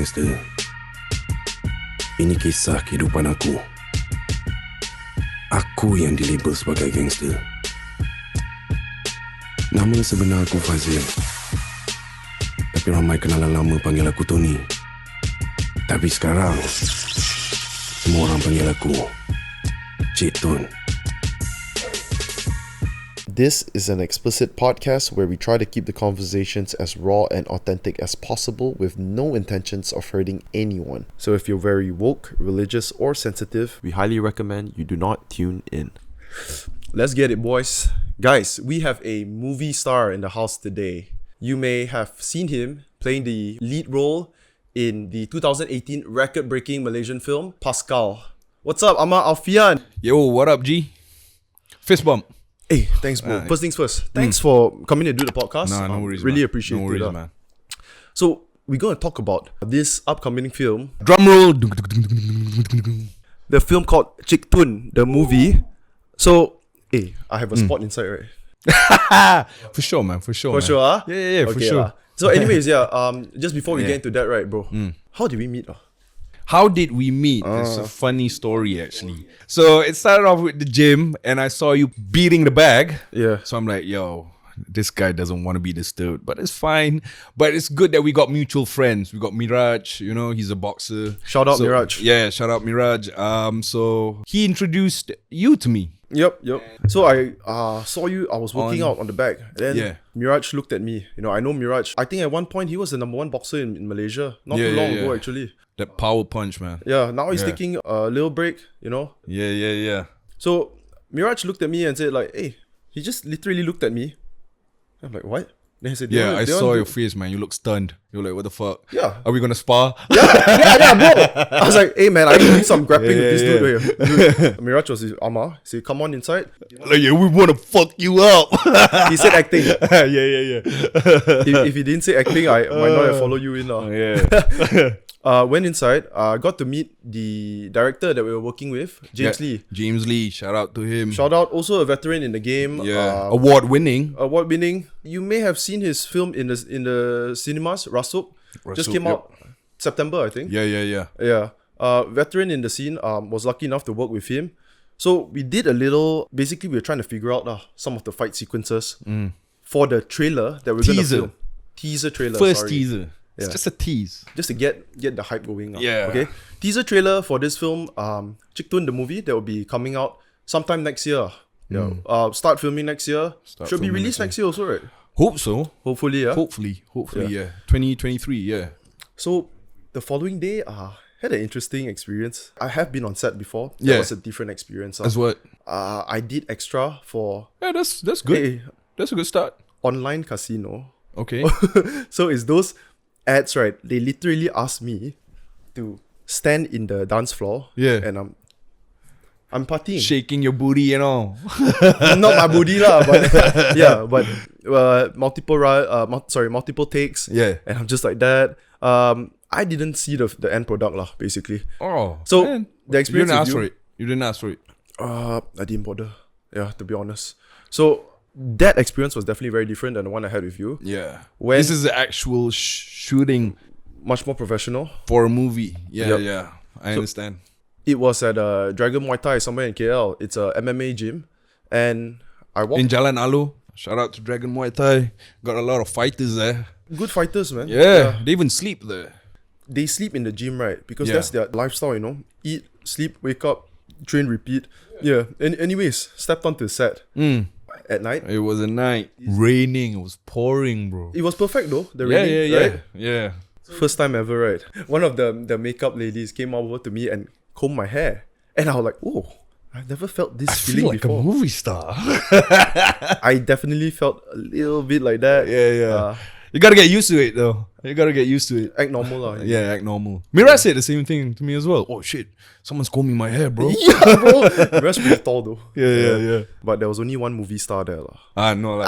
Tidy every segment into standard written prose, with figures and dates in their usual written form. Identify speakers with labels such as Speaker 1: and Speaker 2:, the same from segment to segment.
Speaker 1: gangster. Ini kisah kehidupan aku. Aku yang dilabel sebagai gangster. Nama sebenar aku Fazil. Tapi ramai kenalan lama panggil aku Tony. Tapi sekarang semua orang panggil aku Cik Ton.
Speaker 2: This is an explicit podcast where we try to keep the conversations as raw and authentic as possible with no intentions of hurting anyone. So if you're very woke, religious, or sensitive, we highly recommend you do not tune in. Let's get it, boys. Guys, we have a movie star in the house today. You may have seen him playing the lead role in the 2018 record-breaking Malaysian film, Paskal. What's up, Ammar Alfian?
Speaker 3: Yo, what up, G? Fist bump.
Speaker 2: Hey, thanks, bro. First things first. Thanks for coming to do the podcast.
Speaker 3: No worries,
Speaker 2: really
Speaker 3: man.
Speaker 2: appreciate
Speaker 3: no
Speaker 2: it.
Speaker 3: worries, man.
Speaker 2: So, we're going to talk about this upcoming film.
Speaker 3: Drum roll.
Speaker 2: The film called Cik Ton The Movie. So, hey, I have a spot inside, right?
Speaker 3: For sure, man. For sure.
Speaker 2: For
Speaker 3: man.
Speaker 2: sure, huh?
Speaker 3: Yeah, for sure.
Speaker 2: So, anyways, just before we get into that, right, bro? How did we meet?
Speaker 3: How did we meet? It's a funny story, actually. So it started off with the gym, and I saw you beating the bag.
Speaker 2: Yeah.
Speaker 3: So I'm like, yo, this guy doesn't want to be disturbed, but it's fine. But it's good that we got mutual friends. We got Miraj, you know, he's a boxer.
Speaker 2: Shout out Miraj.
Speaker 3: Yeah, shout out Miraj. So he introduced you to me.
Speaker 2: Yep. So I saw you, I was working out on the back. Then Miraj looked at me. You know, I know Miraj. I think at one point he was the number one boxer in Malaysia. Not too long ago, actually.
Speaker 3: That power punch, man.
Speaker 2: Yeah, now he's taking a little break, you know.
Speaker 3: Yeah.
Speaker 2: So Miraj looked at me and said like, hey, he just literally looked at me. I'm like, what? Then he said,
Speaker 3: I saw your face, man. You look stunned. You were like, what the fuck?
Speaker 2: Yeah.
Speaker 3: Are we gonna spar?
Speaker 2: Yeah, bro. I was like, hey man, I need some grappling with this dude here. Dude, Miraj was Ammar. He said, come on inside.
Speaker 3: Like, yeah, we wanna fuck you up.
Speaker 2: He said acting.
Speaker 3: yeah.
Speaker 2: If he didn't say acting, I might not have followed you in. Went inside, got to meet the director that we were working with, James Lee.
Speaker 3: James Lee, shout out to him.
Speaker 2: Shout out, also a veteran in the game.
Speaker 3: Yeah, award winning.
Speaker 2: You may have seen his film in the cinemas, Rasuk. Just came out September, I think.
Speaker 3: Yeah.
Speaker 2: Veteran in the scene, was lucky enough to work with him. So we did basically we were trying to figure out some of the fight sequences for the trailer that we're going to film. Teaser trailer,
Speaker 3: First teaser.
Speaker 2: Yeah.
Speaker 3: It's just a tease.
Speaker 2: Just to get the hype going.
Speaker 3: Yeah.
Speaker 2: Okay. Teaser trailer for this film, Cik Ton The Movie, that will be coming out sometime next year. Yeah. Start filming next year. Should be released next year also, right?
Speaker 3: Hope so.
Speaker 2: Hopefully, yeah.
Speaker 3: Hopefully, yeah. 2023, yeah.
Speaker 2: So the following day, had an interesting experience. I have been on set before. That was a different experience.
Speaker 3: As what?
Speaker 2: I did extra for...
Speaker 3: Yeah, that's good. That's a good start.
Speaker 2: Online casino.
Speaker 3: Okay.
Speaker 2: So it's those ads, right? They literally asked me to stand in the dance floor. Yeah. And I'm partying.
Speaker 3: Shaking your booty and all.
Speaker 2: Not my booty lah, but yeah, but multiple takes.
Speaker 3: Yeah.
Speaker 2: And I'm just like that. I didn't see the end product lah, basically.
Speaker 3: Oh.
Speaker 2: So
Speaker 3: man.
Speaker 2: The experience
Speaker 3: You didn't ask for it.
Speaker 2: I didn't bother. Yeah, to be honest. So that experience was definitely very different than the one I had with you.
Speaker 3: Yeah. This is the actual shooting.
Speaker 2: Much more professional.
Speaker 3: For a movie. Yeah. I understand.
Speaker 2: It was at Dragon Muay Thai somewhere in KL. It's a MMA gym. And I walked...
Speaker 3: In Jalan Alu. Shout out to Dragon Muay Thai. Got a lot of fighters there.
Speaker 2: Good fighters, man.
Speaker 3: Yeah. They even sleep there.
Speaker 2: They sleep in the gym, right? Because that's their lifestyle, you know. Eat, sleep, wake up, train, repeat. Yeah. Anyways, stepped onto the set. At night.
Speaker 3: It was a night. Raining. It was pouring, bro.
Speaker 2: It was perfect though. The raining, right?
Speaker 3: Yeah.
Speaker 2: First time ever, right? One of the makeup ladies came over to me and combed my hair. And I was like, oh, I've never felt this feeling
Speaker 3: like
Speaker 2: before.
Speaker 3: A movie star.
Speaker 2: I definitely felt a little bit like that.
Speaker 3: Yeah. You gotta get used to it though.
Speaker 2: Act normal lah.
Speaker 3: Yeah, act normal. Mira said the same thing to me as well. Oh shit, someone's combing my hair, bro.
Speaker 2: Yeah, bro. Mira's pretty tall though.
Speaker 3: Yeah.
Speaker 2: But there was only one movie star there lah.
Speaker 3: No,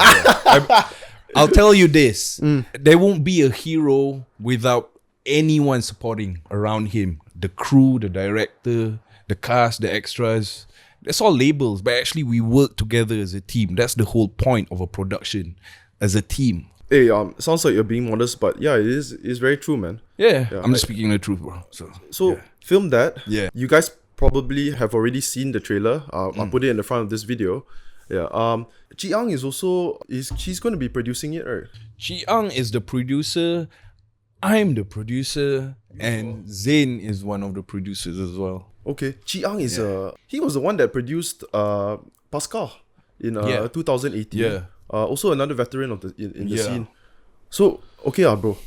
Speaker 3: I'll tell you this. There won't be a hero without anyone supporting around him. The crew, the director, the cast, the extras. That's all labels, but actually we work together as a team. That's the whole point of a production. As a team.
Speaker 2: Hey, sounds like you're being modest, but yeah, it's very true, man.
Speaker 3: Yeah,
Speaker 2: Yeah,
Speaker 3: I'm just speaking the truth, bro. So yeah.
Speaker 2: Film that.
Speaker 3: Yeah.
Speaker 2: You guys probably have already seen the trailer. I'll put it in the front of this video. Yeah. Ji Ang is also she's going to be producing it, right?
Speaker 3: Chi Ang is the producer. I'm the producer, and Zain is one of the producers as well.
Speaker 2: Okay. Ji Ang is he was the one that produced Paskal in 2018.
Speaker 3: Yeah.
Speaker 2: Also another veteran of in the
Speaker 3: Yeah.
Speaker 2: scene. So okay, bro.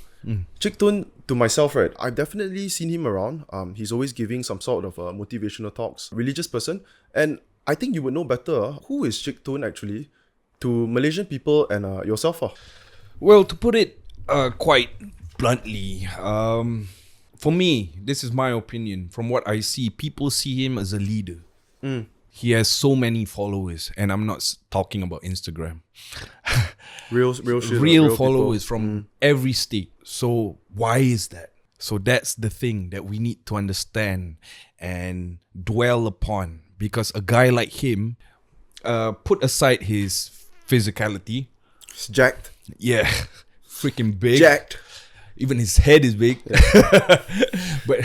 Speaker 2: Cik Ton, to myself, right, I've definitely seen him around. He's always giving some sort of motivational talks. Religious person, and I think you would know better who is Cik Ton actually to Malaysian people and yourself.
Speaker 3: Well, to put it quite bluntly, for me, this is my opinion. From what I see, people see him as a leader. He has so many followers, and I'm not talking about Instagram.
Speaker 2: Real shit.
Speaker 3: Real
Speaker 2: people.
Speaker 3: followers from every state. So why is that? So that's the thing that we need to understand and dwell upon. Because a guy like him, put aside his physicality,
Speaker 2: He's jacked.
Speaker 3: yeah, freaking big.
Speaker 2: Jacked.
Speaker 3: Even his head is big. But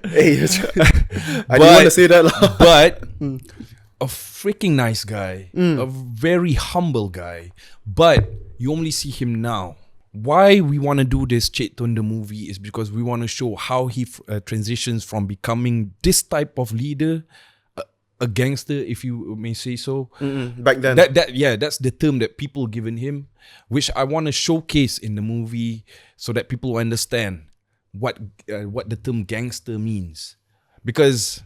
Speaker 2: Hey, I didn't want to say that.
Speaker 3: but a freaking nice guy, a very humble guy. But you only see him now. Why we want to do this Cik Ton The Movie is because we want to show how he transitions from becoming this type of leader, a gangster, if you may say so.
Speaker 2: Back then.
Speaker 3: That's the term that people given him, which I want to showcase in the movie so that people understand what the term gangster means. Because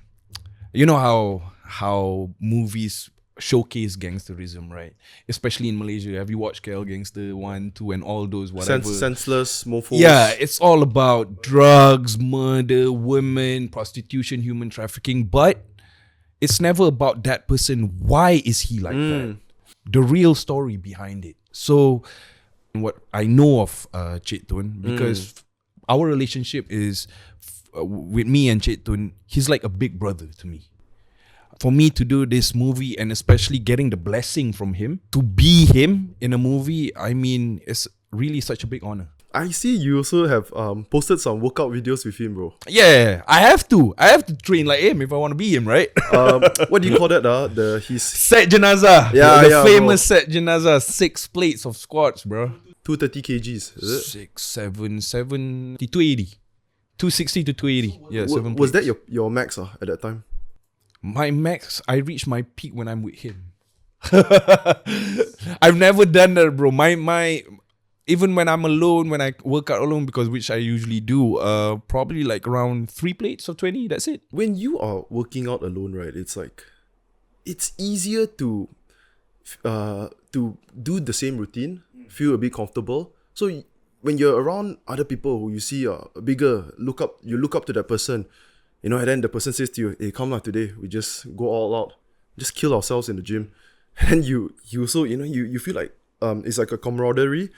Speaker 3: you know how movies showcase gangsterism, right? Especially in Malaysia. Have you watched KL Gangster 1, 2 and all those whatever?
Speaker 2: Senseless, mofos.
Speaker 3: Yeah, it's all about drugs, murder, women, prostitution, human trafficking, but it's never about that person. Why is he like that? The real story behind it. So what I know of Cik Ton, because our relationship is with me and Cik Ton, he's like a big brother to me. For me to do this movie and especially getting the blessing from him to be him in a movie, I mean, it's really such a big honor.
Speaker 2: I see you also have posted some workout videos with him, bro.
Speaker 3: Yeah, I have to train like him if I want to be him, right?
Speaker 2: What do you call that? His
Speaker 3: Set janazah.
Speaker 2: Yeah,
Speaker 3: the famous
Speaker 2: bro.
Speaker 3: set janazah. 6 plates of squats, bro.
Speaker 2: 230 kgs. Is it?
Speaker 3: 6, 7, 70, 280. 260 to 280. Yeah, 7
Speaker 2: Was that
Speaker 3: plates.
Speaker 2: your max at that time?
Speaker 3: My max, I reach my peak when I'm with him. I've never done that, bro. My even when I'm alone, when I work out alone, because which I usually do, probably like around 3 plates of 20. That's it.
Speaker 2: When you are working out alone, right? It's like it's easier to do the same routine, feel a bit comfortable. So when you're around other people who you see are bigger, you look up to that person. You know, and then the person says to you, "Hey, come on, today we just go all out, just kill ourselves in the gym." And you also, you know, you feel like it's like a camaraderie.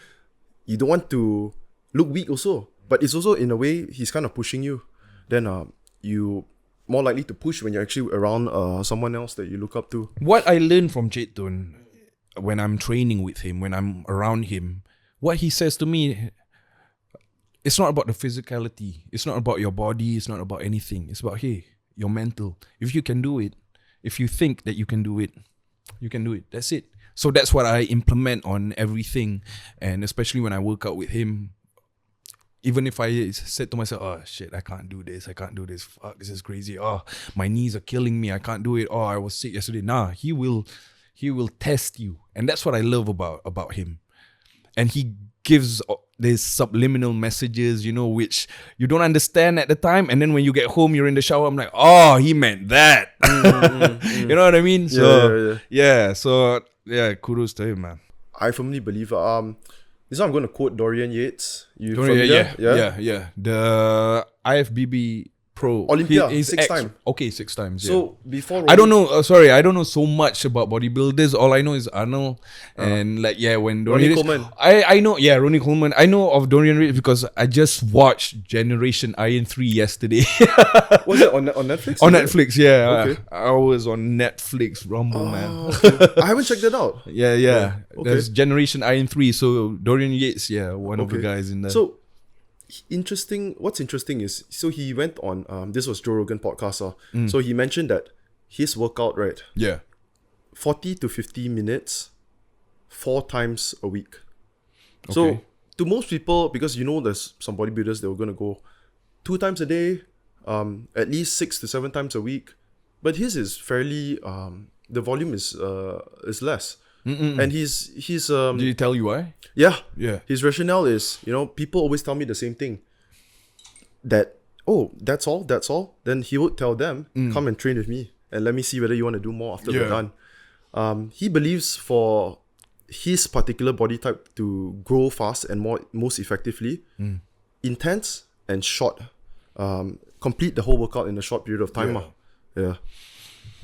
Speaker 2: You don't want to look weak also, but it's also in a way he's kind of pushing you. Then you more likely to push when you're actually around someone else that you look up to.
Speaker 3: What I learned from Cik Ton when I'm training with him, when I'm around him, what he says to me, it's not about the physicality. It's not about your body. It's not about anything. It's about, hey, your mental. If you can do it, if you think that you can do it, you can do it. That's it. So that's what I implement on everything. And especially when I work out with him, even if I said to myself, oh shit, I can't do this. Fuck, this is crazy. Oh, my knees are killing me. I can't do it. Oh, I was sick yesterday. Nah, he will test you. And that's what I love about him. And he gives these subliminal messages, you know, which you don't understand at the time. And then when you get home, you're in the shower, I'm like, oh, he meant that. You know what I mean? So, So, kudos to him, man.
Speaker 2: I firmly believe. This one I'm going to quote Dorian Yates. You familiar?
Speaker 3: Yeah. The IFBB pro.
Speaker 2: Olympia, six time.
Speaker 3: Okay, 6 times. Yeah.
Speaker 2: So before
Speaker 3: I don't know. Sorry, I don't know so much about bodybuilders. All I know is Arnold and when
Speaker 2: Ronnie
Speaker 3: Dorian
Speaker 2: Coleman.
Speaker 3: I know. Yeah, Ronnie Coleman. I know of Dorian Reid because I just watched Generation Iron 3 yesterday.
Speaker 2: Was it on Netflix?
Speaker 3: On Netflix, yeah.
Speaker 2: Okay.
Speaker 3: I was on Netflix Rumble, man.
Speaker 2: Okay. I haven't checked it out.
Speaker 3: Yeah.
Speaker 2: Okay.
Speaker 3: There's Generation Iron 3. So Dorian Yates, one of the
Speaker 2: Okay.
Speaker 3: guys in there.
Speaker 2: So what's interesting is, so he went on this was Joe Rogan podcast. So he mentioned that his workout, right,
Speaker 3: yeah.
Speaker 2: 40 to 50 minutes 4 times a week.
Speaker 3: Okay.
Speaker 2: So to most people, because there's some bodybuilders that were going to go 2 times a day, at least 6 to 7 times a week, but his is fairly the volume is less. And he's
Speaker 3: Did he tell you why?
Speaker 2: yeah.
Speaker 3: Yeah.
Speaker 2: His rationale is, people always tell me the same thing. That, that's all. Then he would tell them, come and train with me and let me see whether you want to do more after we're done. He believes for his particular body type to grow fast and most effectively, intense and short. Complete the whole workout in a short period of time. Yeah.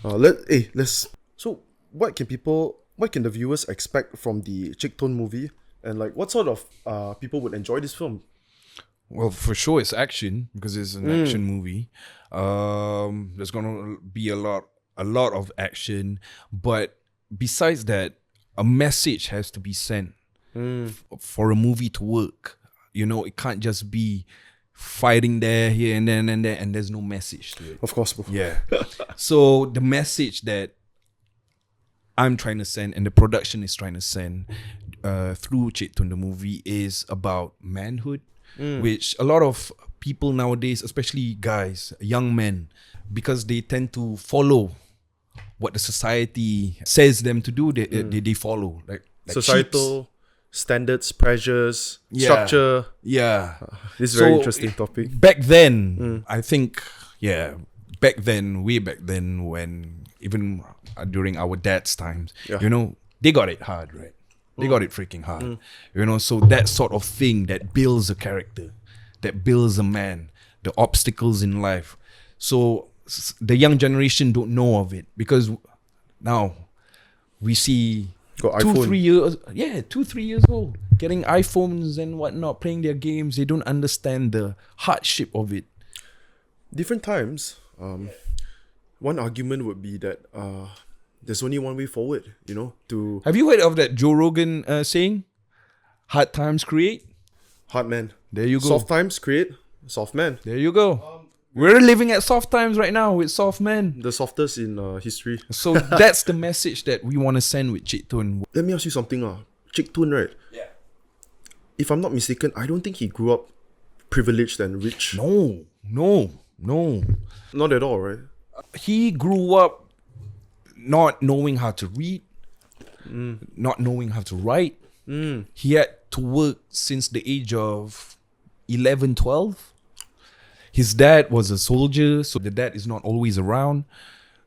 Speaker 2: Let's. So what can the viewers expect from the Cik Ton movie, and what sort of people would enjoy this film?
Speaker 3: Well, for sure it's action because it's an action movie. There's gonna be a lot of action, but besides that, a message has to be sent for a movie to work. It can't just be fighting there, here and then and there, and there's no message to it.
Speaker 2: Of course.
Speaker 3: Yeah. So the message that I'm trying to send and the production is trying to send through Cik Ton The Movie is about manhood, which a lot of people nowadays, especially guys, young men, because they tend to follow what the society says them to do, they follow. Like
Speaker 2: Societal standards, pressures,
Speaker 3: Yeah.
Speaker 2: structure.
Speaker 3: Yeah.
Speaker 2: This is a very interesting topic.
Speaker 3: Back then, I think, way back then, when even during our dad's times, they got it hard, right? They got it freaking hard. So that sort of thing that builds a character, that builds a man, the obstacles in life. So the young generation don't know of it because now we see
Speaker 2: Got
Speaker 3: 2,
Speaker 2: iPhone.
Speaker 3: 3 years, 2, 3 years old, getting iPhones and whatnot, playing their games. They don't understand the hardship of it.
Speaker 2: Different times. One argument would be that there's only one way forward. To
Speaker 3: Have you heard of that Joe Rogan saying? Hard times create.
Speaker 2: hard man.
Speaker 3: There you go.
Speaker 2: Soft times create soft man.
Speaker 3: There you go. We're living at soft times right now with soft men.
Speaker 2: The softest in history.
Speaker 3: So that's the message that we want to send with Cik Ton.
Speaker 2: Let me ask you something. Cik Ton, right?
Speaker 3: Yeah.
Speaker 2: If I'm not mistaken, I don't think he grew up privileged and rich.
Speaker 3: No.
Speaker 2: Not at all, right?
Speaker 3: He grew up not knowing how to read, not knowing how to write. He had to work since the age of 11, 12. His dad was a soldier, so the dad is not always around.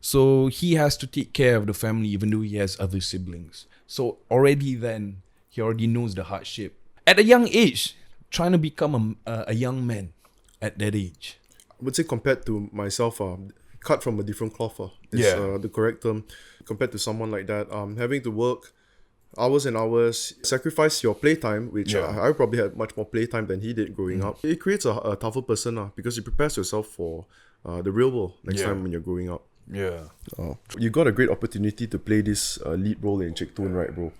Speaker 3: So he has to take care of the family even though he has other siblings. So already then, he already knows the hardship. At a young age, trying to become a young man at that age.
Speaker 2: I would say compared to myself, cut from a different cloth.
Speaker 3: Yeah.
Speaker 2: The correct term. Compared to someone like that, having to work hours and hours, sacrifice your playtime, which I probably had much more playtime than he did growing up. It creates a tougher person because it prepares yourself for the real world next time when you're growing up.
Speaker 3: Yeah.
Speaker 2: You got a great opportunity to play this lead role in Cik Ton, right, bro?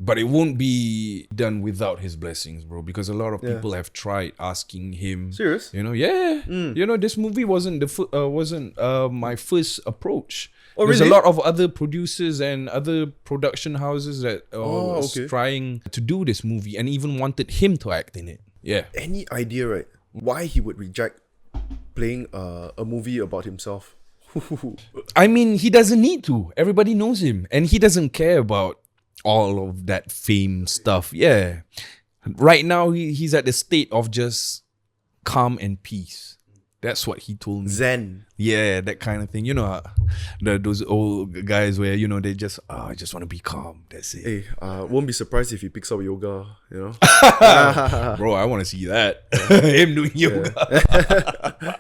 Speaker 3: But it won't be done without his blessings, bro. Because a lot of people have tried asking him.
Speaker 2: Serious?
Speaker 3: This movie wasn't my first approach.
Speaker 2: Oh,
Speaker 3: There's
Speaker 2: really?
Speaker 3: a lot of other producers and other production houses that was
Speaker 2: okay.
Speaker 3: trying to do this movie and even wanted him to act in it. Yeah.
Speaker 2: Any idea, right, why he would reject playing a movie about himself?
Speaker 3: I mean, he doesn't need to. Everybody knows him, and he doesn't care about all of that fame stuff. Yeah. Right now, he's at the state of just calm and peace. That's what he told me.
Speaker 2: Zen.
Speaker 3: Yeah, that kind of thing. You know, those old guys where, you know, they just, I just want to be calm. That's it.
Speaker 2: Hey, won't be surprised if he picks up yoga, you know?
Speaker 3: Bro, I want to see that. Him doing yoga.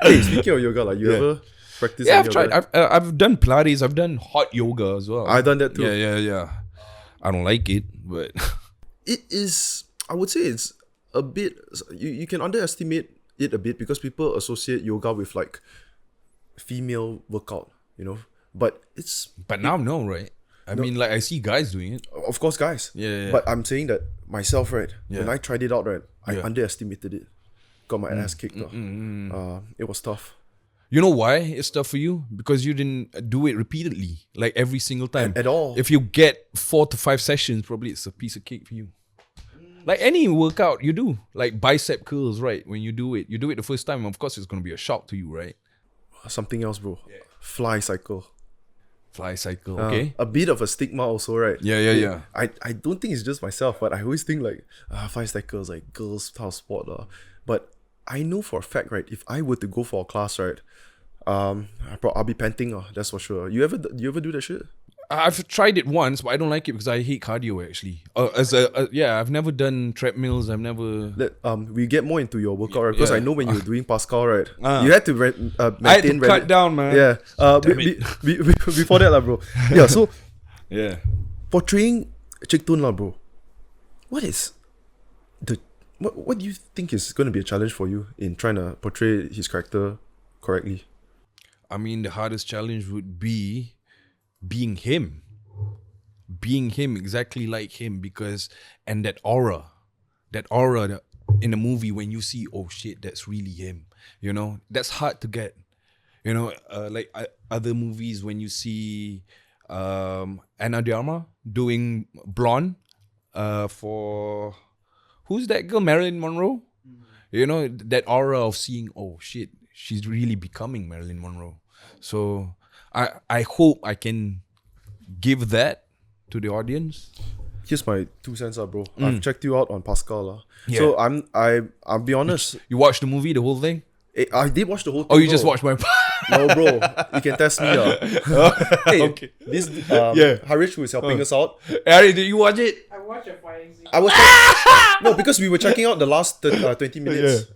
Speaker 2: Hey, speaking of yoga, like, you ever practice
Speaker 3: Yeah,
Speaker 2: any
Speaker 3: I've tried.
Speaker 2: of that?
Speaker 3: I've done Pilates. I've done hot yoga as well.
Speaker 2: I've done that too.
Speaker 3: Yeah. I don't like it, but
Speaker 2: It is, I would say it's a bit, you can underestimate it a bit because people associate yoga with like female workout, you know? But it's,
Speaker 3: but now no, right? I mean, like I see guys doing it.
Speaker 2: of course, guys.
Speaker 3: Yeah.
Speaker 2: But I'm saying that myself, right? When
Speaker 3: Yeah.
Speaker 2: I tried it out, right? I
Speaker 3: Yeah.
Speaker 2: underestimated it. Got my ass kicked. It was tough.
Speaker 3: You know why it's tough for you? Because you didn't do it repeatedly, like every single time.
Speaker 2: At all.
Speaker 3: If you get 4 to 5 sessions, probably it's a piece of cake for you. Like any workout you do, like bicep curls, right? When you do it the first time, of course it's going to be a shock to you, right?
Speaker 2: Something else, bro. Fly cycle.
Speaker 3: Fly cycle, okay?
Speaker 2: A bit of a stigma also, right?
Speaker 3: Yeah.
Speaker 2: I don't think it's just myself, but I always think like fly cycle is like girls' house sport. But I know for a fact, right, if I were to go for a class, right, I'll be panting, that's for sure. You ever do that shit?
Speaker 3: I've tried it once, but I don't like it because I hate cardio actually. I've never done treadmills. I've never.
Speaker 2: We get more into your workout, right? Because
Speaker 3: Yeah.
Speaker 2: I know when you were doing Paskal, right, you had to maintain.
Speaker 3: I had to cut down, man.
Speaker 2: Yeah. Before that, bro. Yeah. So
Speaker 3: Yeah.
Speaker 2: portraying Cik Ton, bro. What do you think is going to be a challenge for you in trying to portray his character correctly?
Speaker 3: I mean, the hardest challenge would be being him. Being him, exactly like him, because, and that aura in the movie when you see, oh shit, that's really him. You know, that's hard to get. You know, like other movies when you see Anna de Armas doing Blonde for, who's that girl? Marilyn Monroe? You know, that aura of seeing, oh shit, she's really becoming Marilyn Monroe. So I hope I can give that to the audience.
Speaker 2: Here's my 2 cents, bro. I've checked you out on Paskal.
Speaker 3: Yeah.
Speaker 2: So I'll be honest.
Speaker 3: You watched the movie, the whole thing?
Speaker 2: I did watch the whole thing.
Speaker 3: Oh, you
Speaker 2: bro.
Speaker 3: just watched my...
Speaker 2: No, bro. You can test me. Hey,
Speaker 3: Okay.
Speaker 2: This
Speaker 3: Yeah.
Speaker 2: Harish, who is helping us out.
Speaker 3: Harry, did you watch it?
Speaker 4: I watched a fighting scene.
Speaker 2: I was no, because we were checking out the last 20 minutes.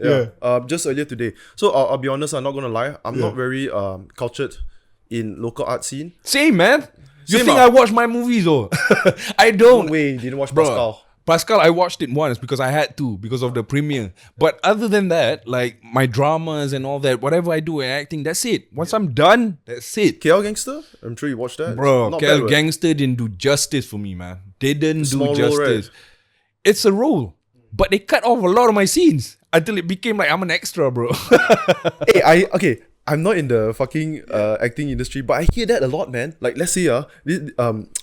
Speaker 2: Just earlier today. So I'll be honest. I'm not gonna lie. I'm not very cultured in local art scene.
Speaker 3: Same, man. You
Speaker 2: Same,
Speaker 3: think I watch my movies, though? I don't.
Speaker 2: No way, you didn't watch
Speaker 3: Bro,
Speaker 2: Paskal.
Speaker 3: Paskal, I watched it once because I had to, because of the premiere. But other than that, like my dramas and all that, whatever I do in acting, that's it. Once I'm done, that's it.
Speaker 2: KL Gangster? I'm sure you watched that.
Speaker 3: Bro,
Speaker 2: Not
Speaker 3: KL
Speaker 2: bad,
Speaker 3: Gangster didn't do justice for me, man. They didn't
Speaker 2: Small
Speaker 3: do
Speaker 2: role,
Speaker 3: justice.
Speaker 2: right?
Speaker 3: It's a role. But they cut off a lot of my scenes until it became like I'm an extra, bro.
Speaker 2: Hey, I'm not in the fucking acting industry, but I hear that a lot, man. Like, let's say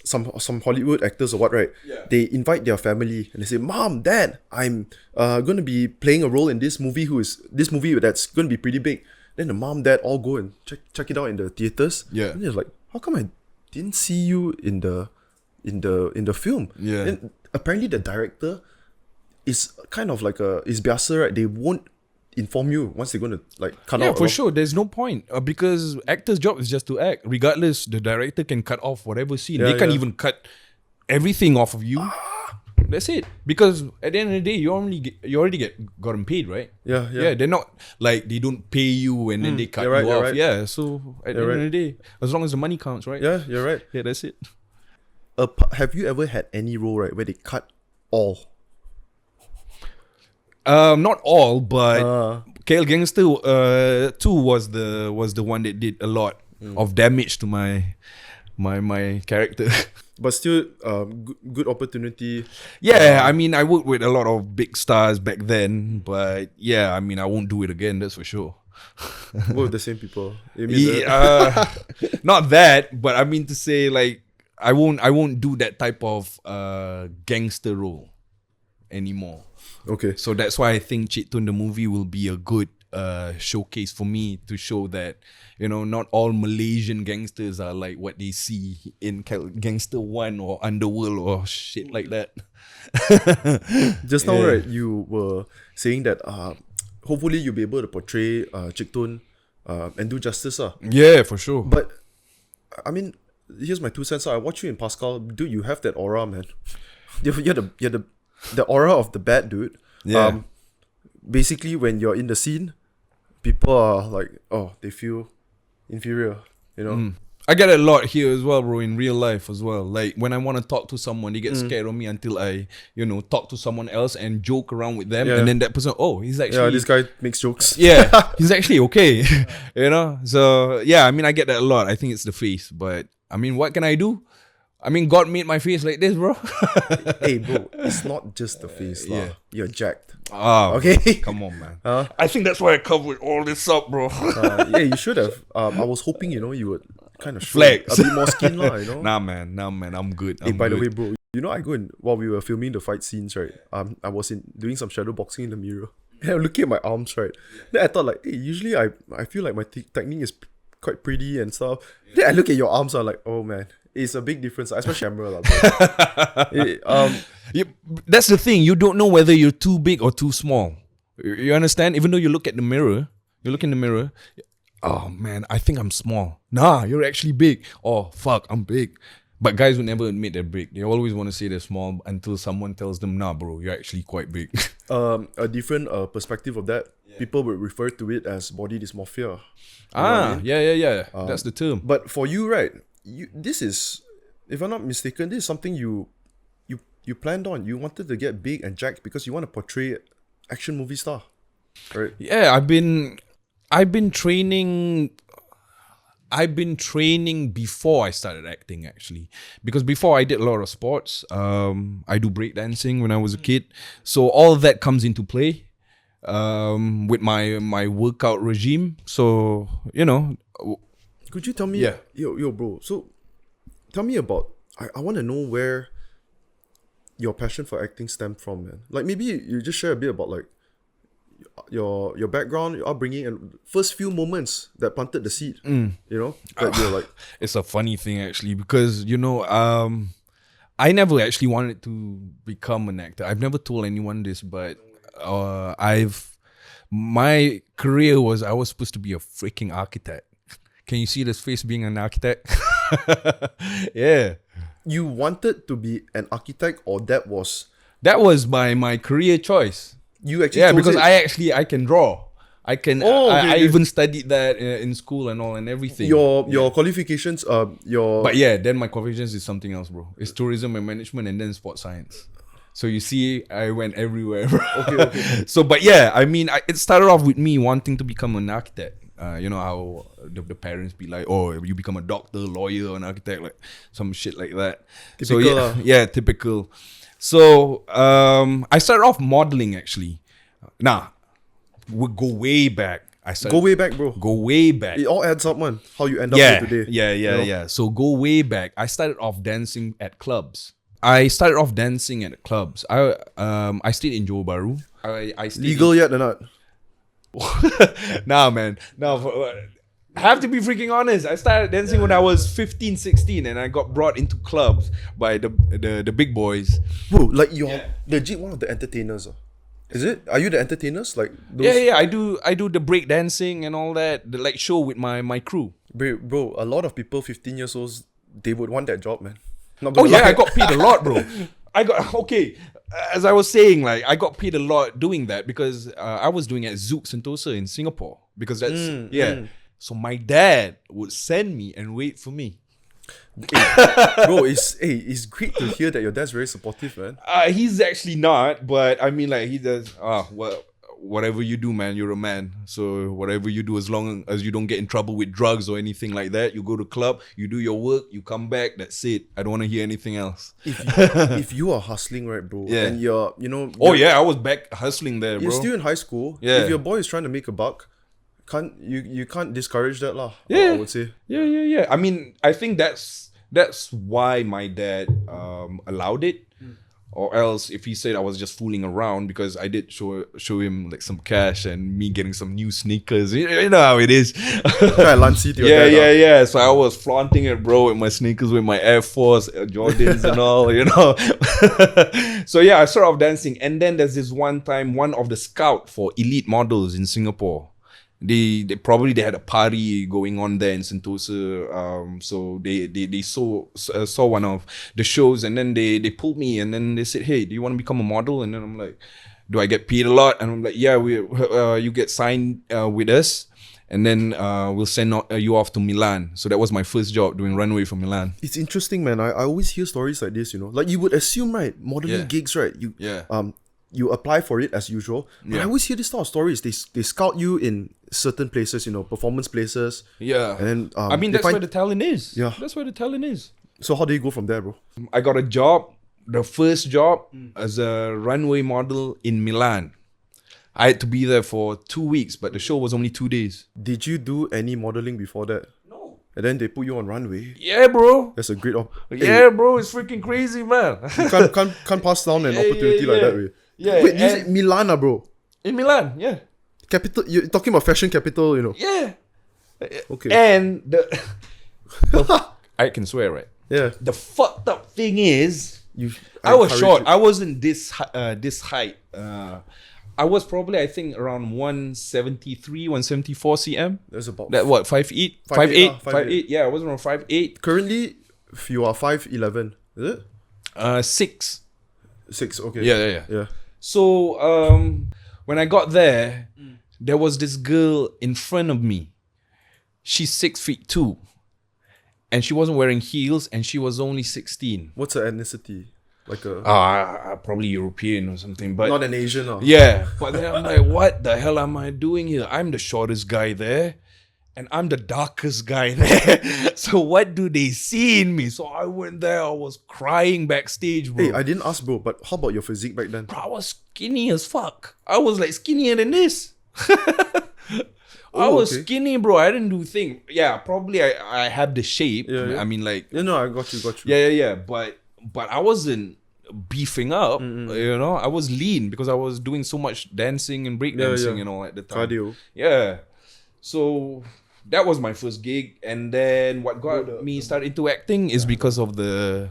Speaker 2: some Hollywood actors or what, right?
Speaker 3: Yeah.
Speaker 2: They invite their family and they say, "Mom, Dad, I'm gonna be playing a role in this movie that's gonna be pretty big." Then the mom, dad all go and check it out in the theaters.
Speaker 3: Yeah.
Speaker 2: And they're like, "How come I didn't see you in the film?"
Speaker 3: Yeah.
Speaker 2: And apparently the director is kind of like is biasa, right? They won't inform you once they're gonna like cut
Speaker 3: Yeah,
Speaker 2: out.
Speaker 3: for sure. There's no point because actor's job is just to act. Regardless, the director can cut off whatever scene.
Speaker 2: Yeah,
Speaker 3: They can't
Speaker 2: yeah.
Speaker 3: even cut everything off of you. That's it. Because at the end of the day, you already got them paid, right?
Speaker 2: Yeah.
Speaker 3: They're not like they don't pay you and then they cut
Speaker 2: you're right,
Speaker 3: you
Speaker 2: you're
Speaker 3: off.
Speaker 2: right.
Speaker 3: Yeah. So at the
Speaker 2: You're
Speaker 3: end of the day, as long as the money counts, right?
Speaker 2: Yeah, you're right.
Speaker 3: Yeah, that's it.
Speaker 2: Have you ever had any role, right, where they cut all?
Speaker 3: Not all, but KL Gangster 2 was the one that did a lot of damage to my character.
Speaker 2: But still, good opportunity.
Speaker 3: Yeah, I mean, I worked with a lot of big stars back then, but yeah, I mean, I won't do it again, that's for sure.
Speaker 2: Work with the same people. You mean
Speaker 3: Not that, but I mean to say, like, I won't do that type of gangster role anymore.
Speaker 2: okay.
Speaker 3: So that's why I think Cik Ton The Movie will be a good showcase for me to show that, you know, not all Malaysian gangsters are like what they see in Gangster 1 or Underworld or shit like that.
Speaker 2: Just now,
Speaker 3: Yeah.
Speaker 2: right, you were saying that hopefully you'll be able to portray Cik Ton and do justice.
Speaker 3: Yeah, for sure.
Speaker 2: But I mean, here's my 2 cents. I watch you in Paskal, dude. You have that aura, man. You're the aura of the bad dude.
Speaker 3: Yeah.
Speaker 2: Basically, when you're in the scene, people are like, oh, they feel inferior. You know.
Speaker 3: I get it a lot here as well, bro, in real life as well. Like, when I want to talk to someone, they get scared of me until I, talk to someone else and joke around with them.
Speaker 2: Yeah.
Speaker 3: And then that person, oh, he's actually...
Speaker 2: Yeah, this guy makes jokes.
Speaker 3: Yeah, he's actually okay. So, yeah, I mean, I get that a lot. I think it's the face. But, I mean, what can I do? I mean, God made my face like this, bro.
Speaker 2: Hey, bro, it's not just the face, lah.
Speaker 3: Yeah.
Speaker 2: You're jacked.
Speaker 3: Oh,
Speaker 2: Okay.
Speaker 3: Come on, man.
Speaker 2: Huh?
Speaker 3: I think that's why I covered all this up, bro.
Speaker 2: Yeah, you should have. I was hoping, you would kind of show
Speaker 3: Flex.
Speaker 2: a bit more skin, lah.
Speaker 3: Nah, man, I'm good.
Speaker 2: Hey, by the way, bro, I go in while we were filming the fight scenes, right? I was doing some shadow boxing in the mirror. And I'm looking at my arms, right? Then I thought, like, hey, usually I feel like my technique is quite pretty and stuff. Then I look at your arms, I'm like, oh man, it's a big difference, especially camera, lah.
Speaker 3: That's the thing. You don't know whether you're too big or too small. You understand? Even though you look in the mirror, oh man, I think I'm small. Nah, you're actually big. Oh fuck, I'm big. But guys will never admit they're big. They always want to say they're small until someone tells them, nah, bro, you're actually quite big.
Speaker 2: A different perspective of that, people would refer to it as body dysmorphia.
Speaker 3: Yeah. That's the term.
Speaker 2: But for you, right? This is, if I'm not mistaken, this is something you planned on. You wanted to get big and jacked because you want to portray action movie star, right?
Speaker 3: Yeah, I've been training. I've been training before I started acting, actually, because before I did a lot of sports. I do breakdancing when I was a kid, so all that comes into play with my workout regime. So
Speaker 2: Could you tell me,
Speaker 3: Yeah.
Speaker 2: yo, bro? So, tell me about. I want to know where your passion for acting stemmed from, man. Like, maybe you just share a bit about like your background, your upbringing, and first few moments that planted the seed. That you're like.
Speaker 3: It's a funny thing, actually, because I never actually wanted to become an actor. I've never told anyone this, but my career was, I was supposed to be a freaking architect. Can you see this face being an architect? Yeah.
Speaker 2: You wanted to be an architect, or that was
Speaker 3: my career choice.
Speaker 2: you actually?
Speaker 3: Yeah,
Speaker 2: chose
Speaker 3: because
Speaker 2: it?
Speaker 3: I can draw. I can.
Speaker 2: Oh,
Speaker 3: I
Speaker 2: okay.
Speaker 3: even studied that in school and all and everything.
Speaker 2: Your qualifications,
Speaker 3: But yeah, then my qualifications is something else, bro. It's tourism and management, and then sports science. So you see, I went everywhere, bro.
Speaker 2: Okay.
Speaker 3: So, but yeah, I mean, it started off with me wanting to become an architect. You know how the parents be like, oh, you become a doctor, lawyer, or an architect, like some shit like that.
Speaker 2: Typical,
Speaker 3: yeah, typical. So I started off modeling, actually. We go way back.
Speaker 2: Go way back, bro.
Speaker 3: Go way back.
Speaker 2: It all adds up, man. How you end up here today.
Speaker 3: Yeah. So go way back. I started off dancing at clubs. I stayed in Johor Bahru. I stayed
Speaker 2: Legal yet or not?
Speaker 3: Nah, man. I have to be freaking honest. I started dancing when I was 15, 16, and I got brought into clubs by the big boys.
Speaker 2: Bro, like you're legit one of the entertainers. Is it? Are you the entertainers? Like those?
Speaker 3: Yeah. I do the break dancing and all that. The like show with my crew.
Speaker 2: Bro, a lot of people 15 years old, they would want that job, man. Not
Speaker 3: Oh
Speaker 2: gonna
Speaker 3: yeah,
Speaker 2: lie.
Speaker 3: I got paid a lot, bro. As I was saying, like I got paid a lot doing that because I was doing it at Zouk Sentosa in Singapore because that's So my dad would send me and wait for me.
Speaker 2: Bro, it's great to hear that your dad's very supportive, man.
Speaker 3: He's actually not, but I mean, like he does. Whatever you do, man, you're a man. So whatever you do, as long as you don't get in trouble with drugs or anything like that, you go to club, you do your work, you come back. That's it. I don't want to hear anything else.
Speaker 2: If you are hustling, right, bro,
Speaker 3: Yeah.
Speaker 2: and you're,
Speaker 3: I was back hustling there, bro.
Speaker 2: you're still in high school.
Speaker 3: Yeah.
Speaker 2: If your boy is trying to make a buck, you can't discourage that, lah.
Speaker 3: Yeah.
Speaker 2: I would say.
Speaker 3: Yeah. I mean, I think that's why my dad allowed it. Or else, if he said I was just fooling around, because I did show him like some cash and me getting some new sneakers. You know how it is.
Speaker 2: Lancy to your dad,
Speaker 3: Yeah. So I was flaunting it, bro, with my sneakers, with my Air Force Jordans and all, you know. So yeah, I started off dancing, and then there's this one time, one of the scout for elite models in Singapore They probably they had a party going on there in Sentosa. So they saw one of the shows, and then they pulled me, and then they said, "Hey, do you want to become a model?" And then I'm like, "Do I get paid a lot?" And I'm like, "Yeah, you get signed with us, and then we'll send you off to Milan." So that was my first job, doing runway for Milan.
Speaker 2: It's interesting, man. I always hear stories like this, you know. Like you would assume, right? Modeling gigs, right? You apply for it as usual. But I always hear this type of stories. They scout you in certain places, you know, performance places.
Speaker 3: Yeah.
Speaker 2: And then
Speaker 3: I mean, that's where the talent is.
Speaker 2: Yeah.
Speaker 3: That's where the talent is.
Speaker 2: So how do you go from there, bro?
Speaker 3: I got a job, the first job as a runway model in Milan. I had to be there for 2 weeks, but the show was only 2 days.
Speaker 2: Did you do any modeling before that?
Speaker 3: No.
Speaker 2: And then they put you on runway.
Speaker 3: Yeah, bro.
Speaker 2: That's a great
Speaker 3: Yeah, bro. It's freaking crazy, man.
Speaker 2: You can't pass down an opportunity like that, way.
Speaker 3: Yeah.
Speaker 2: Wait, you said Milan, bro?
Speaker 3: In Milan, yeah.
Speaker 2: Capital. You're talking about fashion capital, you know.
Speaker 3: Yeah.
Speaker 2: Okay.
Speaker 3: And I can swear, right?
Speaker 2: Yeah.
Speaker 3: The fucked up thing is, I was short. I wasn't this height. I was probably, I think, around 173, 174 cm.
Speaker 2: That's about
Speaker 3: that. What 5'8", 5'8", 5'8". Yeah, I was around 5'8".
Speaker 2: Currently, you are 5'11", is it?
Speaker 3: 6.
Speaker 2: 6. Okay.
Speaker 3: Yeah. So when I got there, there was this girl in front of me. She's 6'2", and she wasn't wearing heels, and she was only 16.
Speaker 2: What's her ethnicity? Like a
Speaker 3: probably European or something, but
Speaker 2: not an Asian.
Speaker 3: Yeah, but then I'm like, what the hell am I doing here? I'm the shortest guy there, and I'm the darkest guy there. So what do they see in me? So I went there. I was crying backstage, bro.
Speaker 2: Hey, I didn't ask, bro, but how about your physique back then?
Speaker 3: Bro, I was skinny as fuck. I was like skinnier than this. I was skinny, bro. I didn't do thing. Yeah, probably I have the shape.
Speaker 2: Yeah.
Speaker 3: I mean, like,
Speaker 2: No, I got you.
Speaker 3: Yeah. But I wasn't beefing up. You know, I was lean because I was doing so much dancing and breakdancing, you know, at the time.
Speaker 2: Cardio.
Speaker 3: Yeah. So that was my first gig, and then what got me started into acting is because of the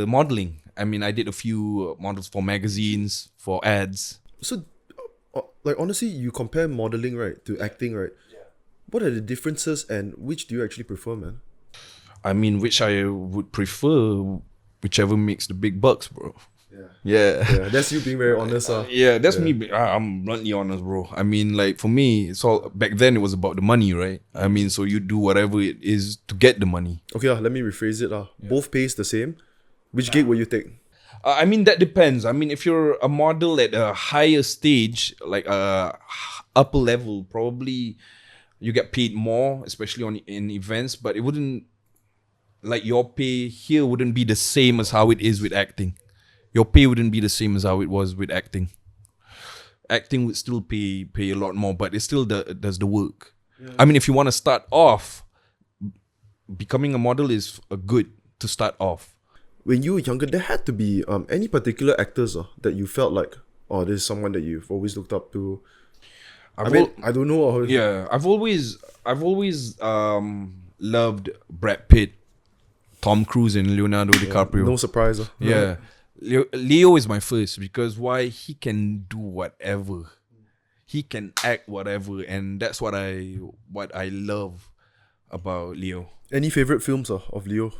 Speaker 3: modeling. I mean, I did a few models for magazines, for ads.
Speaker 2: So, like, honestly, you compare modeling, right, to acting, right? Yeah. What are the differences, and which do you actually prefer, man?
Speaker 3: I mean, which I would prefer, whichever makes the big bucks, bro.
Speaker 2: Yeah, that's you being very honest.
Speaker 3: Yeah, that's me. I'm bluntly honest, bro. I mean, like, for me, it's all, back then it was about the money, right? I mean, so you do whatever it is to get the money.
Speaker 2: Okay, let me rephrase it. Both pays the same. Which gig will you take?
Speaker 3: I mean, that depends. I mean, if you're a model at a higher stage, like upper level, probably you get paid more, especially in events, but it wouldn't, like, your pay here wouldn't be the same as how it is with acting. Your pay wouldn't be the same as how it was with acting. Acting would still pay a lot more, but it still does the work. Yeah. I mean, if you want to start off, becoming a model is good to start off.
Speaker 2: When you were younger, there had to be any particular actors that you felt like, oh, this is someone that you've always looked up to. I don't know.
Speaker 3: Yeah, I've always loved Brad Pitt, Tom Cruise, and Leonardo DiCaprio.
Speaker 2: No surprise.
Speaker 3: Yeah. Leo is my first because why? He can do whatever. He can act whatever, and that's what I love about Leo.
Speaker 2: Any favorite films of Leo?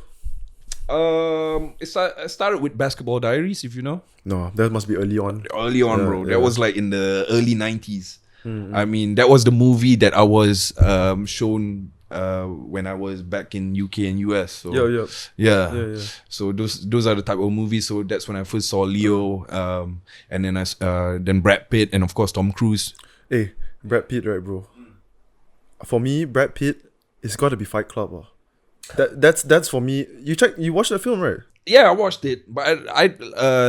Speaker 3: It started with Basketball Diaries, if you know.
Speaker 2: No, that must be early on.
Speaker 3: Bro. That was like in the early 90s. I mean, that was the movie that I was shown when I was back in UK and US. So yeah. So those are the type of movies. So that's when I first saw Leo, and then then Brad Pitt, and of course Tom Cruise.
Speaker 2: Hey, Brad Pitt, right, bro? For me, Brad Pitt, it's got to be Fight Club. That's for me. You watched that film, right?
Speaker 3: Yeah, I watched it, but I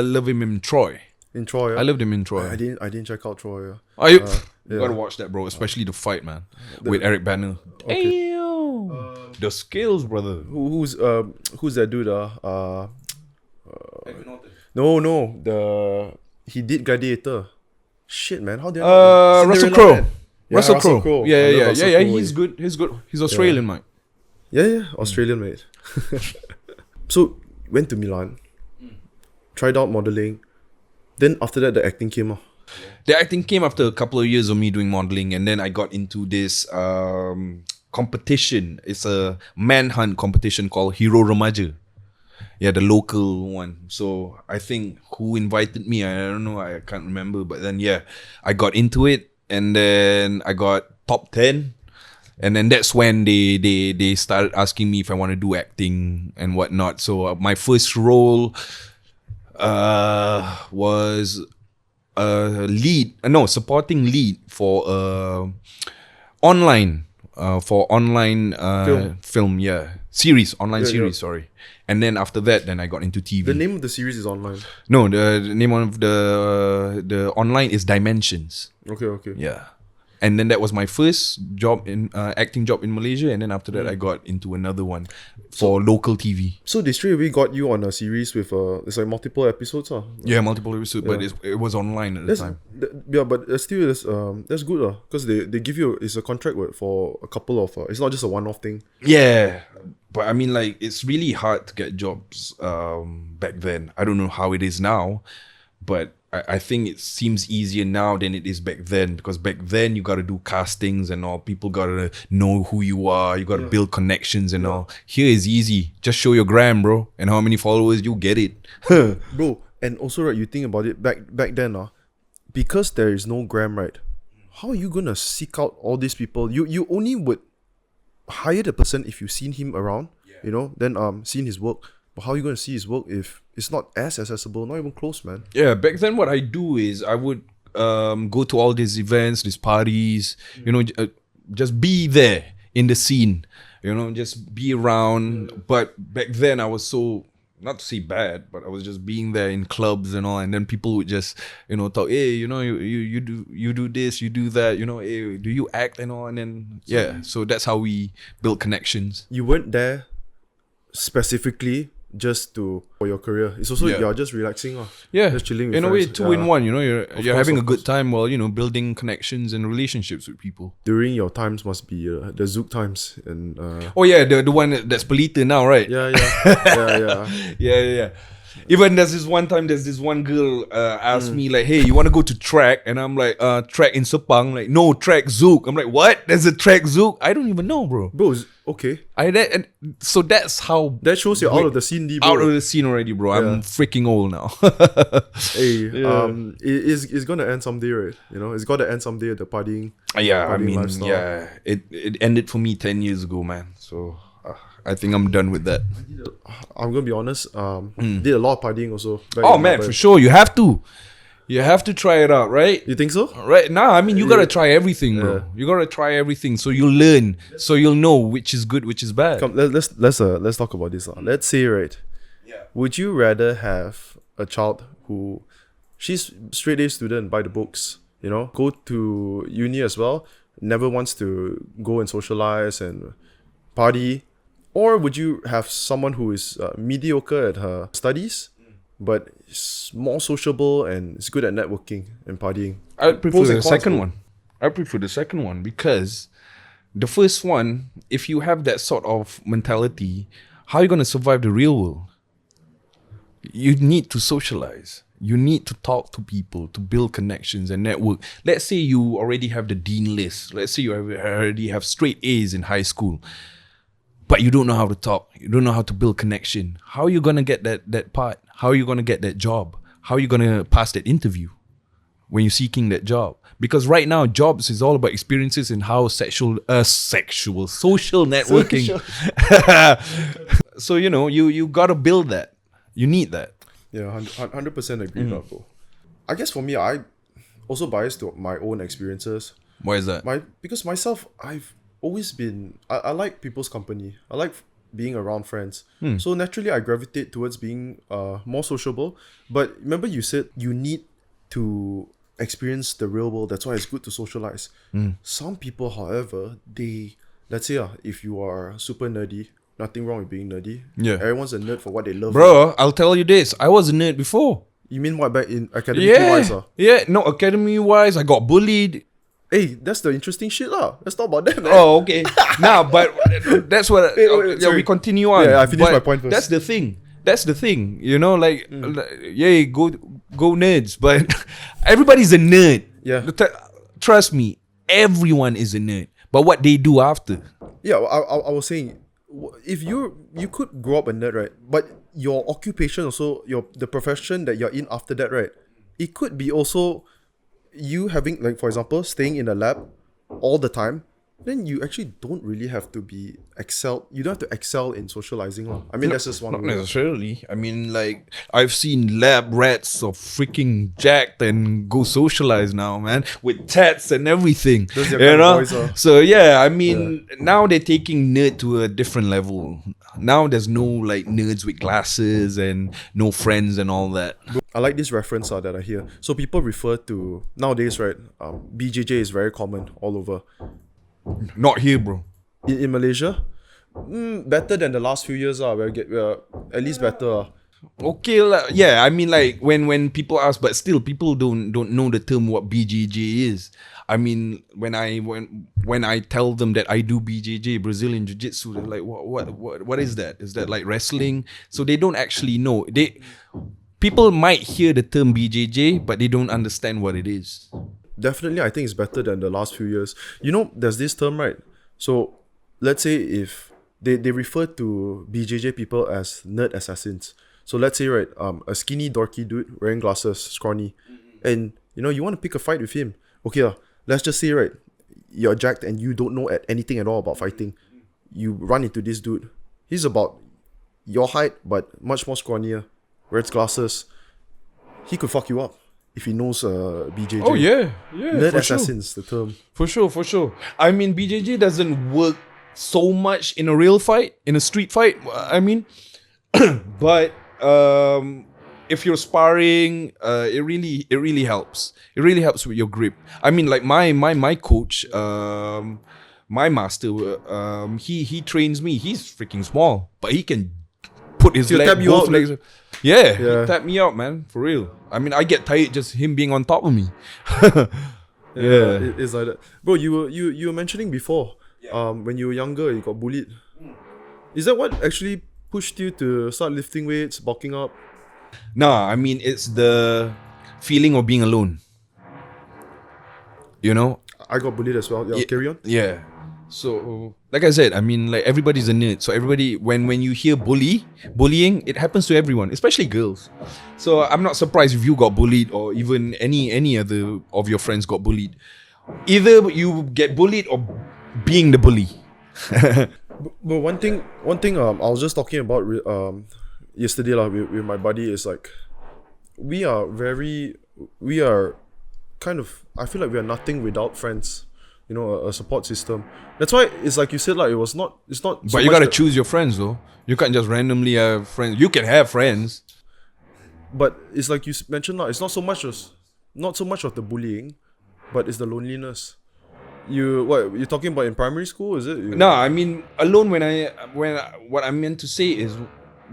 Speaker 3: love him in Troy.
Speaker 2: In Troy,
Speaker 3: I loved him in Troy.
Speaker 2: I didn't check out Troy.
Speaker 3: You gotta watch that, bro. Especially the fight, man, with Eric Bana.
Speaker 2: Okay.
Speaker 3: The skills, brother.
Speaker 2: Who's that dude? No. He did Gladiator. Shit, man. How did
Speaker 3: Russell Crowe.
Speaker 2: Yeah,
Speaker 3: Russell Crowe. Yeah.
Speaker 2: Crowe.
Speaker 3: He's good. He's Australian, mate.
Speaker 2: Yeah. Australian, mate. So went to Milan, tried out modeling. Then after that, the acting came off.
Speaker 3: The acting came after a couple of years of me doing modeling, and then I got into this competition. It's a manhunt competition called Hero Remaja. Yeah, the local one. So I think who invited me, I don't know, I can't remember. But then yeah, I got into it, and then I got top 10. And then that's when they started asking me if I want to do acting and whatnot. So my first role was supporting lead for online film, series, online series, sorry. And then after that, then I got into TV.
Speaker 2: The name of the series is online.
Speaker 3: No, the name of the online is Dimensions.
Speaker 2: Okay.
Speaker 3: Yeah. And then that was my first job in acting job in Malaysia, and then after that I got into another one for local TV.
Speaker 2: So they straight away got you on a series with it's like multiple episodes,
Speaker 3: Yeah, multiple episodes, but it was online at the time.
Speaker 2: But still that's good, because they give you it's a contract for a couple of it's not just a one-off thing.
Speaker 3: Yeah, but I mean, like, it's really hard to get jobs back then. I don't know how it is now, but I think it seems easier now than it is back then, because back then you got to do castings and all. People got to know who you are. You got to build connections and all. Here is easy. Just show your gram, bro, and how many followers you get it.
Speaker 2: Bro, and also, right, you think about it back then, because there is no gram, right? How are you gonna seek out all these people? You only would hire the person if you've seen him around, then seen his work. But how are you going to see his work if it's not as accessible, not even close, man?
Speaker 3: Yeah, back then what I do is I would go to all these events, these parties, just be there in the scene, just be around. But back then I was so, not to say bad, but I was just being there in clubs and all, and then people would just, talk, hey, you do this, you do that, hey, do you act and all, and then so that's how we build connections.
Speaker 2: You weren't there specifically just for your career. It's also you're just relaxing, just chilling with
Speaker 3: in
Speaker 2: friends.
Speaker 3: a way, 2 in 1. You're having a
Speaker 2: course.
Speaker 3: good time while building connections and relationships with people.
Speaker 2: During your times must be the Zouk times and
Speaker 3: oh yeah, the one that's Pelita now, right? Yeah. Even there's this one girl asked me like, hey, you want to go to track? And I'm like, track in Sepang? Like, no, track Zouk. I'm like, what? There's a track Zouk? I don't even know, bro.
Speaker 2: Okay.
Speaker 3: So that's how...
Speaker 2: That shows you're out of the scene, bro.
Speaker 3: Out of the scene already, bro. I'm freaking old now.
Speaker 2: Hey, it's gonna end someday, right? It's gotta end someday, the partying. Lifestyle.
Speaker 3: Yeah. It ended for me 10 years ago, man. So... I think I'm done with that.
Speaker 2: I'm gonna be honest. Did a lot of partying also.
Speaker 3: Oh man, for sure. You have to try it out, right?
Speaker 2: You think so?
Speaker 3: Right. Nah, I mean, you gotta try everything, bro. You gotta try everything, so you'll learn, so you'll know which is good, which is bad.
Speaker 2: Come, let's talk about this. Let's say, right? Yeah. Would you rather have a child who she's straight A student, buy the books, go to uni as well, never wants to go and socialize and party? Or would you have someone who is mediocre at her studies, but is more sociable and is good at networking and partying?
Speaker 3: I prefer the second one. I prefer the second one because the first one, if you have that sort of mentality, how are you going to survive the real world? You need to socialize. You need to talk to people, to build connections and network. Let's say you already have the dean list. Let's say you already have straight A's in high school. But you don't know how to talk. You don't know how to build connection. How are you going to get that part? How are you going to get that job? How are you going to pass that interview when you're seeking that job? Because right now, jobs is all about experiences and how social networking. So, you got to build that. You need that.
Speaker 2: Yeah, 100% agree, bro. I guess for me, I also biased to my own experiences.
Speaker 3: Why is that?
Speaker 2: Because myself, I've always been I like people's company. I like being around friends. So naturally I gravitate towards being more sociable. But remember you said you need to experience the real world. That's why it's good to socialize. Some people, however, let's say if you are super nerdy, nothing wrong with being nerdy. Yeah. Everyone's a nerd for what they love.
Speaker 3: Bro, I'll tell you this. I was a nerd before.
Speaker 2: You mean what, back in academic-wise?
Speaker 3: Yeah, no, academy-wise, I got bullied.
Speaker 2: Hey, that's the interesting shit lah. Let's talk about that, man.
Speaker 3: Oh, okay. Nah, but that's what... we continue on.
Speaker 2: Yeah, I finished my point first.
Speaker 3: That's the thing. Go nerds. But everybody's a nerd.
Speaker 2: Yeah.
Speaker 3: Trust me, everyone is a nerd. But what they do after?
Speaker 2: Yeah, I was saying, if you could grow up a nerd, right? But your occupation also, the profession that you're in after that, right? It could be also you having, like, for example, staying in a lab all the time. Then you actually don't really have to be excel. You don't have to excel in socializing. I mean, that's just one
Speaker 3: Not
Speaker 2: way.
Speaker 3: necessarily. I mean, like, I've seen lab rats of freaking jacked and go socialize now, man, with tats and everything.
Speaker 2: Those are
Speaker 3: You
Speaker 2: kind of
Speaker 3: know?
Speaker 2: boys,
Speaker 3: So yeah, I mean, now they're taking nerd to a different level. Now there's no like nerds with glasses and no friends and all that.
Speaker 2: I like this reference that I hear. So people refer to nowadays, right? BJJ is very common all over.
Speaker 3: Not here, bro.
Speaker 2: In Malaysia, better than the last few years. We're at least better.
Speaker 3: Okay, yeah. I mean, like when people ask, but still, people don't know the term what BJJ is. I mean, when I tell them that I do BJJ, Brazilian Jiu Jitsu, they're like, what is that? Is that like wrestling? So they don't actually know. People might hear the term BJJ, but they don't understand what it is.
Speaker 2: Definitely, I think it's better than the last few years. You know, there's this term, right? So, let's say if they refer to BJJ people as nerd assassins. So let's say, right, a skinny, dorky dude wearing glasses, scrawny, and you want to pick a fight with him. Okay, let's just say, right, you're jacked and you don't know anything at all about fighting. You run into this dude. He's about your height, but much more scrawnier, wears glasses. He could fuck you up if he knows BJJ.
Speaker 3: Oh yeah,
Speaker 2: Nerd
Speaker 3: for
Speaker 2: assassins, the term.
Speaker 3: For sure. I mean, BJJ doesn't work so much in a real fight, in a street fight. I mean, but if you're sparring, it really helps. It really helps with your grip. I mean, like my coach, my master, he trains me. He's freaking small, but he can put his both legs. Yeah, he tapped me out, man, for real. I mean, I get tired just him being on top of me.
Speaker 2: It's like that, bro. You were mentioning before, when you were younger, you got bullied. Is that what actually pushed you to start lifting weights, bulking up?
Speaker 3: Nah, I mean, it's the feeling of being alone. You know?
Speaker 2: I got bullied as well. Yeah, carry on.
Speaker 3: Yeah. So, like I said, I mean, like everybody's a nerd. So everybody, when you hear bullying, it happens to everyone, especially girls. So I'm not surprised if you got bullied or even any other of your friends got bullied. Either you get bullied or being the bully.
Speaker 2: But one thing, I was just talking about yesterday with my buddy is like, we are kind of, I feel like we are nothing without friends. A support system. That's why it's like you said, like it's not.
Speaker 3: But
Speaker 2: so
Speaker 3: you gotta choose your friends, though. You can't just randomly have friends. You can have friends,
Speaker 2: but it's like you mentioned now. It's not so much of the bullying, but it's the loneliness. You're talking about in primary school? Is it?
Speaker 3: No, I mean alone. What I meant to say is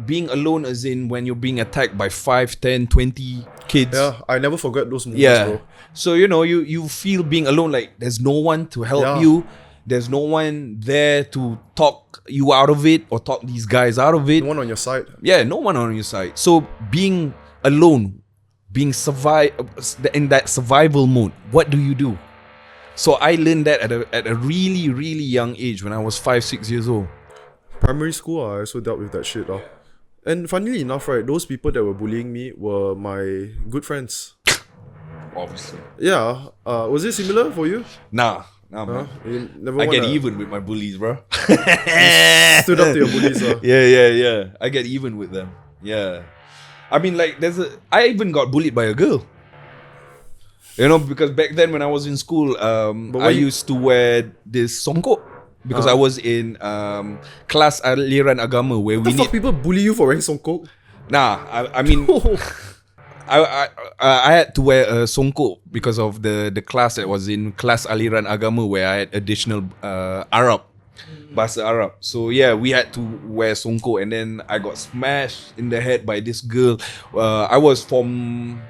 Speaker 3: being alone, as in when you're being attacked by 5, 10, 20 kids.
Speaker 2: Yeah, I never forget those moments, bro.
Speaker 3: So you feel being alone, like there's no one to help you. There's no one there to talk you out of it or talk these guys out of it.
Speaker 2: No one on your side.
Speaker 3: Yeah, no one on your side. So being alone, in that survival mode, what do you do? So I learned that at a really, really young age when I was 5, 6 years old.
Speaker 2: Primary school, I also dealt with that shit. And funnily enough, right, those people that were bullying me were my good friends.
Speaker 3: Obviously.
Speaker 2: Yeah. Was it similar for you?
Speaker 3: Nah, man.
Speaker 2: You
Speaker 3: I get even with my bullies, bro.
Speaker 2: Stood up to your bullies,
Speaker 3: Yeah. I get even with them. Yeah. I mean, like, I even got bullied by a girl. Because back then when I was in school, I used to wear this songkok. Because I was in kelas aliran agama where we
Speaker 2: fuck people bully you for wearing songkok?
Speaker 3: Nah, I mean, I had to wear a songkok because of the class that was in kelas aliran agama where I had additional Arab, bahasa Arab. So yeah, we had to wear songkok, and then I got smashed in the head by this girl. I was form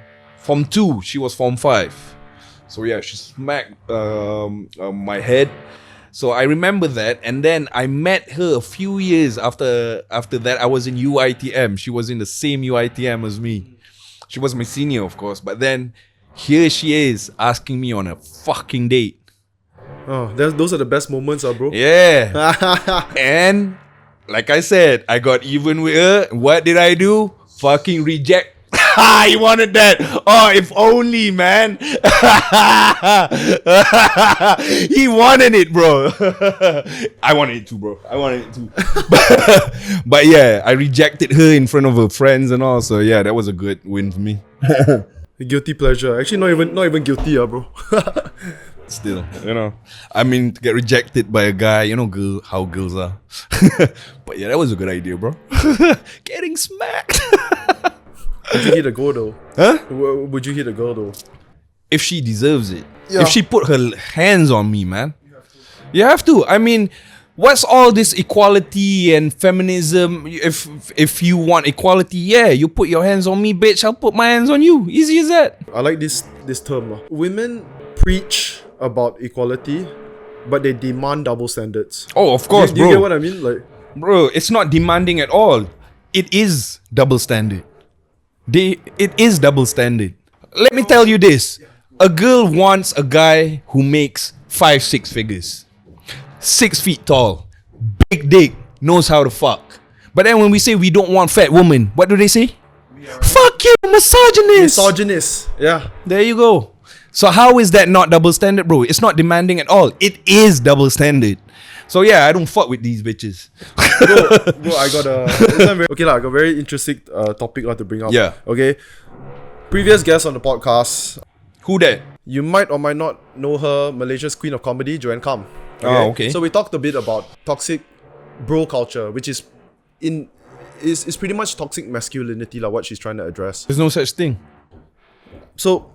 Speaker 3: 2, she was form 5. So yeah, she smacked my head. So I remember that, and then I met her a few years after that. I was in UITM. She was in the same UITM as me. She was my senior, of course. But then Here she is asking me on a fucking date.
Speaker 2: Oh, those are the best moments, bro.
Speaker 3: Yeah. And like I said, I got even with her. What did I do? Fucking reject. He wanted that. Oh, if only, man. He wanted it, bro. I wanted it too, bro. I wanted it too. But yeah, I rejected her in front of her friends and all. So yeah, that was a good win for me.
Speaker 2: Guilty pleasure. Actually, not even guilty, bro.
Speaker 3: Still, I mean, to get rejected by a guy, how girls are. But yeah, that was a good idea, bro. Getting smacked.
Speaker 2: Would you hit a girl though?
Speaker 3: Huh?
Speaker 2: Would you hit a girl though?
Speaker 3: If she deserves it.
Speaker 2: Yeah.
Speaker 3: If she put her hands on me, man. You have to. I mean, what's all this equality and feminism? If you want equality, yeah, you put your hands on me, bitch. I'll put my hands on you. Easy as that.
Speaker 2: I like this term. Women preach about equality, but they demand double standards.
Speaker 3: Oh, of course,
Speaker 2: do you
Speaker 3: bro.
Speaker 2: get what I mean? Like,
Speaker 3: bro, it's not demanding at all. It is double standard. It is double standard. Let me tell you this. A girl wants a guy who makes 5-6 figures. 6 feet tall. Big dick. Knows how to fuck. But then when we say we don't want fat women, what do they say? Fuck you, misogynist.
Speaker 2: misogynist. Yeah.
Speaker 3: There you go. So how is that not double standard, bro? It's not demanding at all. It is double standard. So yeah, I don't fuck with these bitches.
Speaker 2: Bro, I got I got a very interesting topic to bring up.
Speaker 3: Yeah.
Speaker 2: Okay. Previous guest on the podcast.
Speaker 3: Who that?
Speaker 2: You might or might not know her, Malaysia's queen of comedy, Joanne Kam.
Speaker 3: Oh, okay.
Speaker 2: So we talked a bit about toxic bro culture, which is pretty much toxic masculinity, like what she's trying to address.
Speaker 3: There's no such thing.
Speaker 2: So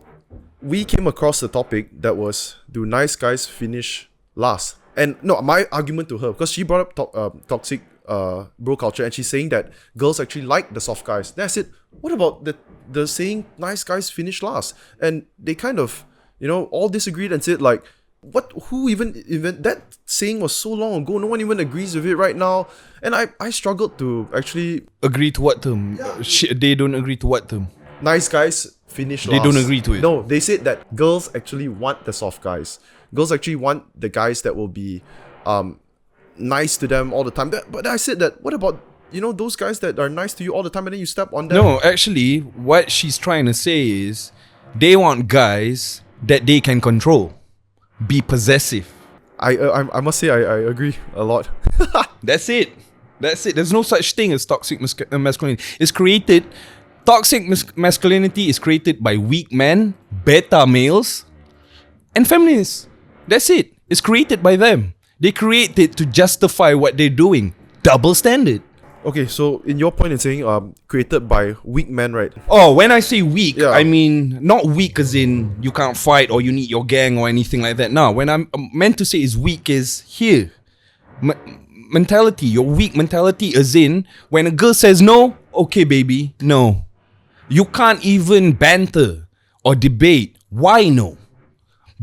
Speaker 2: we came across the topic that was, do nice guys finish last? And no, my argument to her, because she brought up toxic bro culture, and she's saying that girls actually like the soft guys. Then I said, what about the saying nice guys finish last? And they kind of, all disagreed and said like, who even that saying was so long ago, no one even agrees with it right now. And I struggled to actually
Speaker 3: Agree to what term? They don't agree to what term?
Speaker 2: nice guys finish last.
Speaker 3: They don't agree to it.
Speaker 2: No, they said that girls actually want the soft guys. Girls actually want the guys that will be nice to them all the time. But I said that, what about, those guys that are nice to you all the time and then you step on them?
Speaker 3: No, actually, what she's trying to say is they want guys that they can control. Be possessive.
Speaker 2: I must say I agree a lot.
Speaker 3: That's it. There's no such thing as toxic masculinity. It's created. Toxic masculinity is created by weak men, beta males, and feminists. That's it. It's created by them. They create it to justify what they're doing. Double standard.
Speaker 2: Okay, so in your point in saying created by weak men, right?
Speaker 3: Oh, when I say weak,
Speaker 2: Yeah.
Speaker 3: I mean not weak as in you can't fight or you need your gang or anything like that. No, when I'm meant to say is weak is here. Mentality, your weak mentality as in when a girl says no, okay baby, no. You can't even banter or debate. Why no?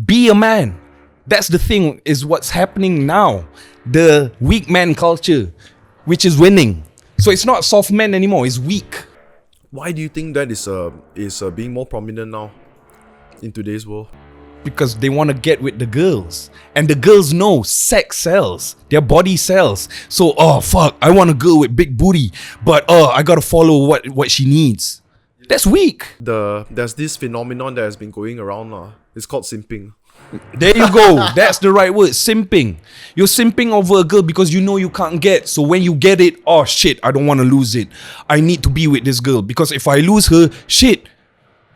Speaker 3: Be a man. That's the thing, is what's happening now. The weak man culture, which is winning. So it's not soft men anymore, it's weak.
Speaker 2: Why do you think that is being more prominent now in today's world?
Speaker 3: Because they want to get with the girls. And the girls know sex sells. Their body sells. So, fuck, I want a girl with big booty. But, I gotta follow what she needs. That's weak.
Speaker 2: There's this phenomenon that has been going around now. It's called simping.
Speaker 3: There you go. That's the right word. Simping. You're simping over a girl because you know you can't get. So when you get it, oh shit, I don't want to lose it. I need to be with this girl. Because if I lose her, shit,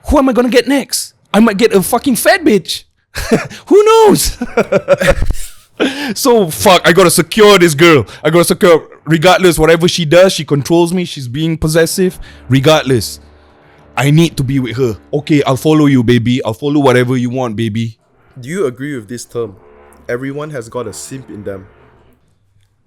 Speaker 3: who am I going to get next? I might get a fucking fat bitch. Who knows? So fuck, I got to secure this girl. I got to secure, regardless, whatever she does, she controls me. She's being possessive. Regardless, I need to be with her. Okay, I'll follow you, baby. I'll follow whatever you want, baby.
Speaker 2: Do you agree with this term? Everyone has got a simp in them.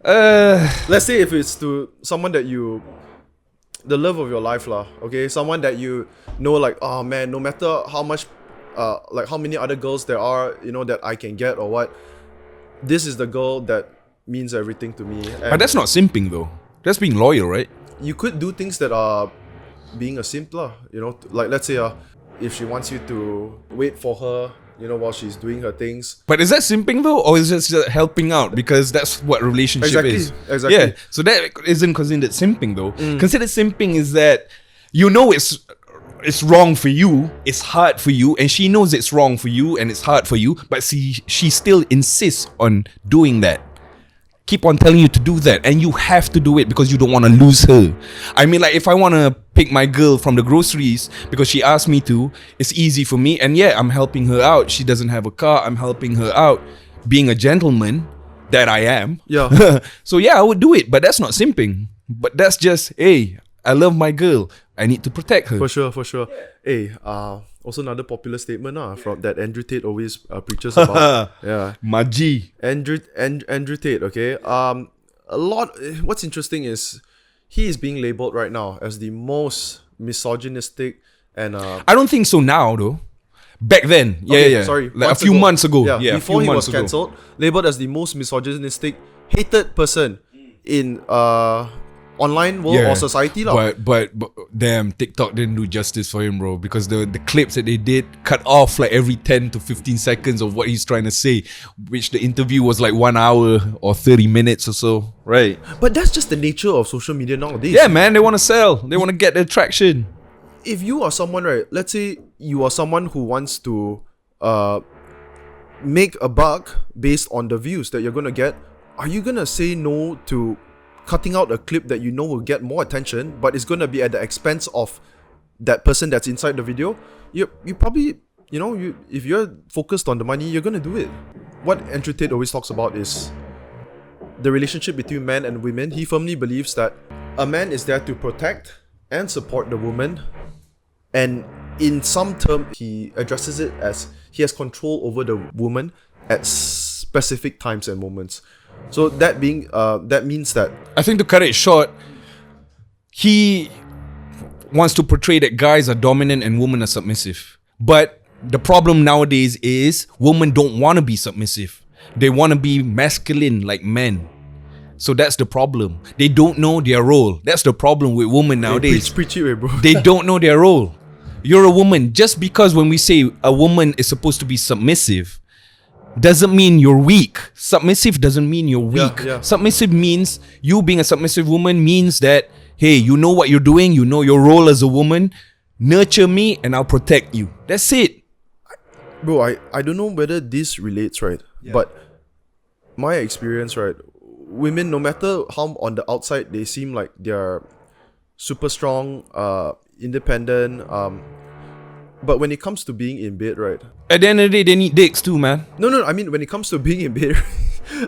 Speaker 2: Let's say if it's to someone that the love of your life lah, okay? Someone that you know, like, oh man, no matter how much, like how many other girls there are, that I can get or what, this is the girl that means everything to me. And
Speaker 3: But that's not simping though. That's being loyal, right?
Speaker 2: you could do things that are being a simp lah, like let's say if she wants you to wait for her, while she's doing her things.
Speaker 3: But is that simping though, or is it just helping out? Because that's what relationship is.
Speaker 2: Exactly.
Speaker 3: Yeah. So that isn't considered simping though. Considered simping is that it's wrong for you, it's hard for you, and she knows it's wrong for you and it's hard for you, but she still insists on doing that. Keep on telling you to do that, and you have to do it because you don't want to lose her. I mean, like, if I want to pick my girl from the groceries because she asked me to, it's easy for me, and yeah, I'm helping her out. She doesn't have a car, I'm helping her out, being a gentleman that I am.
Speaker 2: Yeah.
Speaker 3: So yeah, I would do it, but that's not simping. But that's just, hey, I love my girl, I need to protect her.
Speaker 2: For sure. Hey, also another popular statement from that Andrew Tate always preaches about. Yeah.
Speaker 3: Maji.
Speaker 2: Andrew Tate, okay? What's interesting is he is being labelled right now as the most misogynistic and
Speaker 3: I don't think so now though. Back then, yeah.
Speaker 2: Sorry,
Speaker 3: like a few months ago. Yeah,
Speaker 2: before he was cancelled, labelled as the most misogynistic, hated person in online world or society lah.
Speaker 3: But damn, TikTok didn't do justice for him, bro, because the clips that they did cut off like every 10 to 15 seconds of what he's trying to say, which the interview was like 1 hour or 30 minutes or so. Right.
Speaker 2: But that's just the nature of social media nowadays.
Speaker 3: Yeah, man, they want to sell. They want to get their traction.
Speaker 2: If you are someone, right, let's say you are someone who wants to make a buck based on the views that you're going to get, are you going to say no to cutting out a clip that will get more attention, but it's going to be at the expense of that person that's inside the video? You probably, if you're focused on the money, you're going to do it. What Andrew Tate always talks about is the relationship between men and women. He firmly believes that a man is there to protect and support the woman, and in some term, he addresses it as he has control over the woman at specific times and moments. So that means that,
Speaker 3: I think, to cut it short, he wants to portray that guys are dominant and women are submissive. But the problem nowadays is women don't want to be submissive. They want to be masculine like men. So that's the problem. They don't know their role. That's the problem with women nowadays.
Speaker 2: Preach it, bro.
Speaker 3: They don't know their role. You're a woman. Just because when we say a woman is supposed to be submissive, doesn't mean you're weak. Submissive doesn't mean you're weak.
Speaker 2: Yeah.
Speaker 3: Submissive means, you being a submissive woman means that, hey, you know what you're doing, you know your role as a woman, nurture me and I'll protect you. That's it.
Speaker 2: Bro, I don't know whether this relates, right? Yeah. But my experience, right, women, no matter how on the outside they seem like they're super strong, independent, but when it comes to being in bed, right?
Speaker 3: At the end of the day, they need dicks too, man.
Speaker 2: No, I mean, when it comes to being in bed,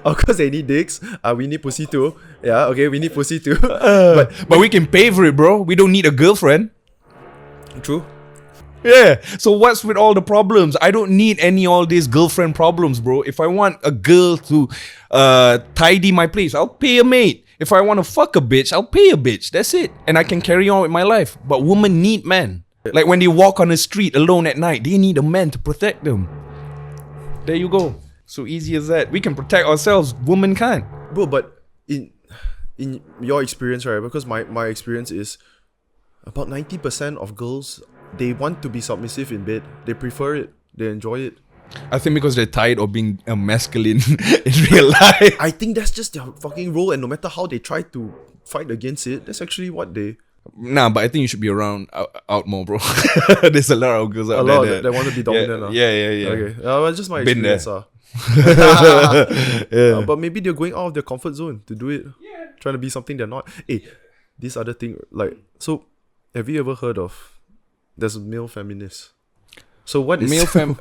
Speaker 2: of course they need dicks. We need pussy too. Yeah, okay, we need pussy too.
Speaker 3: But we can pay for it, bro. We don't need a girlfriend.
Speaker 2: True.
Speaker 3: Yeah. So what's with all the problems? I don't need all these girlfriend problems, bro. If I want a girl to tidy my place, I'll pay a maid. If I want to fuck a bitch, I'll pay a bitch. That's it. And I can carry on with my life. But women need men. Like when they walk on the street alone at night, they need a man to protect them. There you go. So easy as that. We can protect ourselves. Women can't.
Speaker 2: Bro, but in your experience, right? Because my experience is about 90% of girls, they want to be submissive in bed. They prefer it. They enjoy it.
Speaker 3: I think because they're tired of being masculine in real life.
Speaker 2: I think that's just their fucking role, and no matter how they try to fight against it, that's actually what they...
Speaker 3: Nah, but I think you should be around out more, bro. There's a lot of girls out there
Speaker 2: that want to be dominant.
Speaker 3: Yeah.
Speaker 2: Okay, that's just my experience. But maybe they're going out of their comfort zone to do it. Yeah. Trying to be something they're not. Hey, this other thing, like, so have you ever heard of, there's male feminists? So what is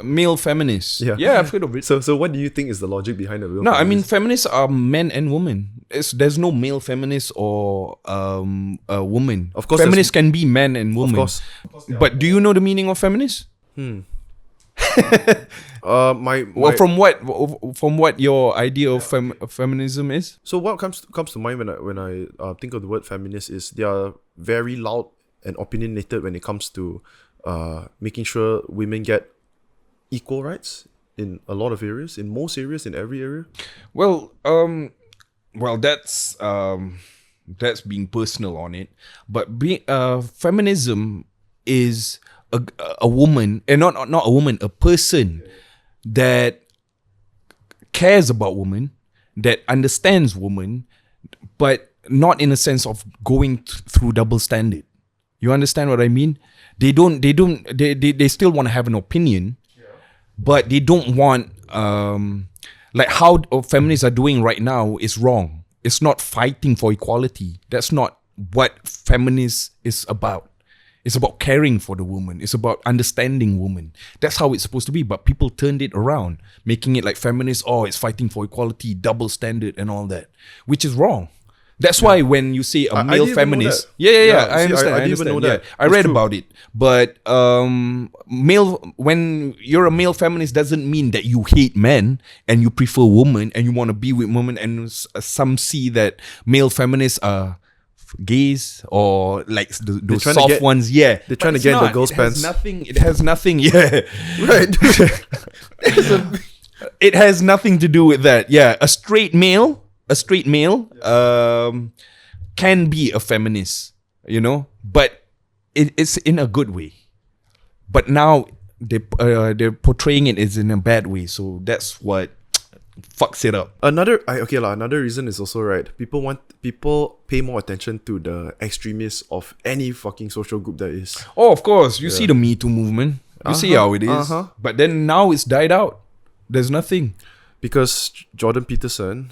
Speaker 3: male feminists? Yeah, I've heard of it.
Speaker 2: So what do you think is the logic behind the real?
Speaker 3: No, feminist? I mean, feminists are men and women. There's no male feminist or a woman. Of course, feminists can be men and women. Of course. But do you know the meaning of feminist? From what your idea of feminism is?
Speaker 2: So what comes to mind when I think of the word feminist is they are very loud and opinionated when it comes to making sure women get equal rights in a lot of areas, in most areas, in every area.
Speaker 3: Well, that's being personal on it, but feminism is a woman, and not a woman, a person that cares about women, that understands women, but not in a sense of going through double standard. You understand what I mean? They still want to have an opinion, but they don't want like how feminists are doing right now is wrong. It's not fighting for equality. That's not what feminist is about. It's about caring for the woman. It's about understanding women. That's how it's supposed to be. But people turned it around, making it like feminists, it's fighting for equality, double standard and all that, which is wrong. That's why when you say a male feminist, I understand. I didn't even know that. I read about it, but when you're a male feminist doesn't mean that you hate men and you prefer women and you want to be with women. And some see that male feminists are gays or like those soft ones. Yeah,
Speaker 2: they're trying to get in the girls' pants.
Speaker 3: It has nothing. Yeah,
Speaker 2: right.
Speaker 3: It has nothing to do with that. Yeah, a straight male can be a feminist, but it's in a good way. But now they're portraying it as in a bad way, so that's what fucks it up.
Speaker 2: Another reason is also right. People pay more attention to the extremists of any fucking social group that is.
Speaker 3: Oh, of course, you see the Me Too movement. You see how it is. But then now it's died out. There's nothing.
Speaker 2: Because Jordan Peterson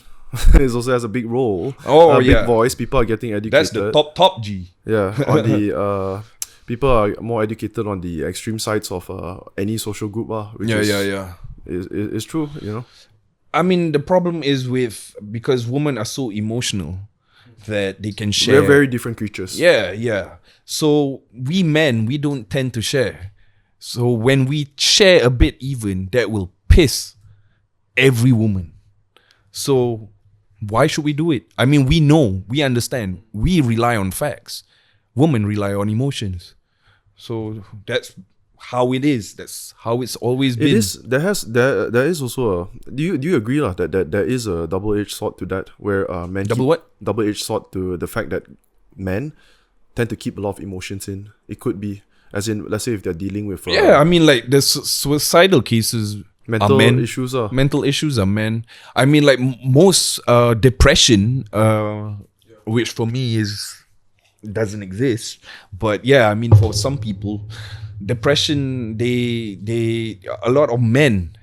Speaker 2: also has a big role. Big voice. People are getting educated.
Speaker 3: That's the top G.
Speaker 2: Yeah, on the people are more educated on the extreme sides of any social group. Which is true.
Speaker 3: I mean, the problem is because women are so emotional that they can share.
Speaker 2: We're very different creatures.
Speaker 3: Yeah. So we men, we don't tend to share. So when we share a bit even, that will piss every woman. So why should we do it? I mean, we know, we understand, we rely on facts. Women rely on emotions. So that's how it is. That's how it's always been.
Speaker 2: It is. There is also a. Do you agree that there is a double-edged sword to that, where men double-edged sword to the fact that men tend to keep a lot of emotions in. It could be, as in, let's say if they're dealing with
Speaker 3: I mean, like the suicidal cases.
Speaker 2: Mental issues
Speaker 3: are men. I mean, like most depression, which for me doesn't exist. But yeah, I mean, for some people, depression, a lot of men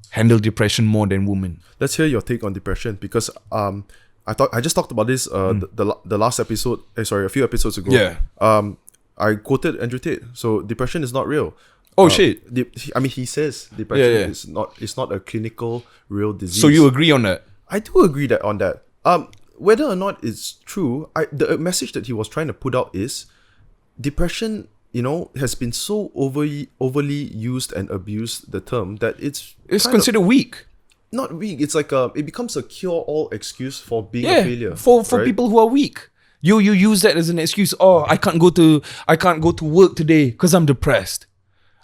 Speaker 3: handle depression more than women.
Speaker 2: Let's hear your take on depression, because I just talked about this the last episode. A few episodes ago.
Speaker 3: Yeah.
Speaker 2: I quoted Andrew Tate. So depression is not real.
Speaker 3: Oh shit!
Speaker 2: He says depression is not a clinical real disease.
Speaker 3: So you agree on that?
Speaker 2: I do agree on that. Whether or not it's true, the message that he was trying to put out is depression. Has been so overly used and abused, the term, that it's
Speaker 3: considered weak.
Speaker 2: Not weak. It's like it becomes a cure-all excuse for being a failure.
Speaker 3: For people who are weak. You use that as an excuse. Oh, I can't go to work today because I'm depressed.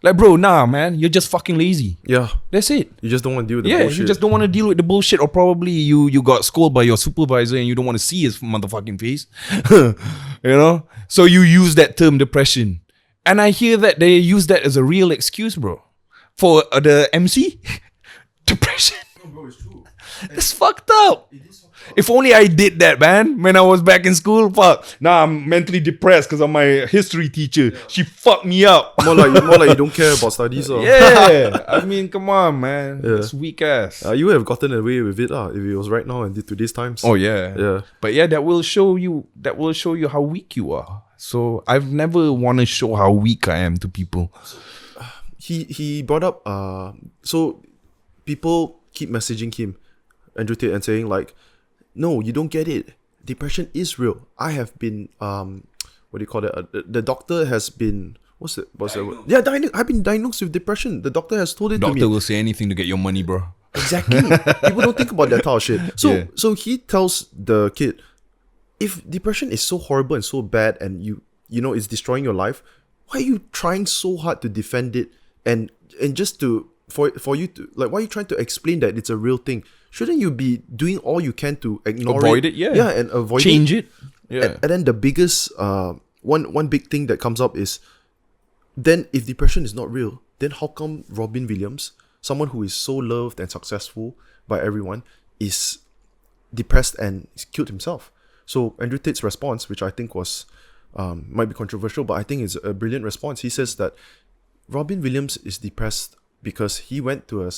Speaker 3: Like, bro, nah, man, you're just fucking lazy.
Speaker 2: Yeah.
Speaker 3: That's it.
Speaker 2: You just don't want to deal with the bullshit.
Speaker 3: You just don't want to deal with the bullshit, or probably you got scolded by your supervisor and you don't want to see his motherfucking face. So you use that term depression. And I hear that they use that as a real excuse, bro. For the MC? Depression.
Speaker 2: No, bro, it's true.
Speaker 3: It's fucked up. It is fucked up. If only I did that, man, when I was back in school. Fuck. Now I'm mentally depressed because of my history teacher. Yeah. She fucked me up.
Speaker 2: More like you don't care about studies. Or?
Speaker 3: Yeah. I mean, come on, man. Yeah. It's weak ass.
Speaker 2: You would have gotten away with it if it was right now and today's times.
Speaker 3: Oh, yeah. Yeah. But yeah, that will show you how weak you are. So I've never want to show how weak I am to people.
Speaker 2: He brought up so people keep messaging him, Andrew Tate, and saying like, no, you don't get it. Depression is real. I have been what do you call it? The doctor has been what's that word? Yeah, I've been diagnosed with depression. The doctor has told it to me.
Speaker 3: Doctor will say anything to get your money, bro.
Speaker 2: Exactly. People don't think about that type of shit. So he tells the kid, if depression is so horrible and so bad and you know it's destroying your life, why are you trying so hard to defend it and just to for you to, like, why are you trying to explain that it's a real thing? Shouldn't you be doing all you can to
Speaker 3: avoid it?
Speaker 2: Yeah, and avoid
Speaker 3: change it. Yeah.
Speaker 2: And then the biggest one big thing that comes up is then if depression is not real, then how come Robin Williams, someone who is so loved and successful by everyone, is depressed and killed himself? So Andrew Tate's response, which I think was might be controversial, but I think it's a brilliant response. He says that Robin Williams is depressed because he went to a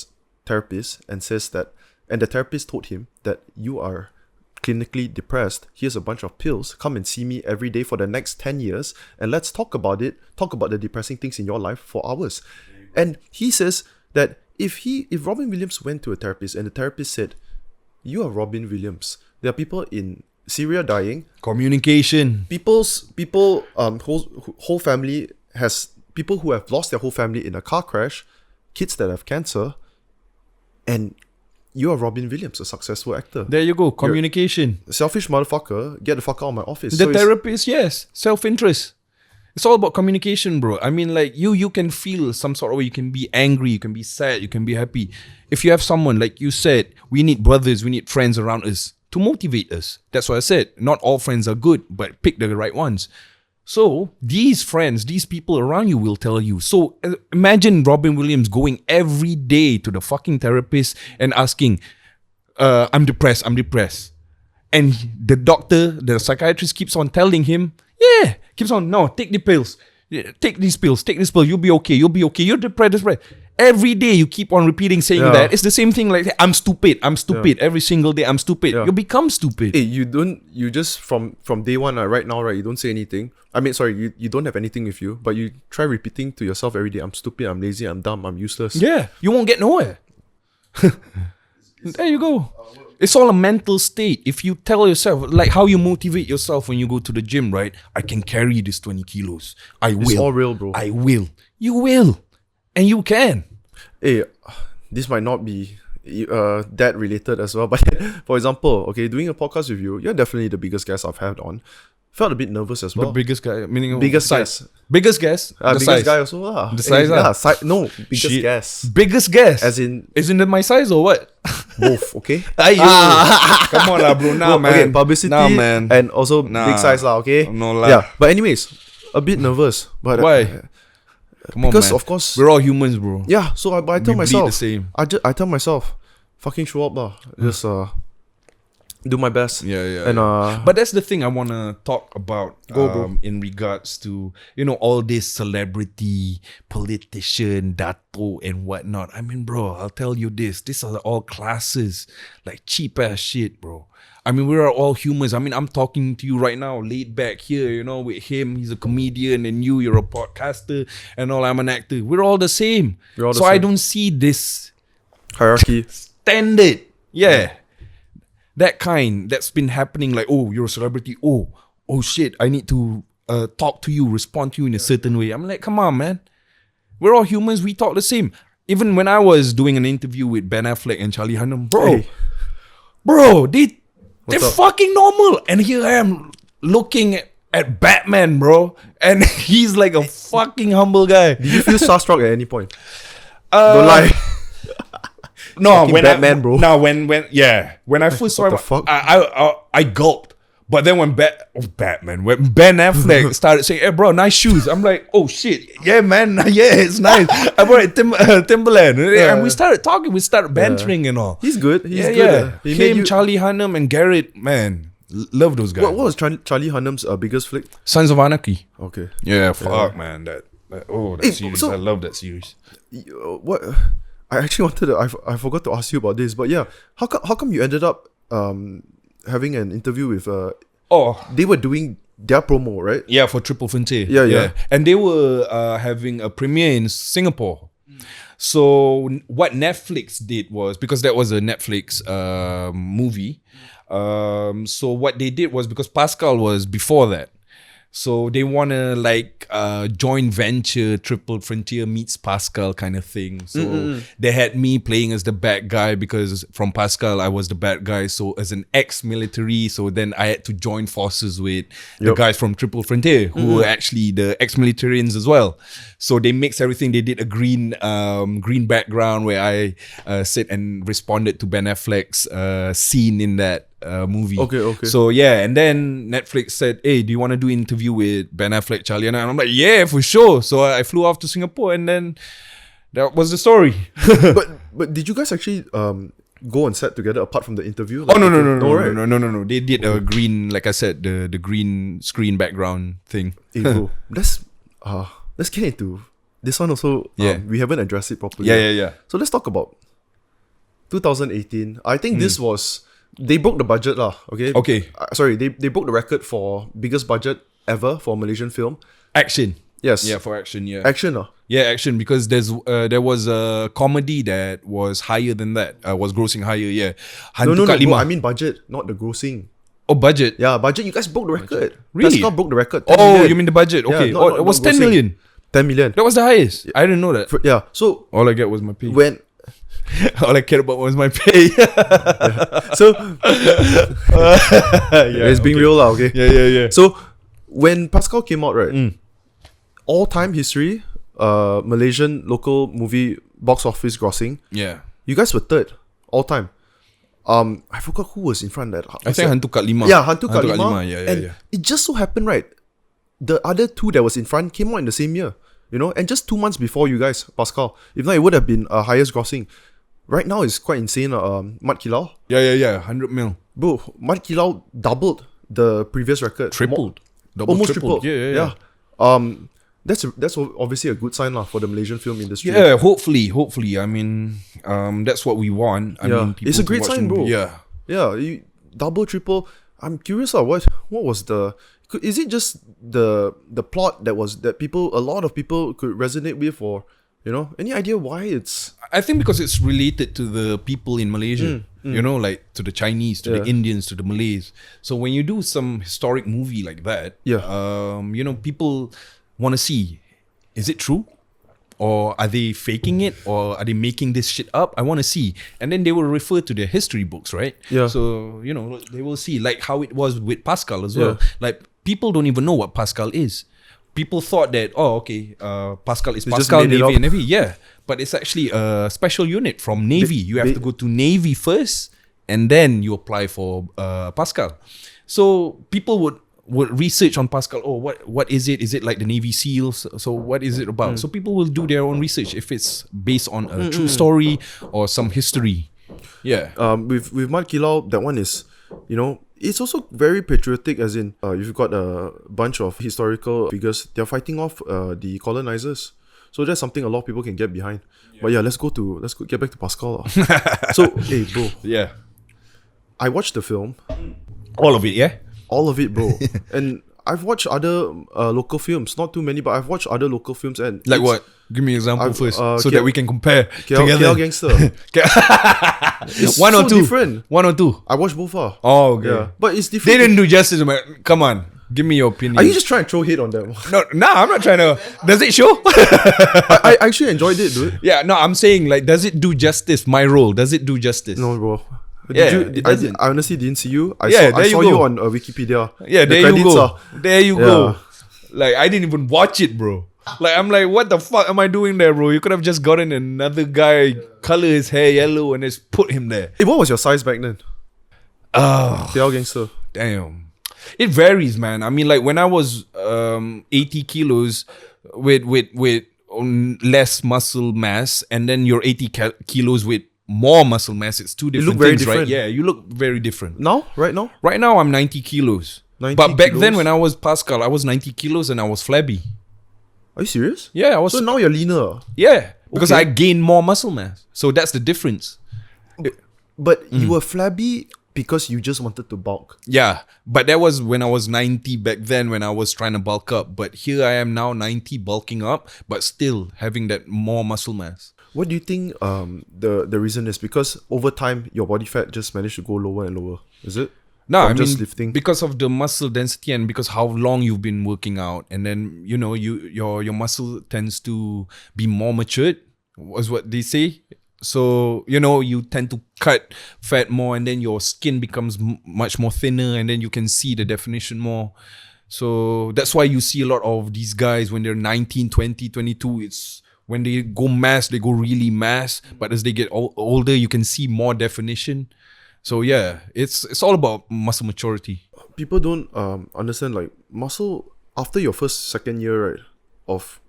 Speaker 2: therapist and the therapist told him that you are clinically depressed. Here's a bunch of pills. Come and see me every day for the next 10 years and let's talk about it. Talk about the depressing things in your life for hours. And he says that if Robin Williams went to a therapist and the therapist said, you are Robin Williams, there are people in Syria dying.
Speaker 3: Communication.
Speaker 2: Whole family has people who have lost their whole family in a car crash, kids that have cancer, and you are Robin Williams, a successful actor.
Speaker 3: There you go. Communication.
Speaker 2: Selfish motherfucker, get the fuck out of my office.
Speaker 3: The therapist, yes. Self-interest. It's all about communication, bro. I mean, like, you can feel some sort of way. You can be angry, you can be sad, you can be happy. If you have someone, like you said, we need brothers, we need friends around us to motivate us. That's what I said. Not all friends are good, but pick the right ones. So these friends, these people around you will tell you. So imagine Robin Williams going every day to the fucking therapist and asking, I'm depressed. And the doctor, the psychiatrist keeps on telling him, no, take the pills. Take these pills, you'll be okay, you're depressed. Every day you keep on repeating saying that. It's the same thing like, I'm stupid. Every single day I'm stupid. You become stupid.
Speaker 2: Hey, you just from day one, right now, right, you don't say anything. I mean, sorry, you don't have anything with you, but you try repeating to yourself every day, I'm stupid, I'm lazy, I'm dumb, I'm useless.
Speaker 3: Yeah, you won't get nowhere. There you go. It's all a mental state. If you tell yourself, like how you motivate yourself when you go to the gym, right? I can carry this 20 kilos. I will.
Speaker 2: It's all real, bro.
Speaker 3: I will. You will. And you can.
Speaker 2: Hey, this might not be that related as well, but for example, okay, doing a podcast with you, you're definitely the biggest guest I've had on. Felt a bit nervous as well.
Speaker 3: The biggest guy, meaning
Speaker 2: biggest
Speaker 3: size.
Speaker 2: guest.
Speaker 3: Biggest guest. The
Speaker 2: biggest
Speaker 3: size.
Speaker 2: guy also lah.
Speaker 3: The size lah.
Speaker 2: Biggest
Speaker 3: Shit.
Speaker 2: guest.
Speaker 3: Biggest guest.
Speaker 2: As in
Speaker 3: my size or what?
Speaker 2: both, okay?
Speaker 3: Come on lah, bro. Nah, man.
Speaker 2: Okay, publicity
Speaker 3: man.
Speaker 2: and also big size lah, okay?
Speaker 3: No lah.
Speaker 2: Yeah, but anyways, a bit nervous. But
Speaker 3: why? Come on,
Speaker 2: because
Speaker 3: man.
Speaker 2: of course
Speaker 3: we're all humans, bro.
Speaker 2: Yeah, so I tell
Speaker 3: We
Speaker 2: myself
Speaker 3: bleed the same.
Speaker 2: I tell myself, fucking show up lah. Just do my best.
Speaker 3: Yeah.
Speaker 2: And
Speaker 3: but that's the thing I wanna talk about.
Speaker 2: Go, bro.
Speaker 3: In regards to all this celebrity, politician, dato and whatnot. I mean, bro, I'll tell you this. These are all classes, like cheap ass shit, bro. I mean, we are all humans. I mean, I'm talking to you right now, laid back here, with him. He's a comedian, and you're a podcaster, and all. I'm an actor. We're all the same. I don't see this
Speaker 2: hierarchy
Speaker 3: standard. Yeah. That kind that's been happening, like, oh, you're a celebrity. Oh shit, I need to talk to you, respond to you in a certain way. I'm like, come on, man. We're all humans. We talk the same. Even when I was doing an interview with Ben Affleck and Charlie Hunnam, bro, they're fucking normal. And here I am looking at Batman, bro. And he's like a fucking humble guy.
Speaker 2: Did you feel starstruck at any point? Don't lie.
Speaker 3: No, when
Speaker 2: Batman, bro.
Speaker 3: No, when I first saw him, I gulped. But then when Ben Affleck started saying, "Hey, bro, nice shoes," I'm like, "Oh shit, yeah, man, yeah, it's nice." I bought Timberland, and we started talking, we started bantering and all.
Speaker 2: He's good. He's good.
Speaker 3: Him, Charlie Hunnam, and Garrett, man, love those guys.
Speaker 2: What was Charlie Hunnam's biggest flick?
Speaker 3: Sons of Anarchy.
Speaker 2: Okay.
Speaker 3: Yeah, fuck, man, that series.
Speaker 2: So,
Speaker 3: I love that series.
Speaker 2: What? I actually wanted to. I forgot to ask you about this, but yeah, how come you ended up having an interview with? They were doing their promo, right?
Speaker 3: Yeah, for Triple Frontier.
Speaker 2: Yeah.
Speaker 3: And they were having a premiere in Singapore. So what Netflix did was, because that was a Netflix movie. So what they did was, because Paskal was before that. So they want to joint venture, Triple Frontier meets Paskal kind of thing. So they had me playing as the bad guy, because from Paskal I was the bad guy. So as an ex-military, so then I had to join forces with the guys from Triple Frontier, who were actually the ex-militarians as well. So they mixed everything. They did a green background where I sit and responded to Ben Affleck's scene in that movie.
Speaker 2: Okay.
Speaker 3: So yeah, and then Netflix said, "Hey, do you want to do interview with Ben Affleck, Charlie?" And I'm like, "Yeah, for sure." So I flew off to Singapore, and then that was the story.
Speaker 2: but did you guys actually go on set together apart from the interview?
Speaker 3: Oh no,
Speaker 2: right?
Speaker 3: no. They did a green, like I said, the green screen background thing.
Speaker 2: Hey, bro, let's get into this one also.
Speaker 3: Yeah.
Speaker 2: We haven't addressed it properly.
Speaker 3: Yeah.
Speaker 2: So let's talk about 2018. I think this was, they broke the budget lah. Okay. Sorry, they broke the record for biggest budget ever for a Malaysian film.
Speaker 3: Action.
Speaker 2: Yes.
Speaker 3: Yeah, for action. Yeah.
Speaker 2: Action.
Speaker 3: Yeah, action, because there was a comedy that was higher than that. Was grossing higher. Yeah.
Speaker 2: No,
Speaker 3: Hantu Kat
Speaker 2: bro,
Speaker 3: Lima.
Speaker 2: I mean budget, not the grossing.
Speaker 3: Oh, budget.
Speaker 2: Yeah, budget. You guys broke the record.
Speaker 3: Really?
Speaker 2: Paskal broke the record. 10
Speaker 3: Oh,
Speaker 2: million.
Speaker 3: you mean the budget?
Speaker 2: Yeah,
Speaker 3: Okay.
Speaker 2: not
Speaker 3: It was 10
Speaker 2: grossing.
Speaker 3: million.
Speaker 2: 10 million.
Speaker 3: That was the highest. I didn't know that.
Speaker 2: Yeah. So
Speaker 3: All I get was my pay.
Speaker 2: when
Speaker 3: All I cared about was my pay.
Speaker 2: so
Speaker 3: Yeah,
Speaker 2: it's being real lah. Okay.
Speaker 3: Yeah.
Speaker 2: So when Paskal came out, right? All time history, Malaysian local movie box office grossing.
Speaker 3: Yeah.
Speaker 2: You guys were third all time. I forgot who was in front of that.
Speaker 3: I think Hantu Kat Lima.
Speaker 2: Yeah, Hantu Kat Lima.
Speaker 3: Yeah.
Speaker 2: It just so happened, right? The other two that was in front came out in the same year, and just 2 months before you guys, Paskal. If not, it would have been highest grossing. Right now, it's quite insane. Mat Kilau.
Speaker 3: Yeah. 100 mil.
Speaker 2: Bro, Mat Kilau doubled the previous record.
Speaker 3: Tripled.
Speaker 2: Almost tripled.
Speaker 3: Yeah.
Speaker 2: That's obviously a good sign lah for the Malaysian film industry.
Speaker 3: Yeah, hopefully. I mean, that's what we want. I mean, people
Speaker 2: it's a
Speaker 3: to
Speaker 2: great
Speaker 3: watch
Speaker 2: sign,
Speaker 3: the
Speaker 2: bro.
Speaker 3: movie. Yeah.
Speaker 2: Yeah, you double, triple. I'm curious, what was the? Is it just the plot that a lot of people could resonate with, or any idea why it's?
Speaker 3: I think because it's related to the people in Malaysia, like to the Chinese, to the Indians, to the Malays. So when you do some historic movie like that, people want to see, is it true? Or are they faking it? Or are they making this shit up? I want to see. And then they will refer to their history books, right?
Speaker 2: Yeah.
Speaker 3: So, they will see, like how it was with Paskal as well. Like, people don't even know what Paskal is. People thought that, Paskal is
Speaker 2: They just
Speaker 3: Paskal,
Speaker 2: made it
Speaker 3: Navy,
Speaker 2: up.
Speaker 3: and Navy. Yeah. But it's actually a special unit from Navy. You have to go to Navy first, and then you apply for Paskal. So people would research on Paskal. Oh, what is it? Is it like the Navy SEALs? So what is it about? So people will do their own research if it's based on a true story or some history. Yeah.
Speaker 2: With Mat Kilau, that one is, it's also very patriotic. As in, you've got a bunch of historical figures. They're fighting off the colonizers. So that's something a lot of people can get behind. Yeah. But yeah, let's get back to Paskal. So hey, bro.
Speaker 3: Yeah.
Speaker 2: I watched the film.
Speaker 3: All of it. Yeah.
Speaker 2: All of it, bro. And I've watched other local films, not too many, but I've watched other local films. And
Speaker 3: like what? Give me an example first, so that we can compare
Speaker 2: KL
Speaker 3: together.
Speaker 2: Gangster. It's
Speaker 3: One or
Speaker 2: so
Speaker 3: two.
Speaker 2: different.
Speaker 3: One or two.
Speaker 2: I watched both.
Speaker 3: Oh, okay.
Speaker 2: Yeah. But it's
Speaker 3: They
Speaker 2: different.
Speaker 3: didn't do justice, man. Come on, give me your opinion.
Speaker 2: Are you just trying to throw hate on them?
Speaker 3: No, I'm not trying to. Does it show?
Speaker 2: I actually enjoyed it, dude.
Speaker 3: Yeah, no, I'm saying, like, does it do justice? My role, does it do justice?
Speaker 2: No, bro.
Speaker 3: It doesn't.
Speaker 2: I honestly didn't see you. I
Speaker 3: Yeah,
Speaker 2: saw
Speaker 3: there you
Speaker 2: you
Speaker 3: go.
Speaker 2: on Wikipedia.
Speaker 3: Yeah,
Speaker 2: The
Speaker 3: there you
Speaker 2: credits
Speaker 3: go.
Speaker 2: are-
Speaker 3: There you
Speaker 2: Yeah.
Speaker 3: go. Like, I didn't even watch it, bro. Like, I'm like, what the fuck am I doing there, bro? You could have just gotten another guy, color his hair yellow, and just put him there.
Speaker 2: Hey, what was your size back then?
Speaker 3: Oh,
Speaker 2: KL Gangster.
Speaker 3: damn. It varies, man. I mean, like, when I was 80 kilos with less muscle mass, and then you're 80 kilos with more muscle mass, it's two different
Speaker 2: look very
Speaker 3: things, right?
Speaker 2: different.
Speaker 3: Yeah, you look very different.
Speaker 2: Now? Right now?
Speaker 3: Right now, I'm 90 kilos.
Speaker 2: 90
Speaker 3: but back then,
Speaker 2: kilos?
Speaker 3: when I was Paskal, I was 90 kilos and I was flabby.
Speaker 2: Are you serious?
Speaker 3: Yeah, I was.
Speaker 2: So now you're leaner.
Speaker 3: Yeah, because
Speaker 2: Okay.
Speaker 3: I gained more muscle mass. So that's the difference.
Speaker 2: But you were flabby because you just wanted to bulk.
Speaker 3: Yeah, but that was when I was 90 back then, when I was trying to bulk up. But here I am now, 90, bulking up, but still having that more muscle mass.
Speaker 2: What do you think the reason is? Because over time, your body fat just managed to go lower and lower. Is it?
Speaker 3: No,
Speaker 2: From
Speaker 3: I
Speaker 2: just
Speaker 3: mean,
Speaker 2: lifting?
Speaker 3: because of the muscle density and because how long you've been working out, and then your muscle tends to be more matured, was what they say. So you tend to cut fat more, and then your skin becomes much more thinner, and then you can see the definition more. So that's why you see a lot of these guys when they're 19, 20, 22. It's when they go mass, they go really mass. But as they get older, you can see more definition. So yeah, it's all about muscle maturity.
Speaker 2: People don't understand like muscle after your second year, right, of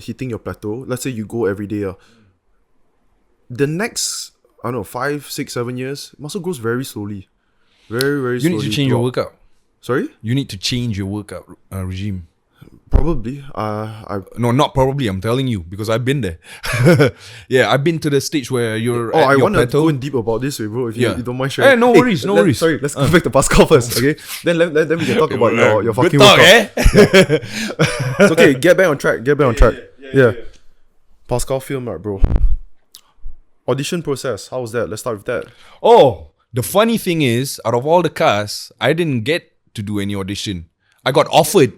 Speaker 2: hitting your plateau. Let's say you go every day. The next, I don't know, 5, 6, 7 years, muscle grows very slowly. Very, very
Speaker 3: You
Speaker 2: slowly.
Speaker 3: need to change your workout.
Speaker 2: Sorry?
Speaker 3: You need to change your workout regime.
Speaker 2: Probably.
Speaker 3: No, not probably. I'm telling you because I've been there. Yeah, I've been to the stage where you're.
Speaker 2: I
Speaker 3: your
Speaker 2: want to
Speaker 3: plateau.
Speaker 2: go in deep about this, bro. If you,
Speaker 3: Yeah.
Speaker 2: you don't mind sharing.
Speaker 3: No worries, no worries.
Speaker 2: Sorry, let's go back to Paskal first, okay? Then we can talk about your fucking
Speaker 3: Good talk,
Speaker 2: workout. It's okay. Get back on track. Yeah. Paskal film art, bro. Audition process. How was that? Let's start with that.
Speaker 3: Oh, the funny thing is, out of all the casts, I didn't get to do any audition. I got offered.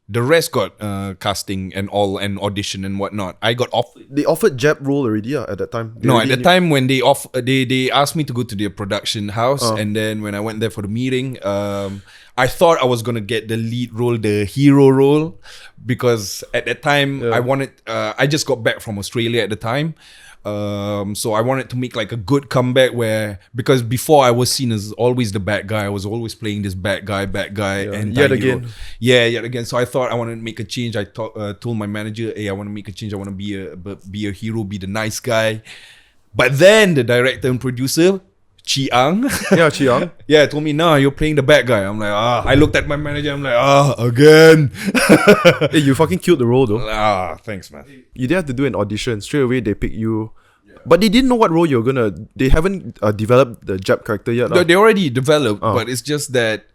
Speaker 3: The rest got casting and audition and whatnot. I got offered.
Speaker 2: They offered Jab role already at that time.
Speaker 3: No, at the time when they asked me to go to their production house, and then when I went there for the meeting, I thought I was gonna get the lead role, the hero role, because at that time I just got back from Australia at the time. So I wanted to make like a good comeback because before I was seen as always the bad guy. I was always playing this bad guy, and
Speaker 2: yet again.
Speaker 3: yet again. So I thought I wanted to make a change. I told my manager, "Hey, I want to make a change. I want to be a hero, be the nice guy." But then the director and producer, Chi Ang, told me, "No, you're playing the bad guy." I'm like, I looked at my manager. I'm like, again.
Speaker 2: Hey, you fucking killed the role though.
Speaker 3: Thanks, man.
Speaker 2: You didn't have to do an audition. Straight away they pick you. But they didn't know what role you're gonna. They haven't developed the Jab character yet.
Speaker 3: They already developed, but it's just that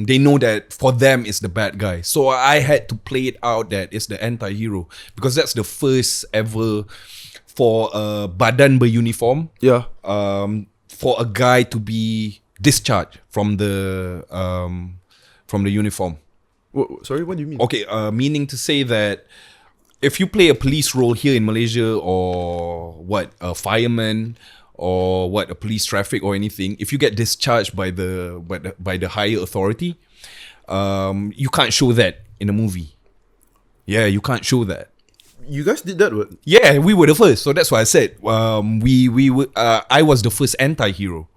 Speaker 3: they know that for them it's the bad guy. So I had to play it out that it's the anti-hero because that's the first ever for a badan beruniform.
Speaker 2: Yeah.
Speaker 3: For a guy to be discharged from the uniform.
Speaker 2: Sorry, what do you mean?
Speaker 3: Okay, meaning to say that if you play a police role here in Malaysia or a fireman or a police traffic or anything, if you get discharged by the higher authority, you can't show that in a movie. Yeah, you can't show that.
Speaker 2: You guys did that, what?
Speaker 3: Yeah, we were the first. So that's why I said I was the first anti-hero.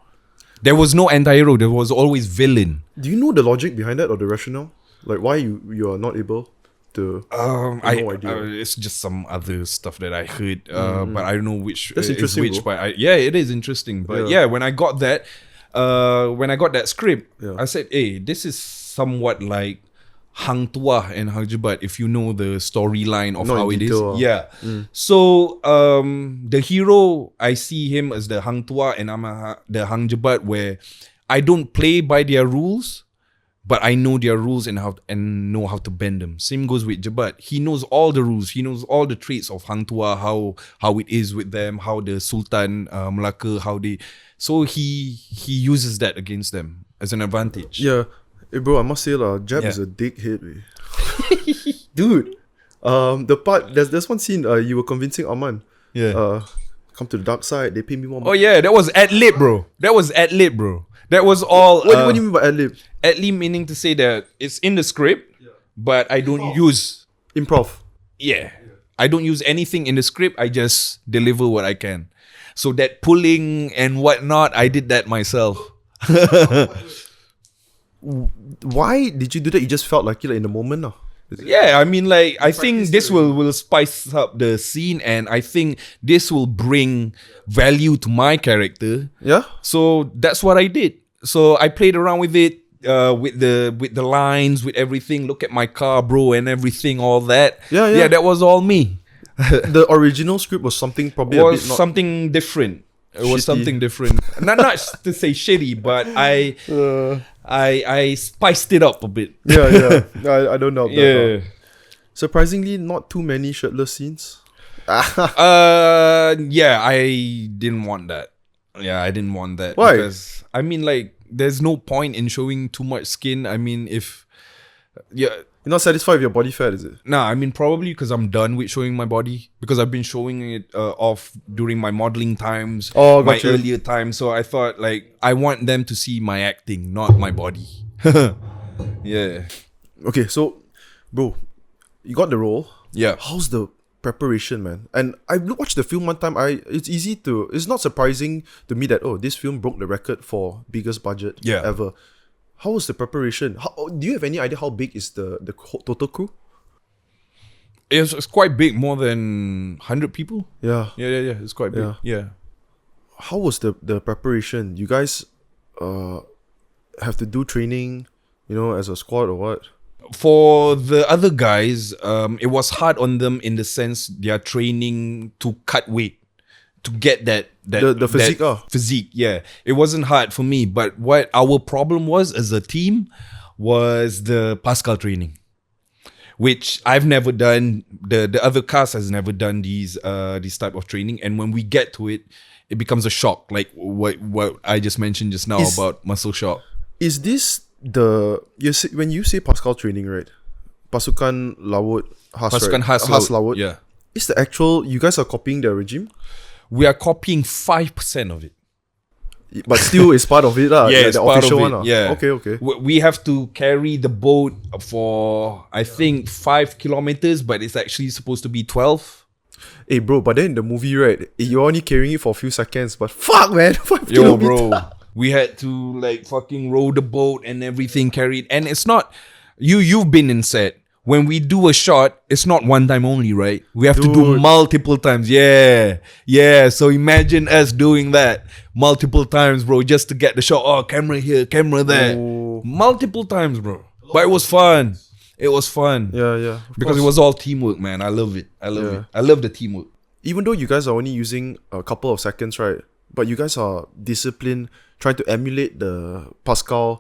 Speaker 3: There was no anti-hero. There was always villain.
Speaker 2: Do you know the logic behind that or the rationale? Like why you are not able to? No idea.
Speaker 3: It's just some other stuff that I heard, but I don't know which.
Speaker 2: That's interesting,
Speaker 3: Which,
Speaker 2: bro.
Speaker 3: but it is interesting. But when I got that, script, I said, "Hey, this is somewhat like Hang Tuah and Hang Jebat, if you know the storyline of how it is." So the hero, I see him as the Hang Tuah and I'm the Hang Jebat, where I don't play by their rules, but I know their rules and know how to bend them. Same goes with Jebat. He knows all the rules. He knows all the traits of Hang Tuah, how it is with them, how the Sultan Melaka, how they. So he uses that against them as an advantage.
Speaker 2: Yeah. Hey bro, I must say Jab is a dickhead, wey. Dude. The part there's one scene you were convincing Aman.
Speaker 3: Yeah.
Speaker 2: Come to the dark side, they pay me more
Speaker 3: Oh
Speaker 2: money.
Speaker 3: yeah, that was ad-lib, bro. That was all.
Speaker 2: What do you mean by ad-lib?
Speaker 3: Ad-lib meaning to say that it's in the script, but I don't use.
Speaker 2: Improv.
Speaker 3: Yeah. I don't use anything in the script. I just deliver what I can. So that pulling and whatnot, I did that myself.
Speaker 2: Why did you do that? You just felt like it in the moment, no?
Speaker 3: Yeah, I mean, like, I think this will spice up the scene, and I think this will bring value to my character.
Speaker 2: Yeah.
Speaker 3: So that's what I did. So I played around with it, with the lines, with everything. Look at my car, bro, and everything, all that.
Speaker 2: Yeah.
Speaker 3: That was all me.
Speaker 2: The original script was something probably
Speaker 3: Was
Speaker 2: a bit not
Speaker 3: something different. It was
Speaker 2: shitty.
Speaker 3: something different. not to say shitty, but I spiced it up a bit.
Speaker 2: Yeah. I don't know.
Speaker 3: Yeah.
Speaker 2: Surprisingly, not too many shirtless scenes.
Speaker 3: Yeah, I didn't want that. Yeah, I didn't want that.
Speaker 2: Why?
Speaker 3: Because I mean, like, there's no point in showing too much skin. I mean,
Speaker 2: You're not satisfied with your body fat, is it?
Speaker 3: Nah, I mean, probably because I'm done with showing my body, because I've been showing it off during my modeling times, my
Speaker 2: gotcha.
Speaker 3: earlier times. So I thought, like, I want them to see my acting, not my body. Yeah.
Speaker 2: Okay, so, bro, you got the role.
Speaker 3: Yeah.
Speaker 2: How's the preparation, man. And I watched the film one time. It's not surprising to me that this film broke the record for biggest budget ever. How was the preparation? Do you have any idea how big is the total crew?
Speaker 3: It's quite big, more than 100 people.
Speaker 2: Yeah.
Speaker 3: It's quite big. Yeah.
Speaker 2: How was the preparation? You guys have to do training, as a squad or what?
Speaker 3: For the other guys, it was hard on them in the sense they are training to cut weight, to get the
Speaker 2: physique.
Speaker 3: Physique, yeah. It wasn't hard for me, but what our problem was as a team was the Paskal training, which I've never done. The other cast has never done these type of training, and when we get to it, it becomes a shock, like what I just mentioned just now about muscle shock.
Speaker 2: Is this when you say Paskal training, right? Pasukan Laut Khas,
Speaker 3: Pasukan
Speaker 2: right?
Speaker 3: Khas
Speaker 2: Laut.
Speaker 3: Yeah.
Speaker 2: Is the actual, you guys are copying their regime?
Speaker 3: We are copying 5% of it.
Speaker 2: But still it's part of it,
Speaker 3: yeah,
Speaker 2: like
Speaker 3: it's
Speaker 2: the
Speaker 3: part
Speaker 2: official
Speaker 3: of it.
Speaker 2: one.
Speaker 3: Yeah.
Speaker 2: Okay.
Speaker 3: We have to carry the boat for, I think, 5 kilometers, but it's actually supposed to be 12.
Speaker 2: Hey bro, but then in the movie, right, you're only carrying it for a few seconds, but fuck man, 5
Speaker 3: Yo,
Speaker 2: kilometers.
Speaker 3: bro, we had to like fucking row the boat and everything carried. And it's not, you've been in set. When we do a shot, it's not one time only, right? We have to do multiple times. Yeah. So imagine us doing that multiple times, bro, just to get the shot. Oh, camera here, camera there. Multiple times, bro. But it was fun.
Speaker 2: Yeah.
Speaker 3: Because it was all teamwork, man. I love it. I love the teamwork.
Speaker 2: Even though you guys are only using a couple of seconds, right? But you guys are disciplined, trying to emulate the Paskal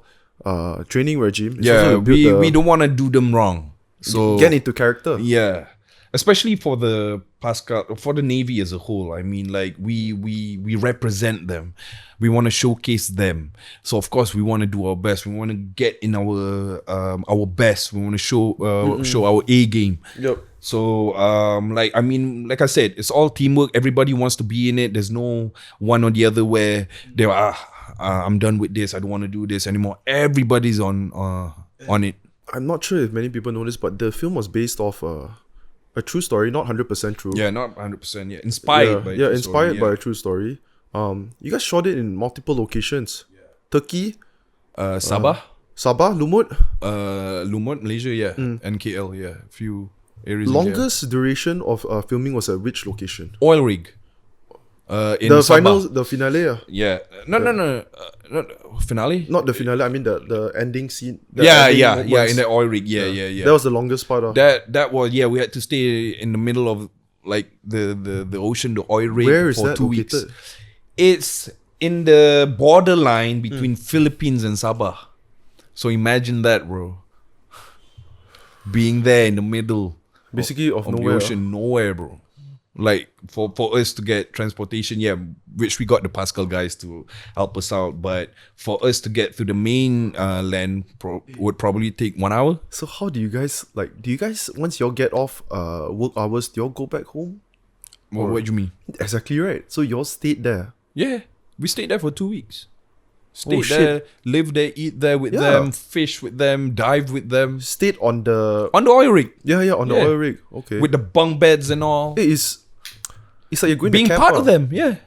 Speaker 2: training regime.
Speaker 3: We don't want to do them wrong. So
Speaker 2: get into character.
Speaker 3: Yeah. Especially for the Paskal, for the Navy as a whole. I mean, like we represent them. We want to showcase them. So of course we want to do our best. We want to get in our best. We want to show our A game.
Speaker 2: Yep.
Speaker 3: So like I said, it's all teamwork. Everybody wants to be in it. There's no one or the other where they're I'm done with this. I don't want to do this anymore. Everybody's on it.
Speaker 2: I'm not sure if many people know this, but the film was based off a true story, not 100% true.
Speaker 3: Yeah, not 100%. Yeah, inspired by
Speaker 2: a true story. You guys shot it in multiple locations. Yeah. Turkey,
Speaker 3: Sabah,
Speaker 2: Lumut,
Speaker 3: Lumut, Malaysia, yeah, and KL, yeah, a few areas.
Speaker 2: Longest duration of filming was at which location?
Speaker 3: Oil rig. In
Speaker 2: the
Speaker 3: Sabah.
Speaker 2: the finale.
Speaker 3: Yeah, no, finale.
Speaker 2: Not the finale. I mean the ending scene.
Speaker 3: Yeah, in the oil rig. Yeah.
Speaker 2: That was the longest part.
Speaker 3: That was we had to stay in the middle of like the ocean, the oil rig.
Speaker 2: Where is
Speaker 3: for
Speaker 2: that
Speaker 3: 2
Speaker 2: located?
Speaker 3: weeks. It's in the borderline between Philippines and Sabah. So imagine that, bro. Being there in the middle,
Speaker 2: basically of
Speaker 3: the ocean, nowhere, bro. Like for us to get transportation, which we got the Paskal guys to help us out. But for us to get to the main land would probably take 1 hour.
Speaker 2: So how do you guys once y'all get off work hours, do y'all go back home?
Speaker 3: What do you mean?
Speaker 2: Exactly right. So y'all stayed there.
Speaker 3: Yeah, we stayed there for 2 weeks. Stayed there, live there, eat there with them, fish with them, dive with them.
Speaker 2: Stayed on the
Speaker 3: oil rig.
Speaker 2: Yeah, on the oil rig. Okay.
Speaker 3: With the bunk beds and all.
Speaker 2: It's like you're going
Speaker 3: being
Speaker 2: to camp
Speaker 3: part of them. Yeah.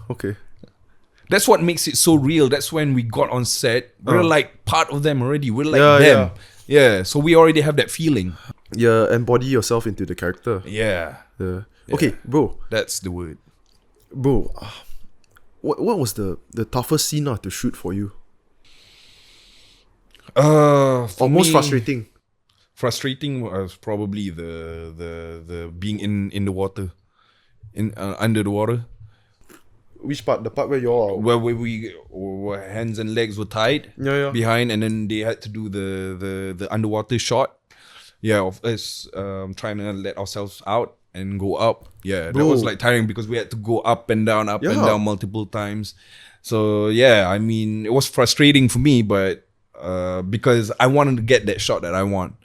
Speaker 2: Okay.
Speaker 3: That's what makes it so real. That's when we got on set. We're like part of them already. We're like them. Yeah. So we already have that feeling.
Speaker 2: Yeah, embody yourself into the character.
Speaker 3: Yeah.
Speaker 2: Okay, bro.
Speaker 3: That's the word.
Speaker 2: Bro, what was the toughest scene to shoot for you?
Speaker 3: For
Speaker 2: most
Speaker 3: me,
Speaker 2: frustrating.
Speaker 3: Frustrating was probably the being in the water, under the water.
Speaker 2: Which part? The part where you're
Speaker 3: where where hands and legs were tied behind, and then they had to do the underwater shot. Yeah, of us trying to let ourselves out and go up. Yeah, that was like tiring because we had to go up and down multiple times. So yeah, I mean, it was frustrating for me, but because I wanted to get that shot that I want.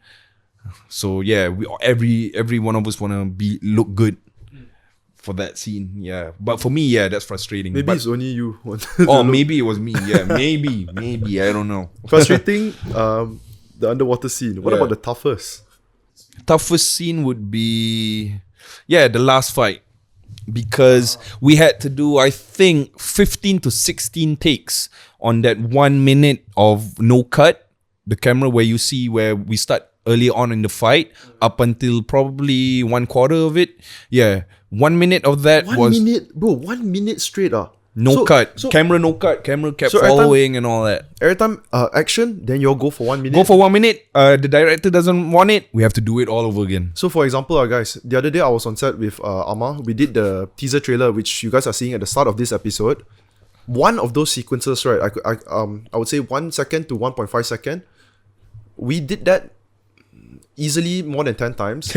Speaker 3: So yeah, we every one of us want to look good for that scene. Yeah, but for me, that's frustrating.
Speaker 2: Maybe it's only you.
Speaker 3: Maybe it was me. Yeah, maybe I don't know.
Speaker 2: Frustrating. The underwater scene. What about the toughest?
Speaker 3: toughest scene would be, the last fight. Because we had to do, I think, 15 to 16 takes on that 1 minute of no cut. The camera where you see where we start early on in the fight up until probably 1/4 of it. 1 minute of that was...
Speaker 2: 1 minute? Bro, 1 minute straight
Speaker 3: No cut. Camera no cut. Camera kept following and all that.
Speaker 2: Every time action, then you'll go for 1 minute?
Speaker 3: Go for 1 minute. The director doesn't want it. We have to do it all over again.
Speaker 2: So for example, guys, the other day I was on set with Ammar. We did the teaser trailer, which you guys are seeing at the start of this episode. One of those sequences, right, I would say 1 second to 1.5 second. We did that easily more than 10 times.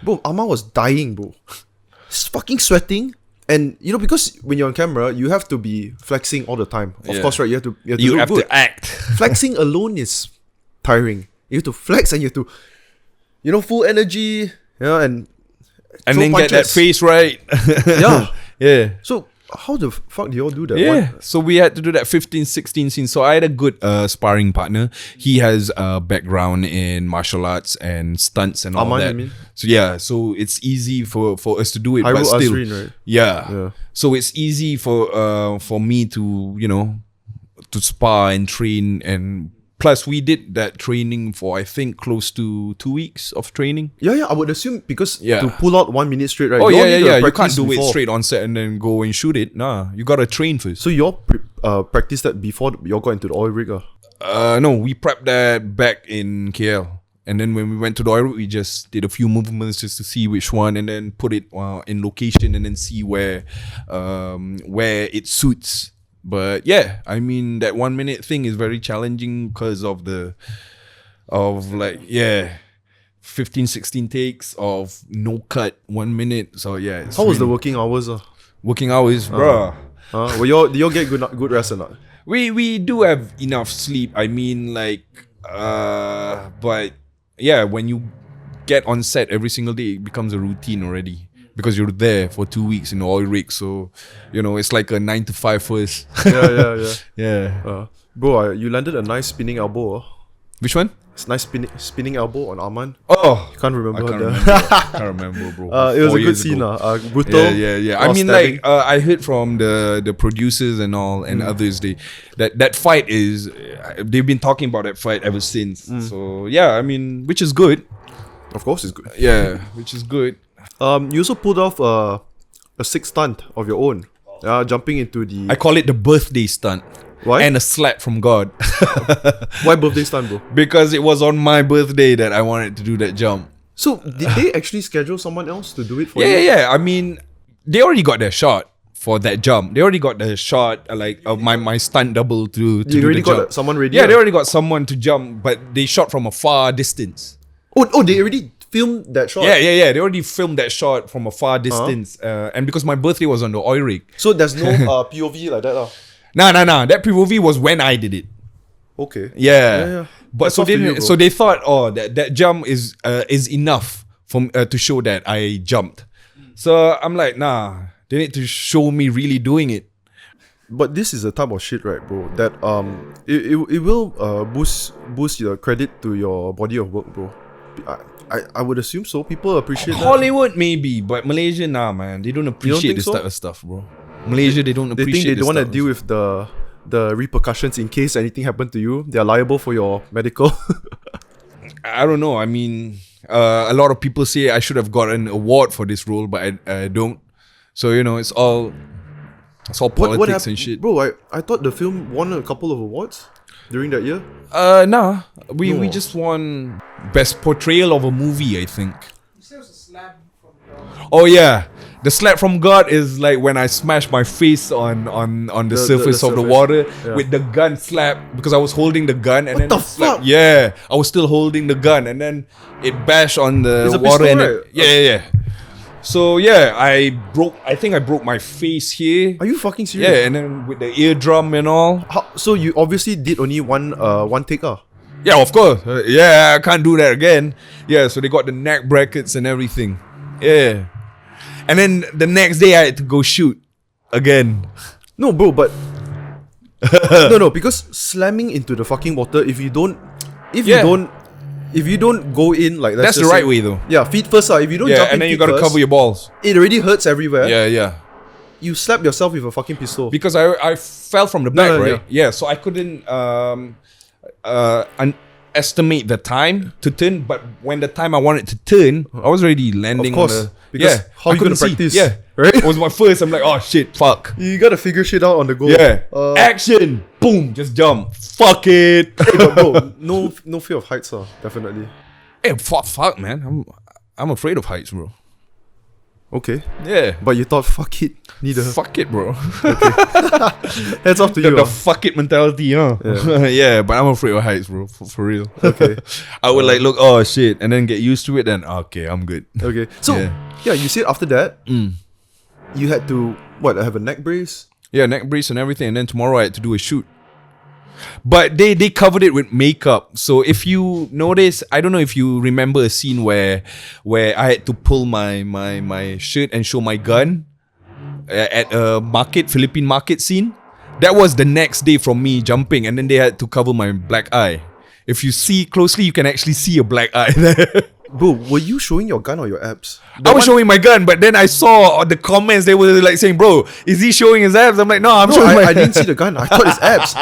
Speaker 2: Bro, Ammar was dying, bro. He's fucking sweating. And you know, because when you're on camera, you have to be flexing all the time. Of course, right? You have to look good.
Speaker 3: To act.
Speaker 2: Flexing alone is tiring. You have to flex and you have to, full energy, and
Speaker 3: then
Speaker 2: punches.
Speaker 3: get that face right.
Speaker 2: Yeah. So how the fuck do you all do that?
Speaker 3: So we had to do that 15, 16 scenes. So I had a good sparring partner. He has a background in martial arts and stunts and all
Speaker 2: Aman,
Speaker 3: that.
Speaker 2: you mean?
Speaker 3: So so it's easy for us to do it.
Speaker 2: Hyrule
Speaker 3: but still,
Speaker 2: Azrin, right?
Speaker 3: Yeah. So it's easy for me to to spar and train, and plus we did that training for, I think, close to 2 weeks of training.
Speaker 2: Yeah, I would assume because to pull out 1 minute straight, right?
Speaker 3: Oh,
Speaker 2: you
Speaker 3: you can't do it straight on set and then go and shoot it. Nah, you gotta train first.
Speaker 2: So you all practiced that before you all got into the oil rig?
Speaker 3: No, we prepped that back in KL. And then when we went to the oil rig, we just did a few movements just to see which one, and then put it in location and then see where it suits. But I mean, that 1 minute thing is very challenging because of 15, 16 takes of no cut 1 minute. So
Speaker 2: how was the working hours?
Speaker 3: Working hours, bruh.
Speaker 2: Did you all get good rest or not?
Speaker 3: We do have enough sleep. I mean, but when you get on set every single day, it becomes a routine already. Because you're there for 2 weeks in the oil rig, so it's like a 9 to 5 first.
Speaker 2: Yeah. Bro, you landed a nice spinning elbow.
Speaker 3: Which one?
Speaker 2: It's nice spinning elbow on Arman.
Speaker 3: Oh,
Speaker 2: you can't remember.
Speaker 3: I can't remember, bro.
Speaker 2: It was a good scene. Brutal.
Speaker 3: Yeah. I mean, I heard from the producers and all and others, that fight is, they've been talking about that fight ever since. So I mean, which is good.
Speaker 2: Of course, it's good.
Speaker 3: Yeah, which is good.
Speaker 2: You also pulled off a sick stunt of your own. Jumping into the...
Speaker 3: I call it the birthday stunt.
Speaker 2: Why?
Speaker 3: And a slap from God.
Speaker 2: Why birthday stunt, bro?
Speaker 3: Because it was on my birthday that I wanted to do that jump.
Speaker 2: So, did they actually schedule someone else to do it for you?
Speaker 3: Yeah. I mean, they already got their shot for that jump. They already got the shot, my stunt double to do
Speaker 2: already
Speaker 3: the jump.
Speaker 2: got someone ready?
Speaker 3: Yeah, they already got someone to jump, but they shot from a far distance.
Speaker 2: Oh, they already filmed that shot?
Speaker 3: Yeah. They already filmed that shot from a far distance. And because my birthday was on the oil rig.
Speaker 2: So there's no POV like that?
Speaker 3: Nah. That POV was when I did it.
Speaker 2: Okay.
Speaker 3: Yeah. But
Speaker 2: so
Speaker 3: they thought, that jump is enough to show that I jumped. So I'm like, nah, they need to show me really doing it.
Speaker 2: But this is the type of shit, right, bro, that it will boost your credit to your body of work, bro. I would assume so. People appreciate
Speaker 3: Hollywood maybe, but Malaysia, nah, man. They don't appreciate this type of stuff, bro. Malaysia, they don't appreciate
Speaker 2: They think they don't
Speaker 3: want
Speaker 2: to deal with the repercussions in case anything happened to you. They are liable for your medical.
Speaker 3: I don't know. I mean, a lot of people say I should have gotten an award for this role, but I don't. So, it's all politics and shit.
Speaker 2: Bro, I thought the film won a couple of awards during that year.
Speaker 3: Nah. We just won Best Portrayal of a Movie, I think.
Speaker 4: You said it was a slap from God.
Speaker 3: Oh yeah. The slap from God is like when I smashed my face on the surface of the water with the gun slap, because I was holding the gun and
Speaker 2: what
Speaker 3: then
Speaker 2: the fuck?
Speaker 3: Yeah, I was still holding the gun and then it bashed on the
Speaker 2: It's a
Speaker 3: water
Speaker 2: pistol,
Speaker 3: and
Speaker 2: right?
Speaker 3: yeah. So I think I broke my face here.
Speaker 2: Are you fucking serious?
Speaker 3: Yeah, and then with the eardrum and all.
Speaker 2: So you obviously did only one take.
Speaker 3: Yeah, of course. I can't do that again. Yeah, so they got the neck brackets and everything. Yeah. And then the next day I had to go shoot again.
Speaker 2: No, bro, but no, because slamming into the fucking water, if you don't if you don't go in like
Speaker 3: That's the right way though.
Speaker 2: Yeah, feet first. If you don't
Speaker 3: Yeah,
Speaker 2: jump in
Speaker 3: and then you
Speaker 2: feet
Speaker 3: gotta
Speaker 2: first,
Speaker 3: cover your balls.
Speaker 2: it already hurts everywhere.
Speaker 3: Yeah.
Speaker 2: You slap yourself with a fucking pistol.
Speaker 3: Because I fell from the back,
Speaker 2: no,
Speaker 3: right? Yeah, so I couldn't estimate the time to turn, but when the time I wanted to turn, I was already landing.
Speaker 2: Of course,
Speaker 3: on the,
Speaker 2: because how
Speaker 3: I
Speaker 2: you gonna
Speaker 3: couldn't see.
Speaker 2: practice?
Speaker 3: Yeah,
Speaker 2: right?
Speaker 3: It was my first. I'm like, oh shit, fuck.
Speaker 2: You gotta figure shit out on the go.
Speaker 3: Yeah,
Speaker 2: Uh,
Speaker 3: action, boom, just jump. Fuck it.
Speaker 2: hey, but bro, no fear of heights, definitely.
Speaker 3: Hey, fuck, man. I'm afraid of heights, bro.
Speaker 2: Okay,
Speaker 3: Yeah,
Speaker 2: but you thought fuck it, neither.
Speaker 3: fuck it, bro.
Speaker 2: Heads off to you.
Speaker 3: The fuck it mentality, huh?
Speaker 2: Yeah.
Speaker 3: Yeah, but I'm afraid of heights, bro. For real.
Speaker 2: Okay.
Speaker 3: I would like look, oh shit, and then get used to it. Then okay, I'm good.
Speaker 2: Okay, so yeah, you said after that, you had to have a neck brace.
Speaker 3: Yeah, neck brace and everything, and then tomorrow I had to do a shoot. But they covered it with makeup. So if you notice, I don't know if you remember a scene where I had to pull my shirt and show my gun at a Philippine market scene. That was the next day from me jumping, and then they had to cover my black eye. If you see closely, you can actually see a black eye there.
Speaker 2: Bro, were you showing your gun or your abs?
Speaker 3: I was showing my gun, but then I saw on the comments they were like saying, "Bro, is he showing his abs?" I'm like, "No, I'm showing my."
Speaker 2: I didn't see the gun. I thought it's abs.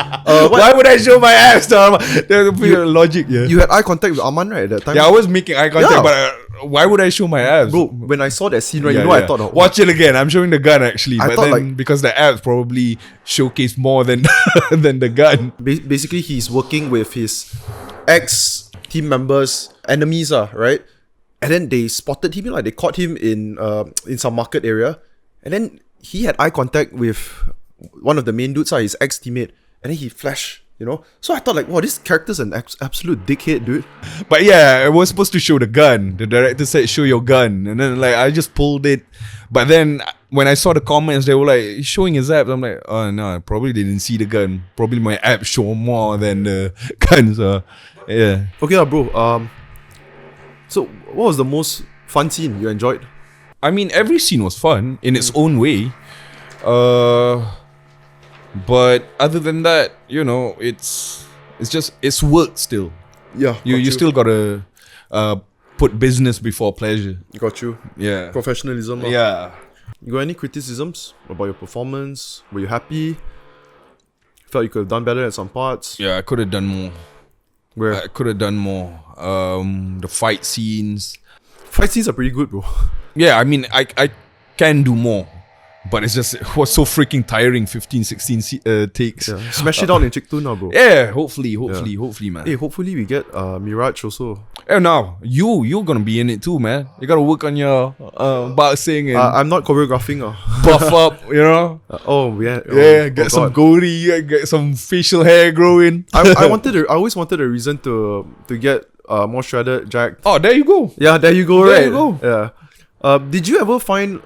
Speaker 3: Why would I show my abs? There's logic, yeah.
Speaker 2: You had eye contact with Aman, right, at that time?
Speaker 3: Yeah, I was making eye contact,
Speaker 2: Yeah.
Speaker 3: but why would I show my abs?
Speaker 2: Bro, when I saw that scene, right,
Speaker 3: Yeah,
Speaker 2: I
Speaker 3: yeah.
Speaker 2: thought,
Speaker 3: watch it again. I'm showing the gun actually,
Speaker 2: I
Speaker 3: but
Speaker 2: thought,
Speaker 3: then because the abs probably showcase more than than the gun.
Speaker 2: basically he's working with his ex team members, enemies, right? And then they spotted him, like they caught him in some market area, and then he had eye contact with one of the main dudes, his ex teammate, and then he flashed, So I thought like, wow, this character's an absolute dickhead, dude.
Speaker 3: But yeah, I was supposed to show the gun. The director said, "Show your gun," and then like I just pulled it. But then when I saw the comments, they were like, "He's showing his abs." I'm like, "Oh no, probably they didn't see the gun. Probably my abs show more than the gun." So yeah.
Speaker 2: Okay, bro. So what was the most fun scene you enjoyed?
Speaker 3: I mean, every scene was fun in its own way. But other than that, it's work still.
Speaker 2: Yeah,
Speaker 3: You still gotta put business before pleasure.
Speaker 2: got you.
Speaker 3: Yeah.
Speaker 2: Professionalism.
Speaker 3: Yeah.
Speaker 2: You got any criticisms about your performance? Were you happy? Felt you could have done better at some parts?
Speaker 3: Yeah, I could have done more.
Speaker 2: Where
Speaker 3: I could have done more. The fight scenes.
Speaker 2: fight scenes are pretty good, bro.
Speaker 3: Yeah, I mean, I can do more. But it was so freaking tiring, 15, 16 takes.
Speaker 2: Yeah. Smash it out in Cik Ton now, bro.
Speaker 3: Yeah, hopefully, man.
Speaker 2: Hey, hopefully we get Mirage also.
Speaker 3: Hey, now, you're gonna be in it too, man. You gotta work on your boxing and
Speaker 2: I'm not choreographing.
Speaker 3: buff up,
Speaker 2: God.
Speaker 3: Get some goatee, get some facial hair growing.
Speaker 2: I always wanted a reason to get more shredded, jacked.
Speaker 3: Oh, there you go.
Speaker 2: Yeah, there you go.
Speaker 3: There
Speaker 2: Right.
Speaker 3: you go.
Speaker 2: Yeah. Did you ever find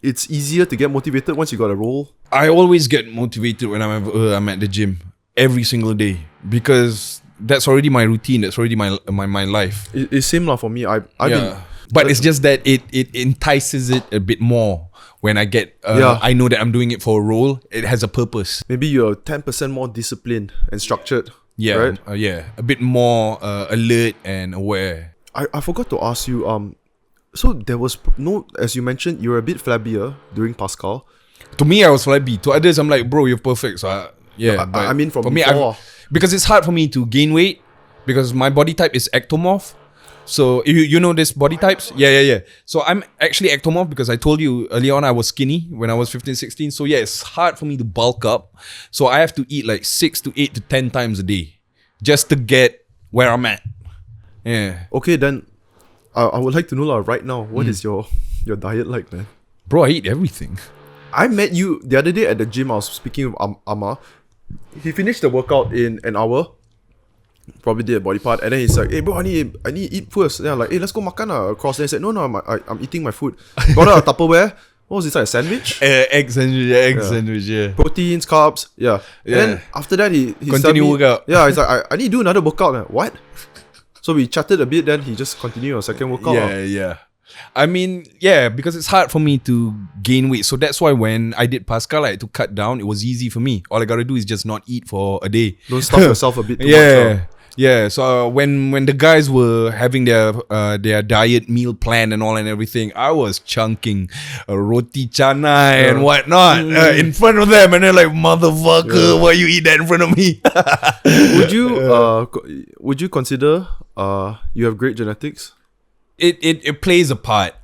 Speaker 2: it's easier to get motivated once you got a role?
Speaker 3: I always get motivated when I'm at the gym every single day because that's already my routine. That's already my life.
Speaker 2: It's same lah for me.
Speaker 3: But it's just that it entices it a bit more when I get. I know that I'm doing it for a role. It has a purpose.
Speaker 2: Maybe you're 10% more disciplined and structured.
Speaker 3: Yeah,
Speaker 2: right?
Speaker 3: A bit more alert and aware.
Speaker 2: I forgot to ask you. So there was as you mentioned, you were a bit flabbier during Paskal.
Speaker 3: To me, I was flabby. To others, I'm like, bro, you're perfect. So
Speaker 2: I mean, from
Speaker 3: for
Speaker 2: before.
Speaker 3: me, because it's hard for me to gain weight because my body type is ectomorph. So you know this body types? Yeah. So I'm actually ectomorph because I told you earlier on I was skinny when I was 15, 16. So yeah, it's hard for me to bulk up. So I have to eat like 6 to 8 to 10 times a day just to get where I'm at. Yeah.
Speaker 2: Okay, then I would like to know right now, what is your diet like, man?
Speaker 3: Bro, I eat everything.
Speaker 2: I met you the other day at the gym. I was speaking with Ammar. He finished the workout in an hour. Probably did a body part, and then he's like, "Hey bro, I need to eat first." Then I'm like, "Hey, let's go makan across." Then he said, "No, I'm eating my food." Got out a Tupperware. What was it, a sandwich?
Speaker 3: Egg sandwich, yeah.
Speaker 2: Proteins, carbs, yeah. And then after that, he
Speaker 3: Continue workout.
Speaker 2: Yeah, he's like, I need to do another workout. Like, what? So we chatted a bit, then he just continued a second workout.
Speaker 3: Yeah. I mean, yeah, because it's hard for me to gain weight. So that's why when I did Paskal, I had to cut down. It was easy for me. All I gotta do is just not eat for a day.
Speaker 2: Don't stuff yourself a bit too much.
Speaker 3: Yeah, so when the guys were having their diet meal plan and all and everything, I was chunking roti canai and whatnot in front of them, and they're like, "Motherfucker, why you eat that in front of me?"
Speaker 2: Would you consider you have great genetics?
Speaker 3: It plays a part.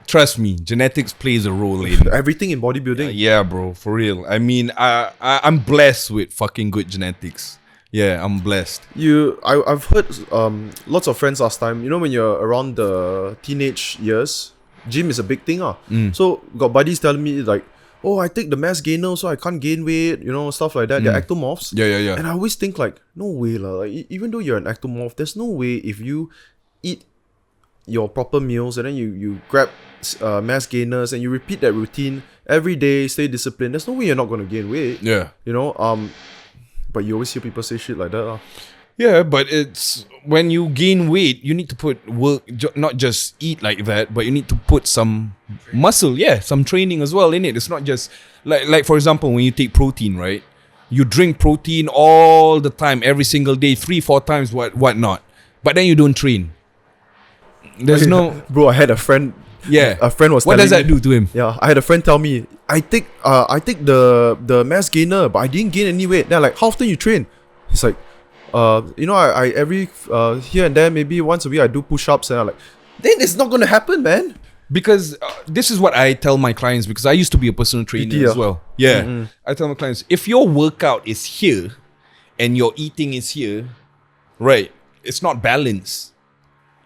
Speaker 3: Trust me, genetics plays a role in
Speaker 2: Everything in bodybuilding.
Speaker 3: yeah, bro, for real. I mean, I'm blessed with fucking good genetics. Yeah, I'm blessed.
Speaker 2: I've heard lots of friends last time. You know, when you're around the teenage years, gym is a big thing. So got buddies telling me like, oh, I take the mass gainer so I can't gain weight, you know, stuff like that. They're ectomorphs.
Speaker 3: Yeah.
Speaker 2: And I always think like, no way lah. Like, even though you're an ectomorph, there's no way if you eat your proper meals and then you grab mass gainers and you repeat that routine every day, stay disciplined, there's no way you're not going to gain weight.
Speaker 3: Yeah.
Speaker 2: You know, but you always hear people say shit like that.
Speaker 3: Yeah, but it's when you gain weight, you need to put work, not just eat like that, but you need to put some muscle, some training as well in it. It's not just like for example, when you take protein, right? You drink protein all the time, every single day, 3-4 times, whatnot. But then you don't train. There's no
Speaker 2: Bro, I had a friend.
Speaker 3: Yeah.
Speaker 2: A friend was
Speaker 3: what
Speaker 2: telling
Speaker 3: does that
Speaker 2: me,
Speaker 3: do to him?
Speaker 2: Yeah, I had a friend tell me, I take the mass gainer, but I didn't gain any weight. Then I'm like, how often you train? He's like, you know, I every here and there, maybe once a week I do push-ups, and I'm like, then it's not gonna happen, man.
Speaker 3: Because this is what I tell my clients, because I used to be a personal trainer as well. Yeah. I tell my clients, if your workout is here and your eating is here, right, it's not balanced.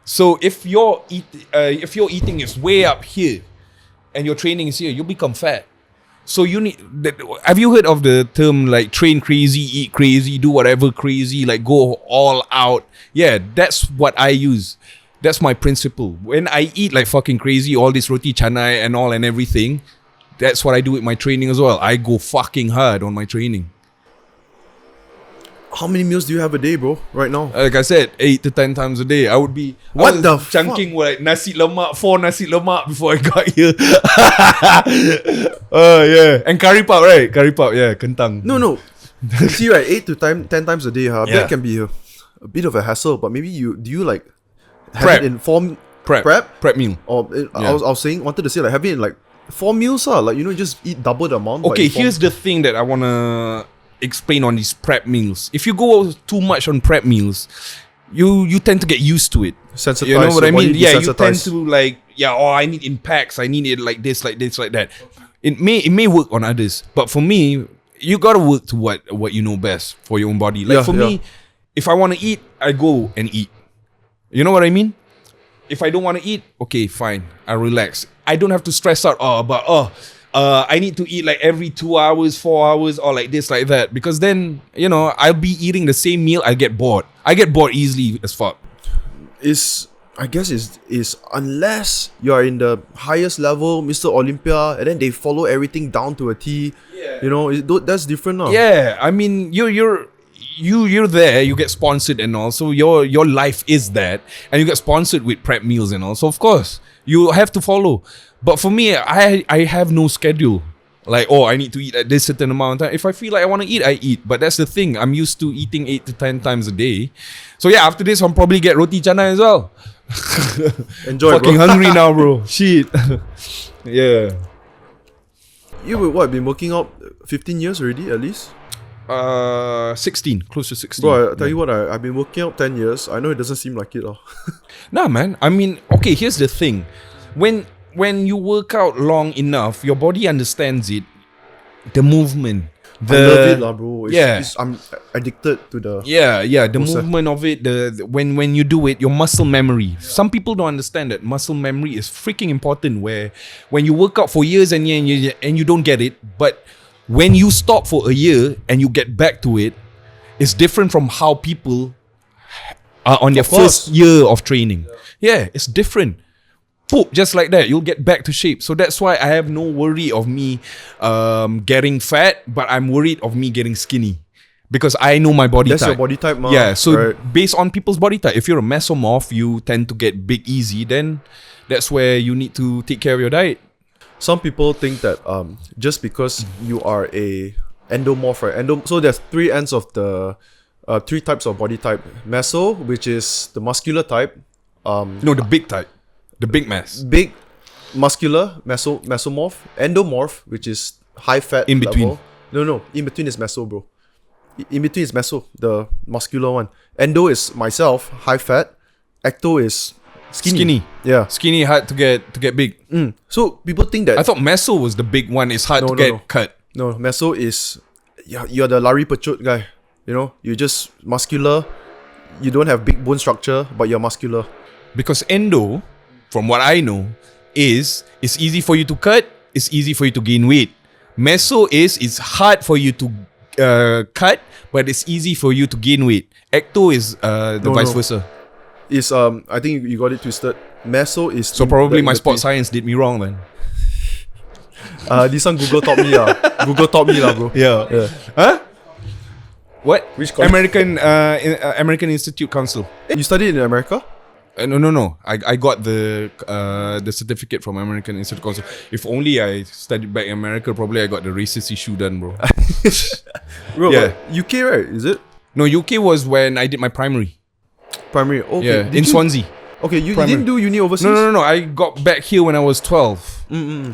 Speaker 3: So if your eating is way up here and your training is here, you'll become fat. So you need. Have you heard of the term like train crazy, eat crazy, do whatever crazy, like go all out? Yeah, that's what I use. That's my principle. When I eat like fucking crazy, all this roti canai and all and everything, that's what I do with my training as well. I go fucking hard on my training.
Speaker 2: How many meals do you have a day, bro, right now?
Speaker 3: Like I said, 8 to 10 times a day. I was chunking like nasi lemak, 4 nasi lemak before I got here. Yeah. And curry puff, right? Curry puff, yeah, kentang.
Speaker 2: No. You see, right, 8 to 10 times a day, that can be a bit of a hassle, but maybe do you like have it in form
Speaker 3: prep meal?
Speaker 2: Or I was saying, wanted to say like having it in like 4 meals, like, you know, just eat double the amount.
Speaker 3: Okay, here's the thing that I wanna explain on these prep meals. If you go too much on prep meals, you tend to get used to it.
Speaker 2: Sensitized.
Speaker 3: You know what I mean? Yeah, you tend to like, I need in packs, I need it like this, like that. It may work on others, but for me, you gotta work to what you know best for your own body. Like for me, if I want to eat, I go and eat. You know what I mean? If I don't want to eat, okay, fine, I relax. I don't have to stress out I need to eat like every 2 hours, 4 hours, or like this, like that. Because then, you know, I'll be eating the same meal. I get bored. I get bored easily as fuck.
Speaker 2: I guess is unless you're in the highest level, Mr. Olympia, and then they follow everything down to a T. Yeah. You know, that's different now.
Speaker 3: Yeah, I mean, you're there. You get sponsored and all. So your life is that, and you get sponsored with prep meals and all. So of course you have to follow. But for me, I have no schedule. Like, I need to eat at this certain amount of time. If I feel like I want to eat, I eat. But that's the thing. I'm used to eating 8 to 10 times a day. So yeah, after this, I'll probably get roti canai as well.
Speaker 2: Enjoy,
Speaker 3: fucking
Speaker 2: bro.
Speaker 3: hungry now, bro. Shit. Yeah.
Speaker 2: You been working out 15 years already, at least?
Speaker 3: 16. Close to 16.
Speaker 2: Bro, I tell you what, I've been working out 10 years. I know it doesn't seem like it.
Speaker 3: Nah, man. I mean, okay, here's the thing. When you work out long enough, your body understands it. The movement.
Speaker 2: I love it, bro. I'm addicted to the...
Speaker 3: Yeah. The movement of it. When you do it, your muscle memory. Some people don't understand that muscle memory is freaking important. Where when you work out for years and years and you don't get it, but when you stop for a year and you get back to it, it's different from how people are on their first year of training. Yeah, it's different. Poop, just like that, you'll get back to shape. So that's why I have no worry of me getting fat, but I'm worried of me getting skinny. Because I know my body type.
Speaker 2: That's your body type, man.
Speaker 3: Yeah, so based on people's body type, if you're a mesomorph, you tend to get big easy, then that's where you need to take care of your diet.
Speaker 2: Some people think that just because you are a endomorph, right? So there's 3 ends of the three types of body type. Meso, which is the muscular type.
Speaker 3: No, the big type. The big mass.
Speaker 2: Big, muscular, mesomorph. Endomorph, which is high fat
Speaker 3: In between.
Speaker 2: level. No, in between is meso, bro. In between is meso, the muscular one. Endo is myself, high fat. Ecto is skinny. Yeah.
Speaker 3: Skinny, hard to get big.
Speaker 2: So people think that
Speaker 3: I thought meso was the big one. It's hard
Speaker 2: No,
Speaker 3: to
Speaker 2: no,
Speaker 3: get
Speaker 2: no.
Speaker 3: cut.
Speaker 2: no, meso is you're the lari pecut guy. You know, you're just muscular. You don't have big bone structure, but you're muscular.
Speaker 3: Because endo, from what I know, it's easy for you to cut. It's easy for you to gain weight. Meso it's hard for you to cut, but it's easy for you to gain weight. Ecto is the
Speaker 2: No,
Speaker 3: vice
Speaker 2: no.
Speaker 3: versa.
Speaker 2: Is I think you got it twisted. Meso is
Speaker 3: So probably my sports science did me wrong then.
Speaker 2: This one Google taught me lah. Google taught me lah, bro.
Speaker 3: Yeah. Huh? What?
Speaker 2: Which college?
Speaker 3: American Institute Council.
Speaker 2: You studied in America?
Speaker 3: No. I got the certificate from American Institute Council. If only I studied back in America, probably I got the racist issue done, bro.
Speaker 2: Bro,
Speaker 3: Yeah.
Speaker 2: but UK, right? Is it
Speaker 3: No, UK was when I did my primary.
Speaker 2: primary? Okay.
Speaker 3: Yeah,
Speaker 2: Did
Speaker 3: in
Speaker 2: you-
Speaker 3: Swansea.
Speaker 2: Okay, you
Speaker 3: Primary.
Speaker 2: didn't do uni overseas.
Speaker 3: No. I got back here when I was 12.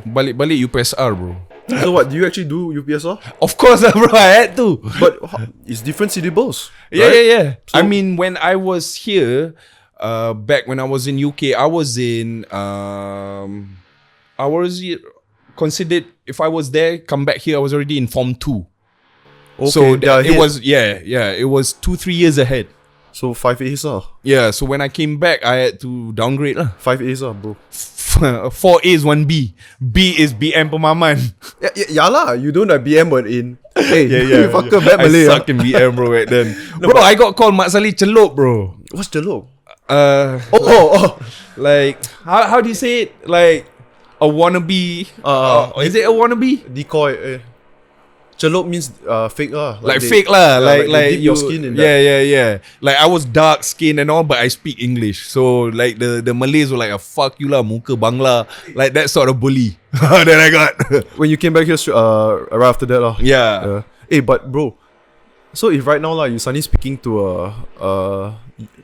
Speaker 3: Balik UPSR, bro.
Speaker 2: So what? Do you actually do UPSR?
Speaker 3: Of course, bro. I had to.
Speaker 2: But it's different syllables.
Speaker 3: Yeah,
Speaker 2: right?
Speaker 3: yeah.
Speaker 2: So-
Speaker 3: I mean, when I was here, back when I was in UK, I was considered, if I was there, come back here, I was already in Form 2.
Speaker 2: Okay,
Speaker 3: So
Speaker 2: yeah,
Speaker 3: it was, it was 2-3 years ahead.
Speaker 2: So 5 A's lah.
Speaker 3: Yeah, so when I came back, I had to downgrade lah.
Speaker 2: 5 A's lah, bro.
Speaker 3: 4 A's, 1 B. B is BM pemaman.
Speaker 2: Yeah lah. You don't have BM but in. Hey, you fucker bad
Speaker 3: I
Speaker 2: Malay.
Speaker 3: suck in BM, bro, back then. Bro, I got called Mat Saleh Celup, bro.
Speaker 2: What's jello?
Speaker 3: Oh. Like, how do you say it? Like, a wannabe. Is it a wannabe?
Speaker 2: Decoy. Celup means fake lah.
Speaker 3: Like
Speaker 2: they-
Speaker 3: fake lah.
Speaker 2: yeah,
Speaker 3: Like
Speaker 2: they dip your
Speaker 3: you-
Speaker 2: skin in that.
Speaker 3: Yeah. Like I was dark skinned and all, but I speak English. So like the Malays were like, fuck you lah, muka Bangla. Like that sort of bully that I got.
Speaker 2: When you came back here, right after that lah.
Speaker 3: Yeah.
Speaker 2: Hey, but bro, so if right now lah, you suddenly speaking to a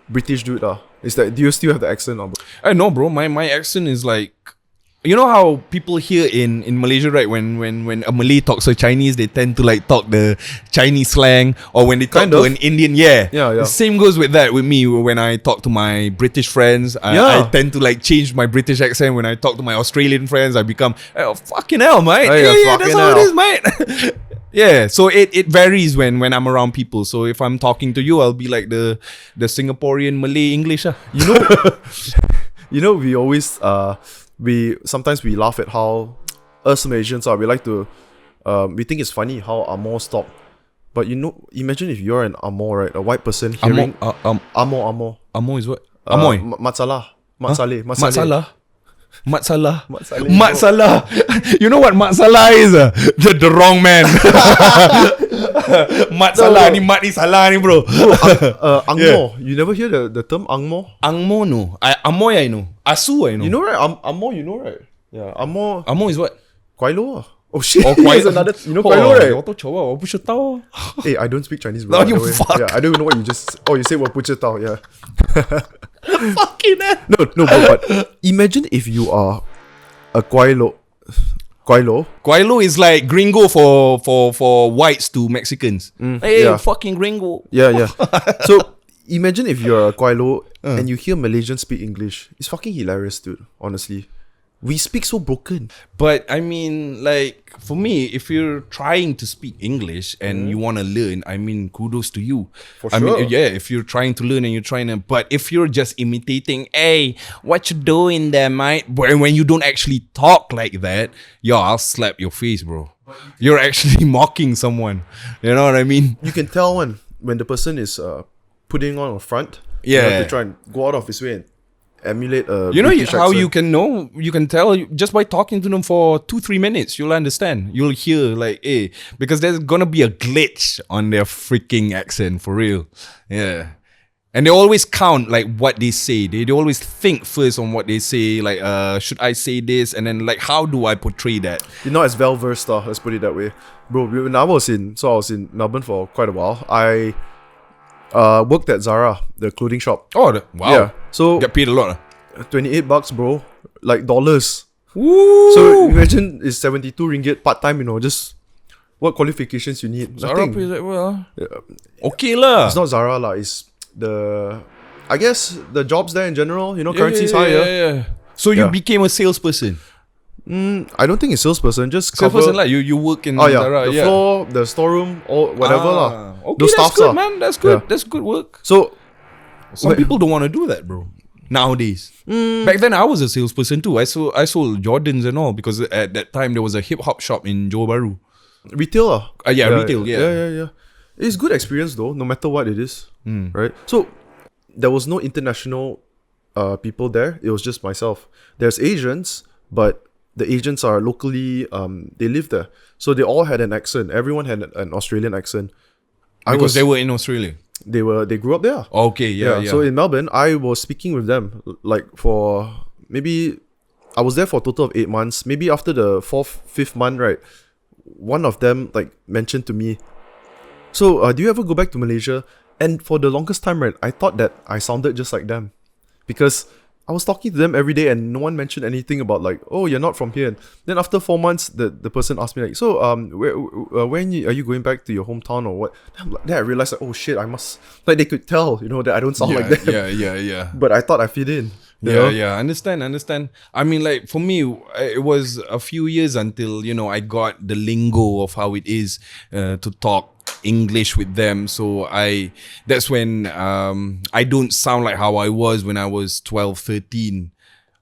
Speaker 2: British dude lah, is that do you still have the accent or?
Speaker 3: I know, bro. My accent is like, you know how people here in Malaysia, right? When a Malay talks to Chinese, they tend to like talk the Chinese slang, or when they talk
Speaker 2: Kind
Speaker 3: to
Speaker 2: of.
Speaker 3: an Indian, yeah.
Speaker 2: Yeah.
Speaker 3: The same goes with that with me. When I talk to my British friends, I
Speaker 2: Yeah.
Speaker 3: tend to like change my British accent. When I talk to my Australian friends, I become fucking hell, mate.
Speaker 2: Hey,
Speaker 3: Yeah,
Speaker 2: fucking
Speaker 3: that's how it
Speaker 2: hell.
Speaker 3: is, mate. Yeah, so it varies when I'm around people. So if I'm talking to you, I'll be like the Singaporean Malay English.
Speaker 2: You know, we always sometimes we laugh at how us Malaysians are. We like to we think it's funny how Ammar talk. But you know, imagine if you're an Ammar, right? A white person hearing Ammar.
Speaker 3: Amo is what? Amoy.
Speaker 2: Mat Salah. Mat Saleh.
Speaker 3: Mat Salah. Mat Salah.
Speaker 2: Mat Saleh.
Speaker 3: Mat Salah. You know what Mat Salah is? The wrong man. Mat Salah ni Mat ni salah ni, bro.
Speaker 2: Angmo. You never hear the term Angmo?
Speaker 3: Angmo no. Amoy I know. Asu I know.
Speaker 2: You know right? Angmo, you know right? Yeah, Angmo.
Speaker 3: Amo is what?
Speaker 2: Kwailo. Oh shit.
Speaker 3: Oh,
Speaker 2: Here's another. You know Kwailo, right?
Speaker 3: 我都求啊，我不知道。
Speaker 2: Hey, I don't speak Chinese, bro.
Speaker 3: No,
Speaker 2: by
Speaker 3: you
Speaker 2: the way.
Speaker 3: fuck.
Speaker 2: Yeah, I don't even know what you just. Oh, you said 我不知道, yeah.
Speaker 3: Fucking hell.
Speaker 2: No, but imagine if you are a Kwailo.
Speaker 3: Guaylo is like gringo for whites to Mexicans. Hey,
Speaker 2: yeah.
Speaker 3: fucking gringo.
Speaker 2: Yeah. So imagine if you're a Kwailo and you hear Malaysians speak English. It's fucking hilarious, dude. Honestly, we speak so broken.
Speaker 3: But I mean, like, for me, if you're trying to speak English and you want to learn, I mean, kudos to you.
Speaker 2: For
Speaker 3: I
Speaker 2: sure.
Speaker 3: mean, yeah, if you're trying to learn and you're trying to, but if you're just imitating, hey, what you doing there, mate? When you don't actually talk like that, yo, I'll slap your face, bro. You're actually mocking someone. You know what I mean?
Speaker 2: You can tell when the person is putting on a front. You
Speaker 3: Yeah.
Speaker 2: have to try and go out of his way and emulate a
Speaker 3: You know
Speaker 2: British
Speaker 3: how
Speaker 2: accent.
Speaker 3: you can know? You can tell just by talking to them for 2-3 minutes. You'll understand. You'll hear like, hey, because there's gonna be a glitch on their freaking accent for real. Yeah. And they always count like what they say. They always think first on what they say. Like, should I say this? And then like, how do I portray that?
Speaker 2: You're not as well versed, let's put it that way, bro. When I was in Melbourne for quite a while, Worked at Zara, the clothing shop.
Speaker 3: Oh, wow.
Speaker 2: Yeah. So
Speaker 3: Get paid a lot.
Speaker 2: $28, bro. Like dollars.
Speaker 3: Woo!
Speaker 2: So imagine it's 72 ringgit part-time, just what qualifications you need.
Speaker 3: Zara
Speaker 2: Nothing.
Speaker 3: pays like, well, okay lah.
Speaker 2: It's not Zara lah, it's I guess the jobs there in general,
Speaker 3: Yeah,
Speaker 2: currency's
Speaker 3: yeah,
Speaker 2: higher.
Speaker 3: yeah. So you
Speaker 2: Yeah.
Speaker 3: became a salesperson.
Speaker 2: I don't think it's salesperson, just
Speaker 3: Salesperson
Speaker 2: cover.
Speaker 3: like you work in
Speaker 2: Oh yeah,
Speaker 3: Zara.
Speaker 2: the floor, the storeroom, or whatever lah.
Speaker 3: Okay,
Speaker 2: Those
Speaker 3: that's
Speaker 2: staffs
Speaker 3: good,
Speaker 2: lah.
Speaker 3: man. That's good.
Speaker 2: Yeah.
Speaker 3: That's good work.
Speaker 2: So
Speaker 3: Some people don't want to do that, bro. Nowadays. Back then, I was a salesperson too. I sold Jordans and all because at that time there was a hip hop shop in Johor Bahru.
Speaker 2: retail lah.
Speaker 3: Retail. Yeah.
Speaker 2: Yeah. It's good experience though, no matter what it is, right? So there was no international people there. It was just myself. There's Asians, but the Asians are locally. They live there, so they all had an accent. Everyone had an Australian accent.
Speaker 3: Because they were in Australia.
Speaker 2: They grew up there.
Speaker 3: Okay, yeah.
Speaker 2: So in Melbourne, I was speaking with them like for maybe I was there for a total of 8 months. Maybe after the 5th month, right? One of them like mentioned to me, so do you ever go back to Malaysia? And for the longest time, right, I thought that I sounded just like them because I was talking to them every day and no one mentioned anything about like, oh, you're not from here. And then after 4 months, the person asked me like, so when are you going back to your hometown or what? Then I realized like, oh shit, I must, like they could tell, that I don't sound like them.
Speaker 3: Yeah.
Speaker 2: But I thought I fit in. you know?
Speaker 3: Yeah, understand. I mean, like for me, it was a few years until I got the lingo of how it is to talk English with them. So that's when I don't sound like how I was when I was 12, 13,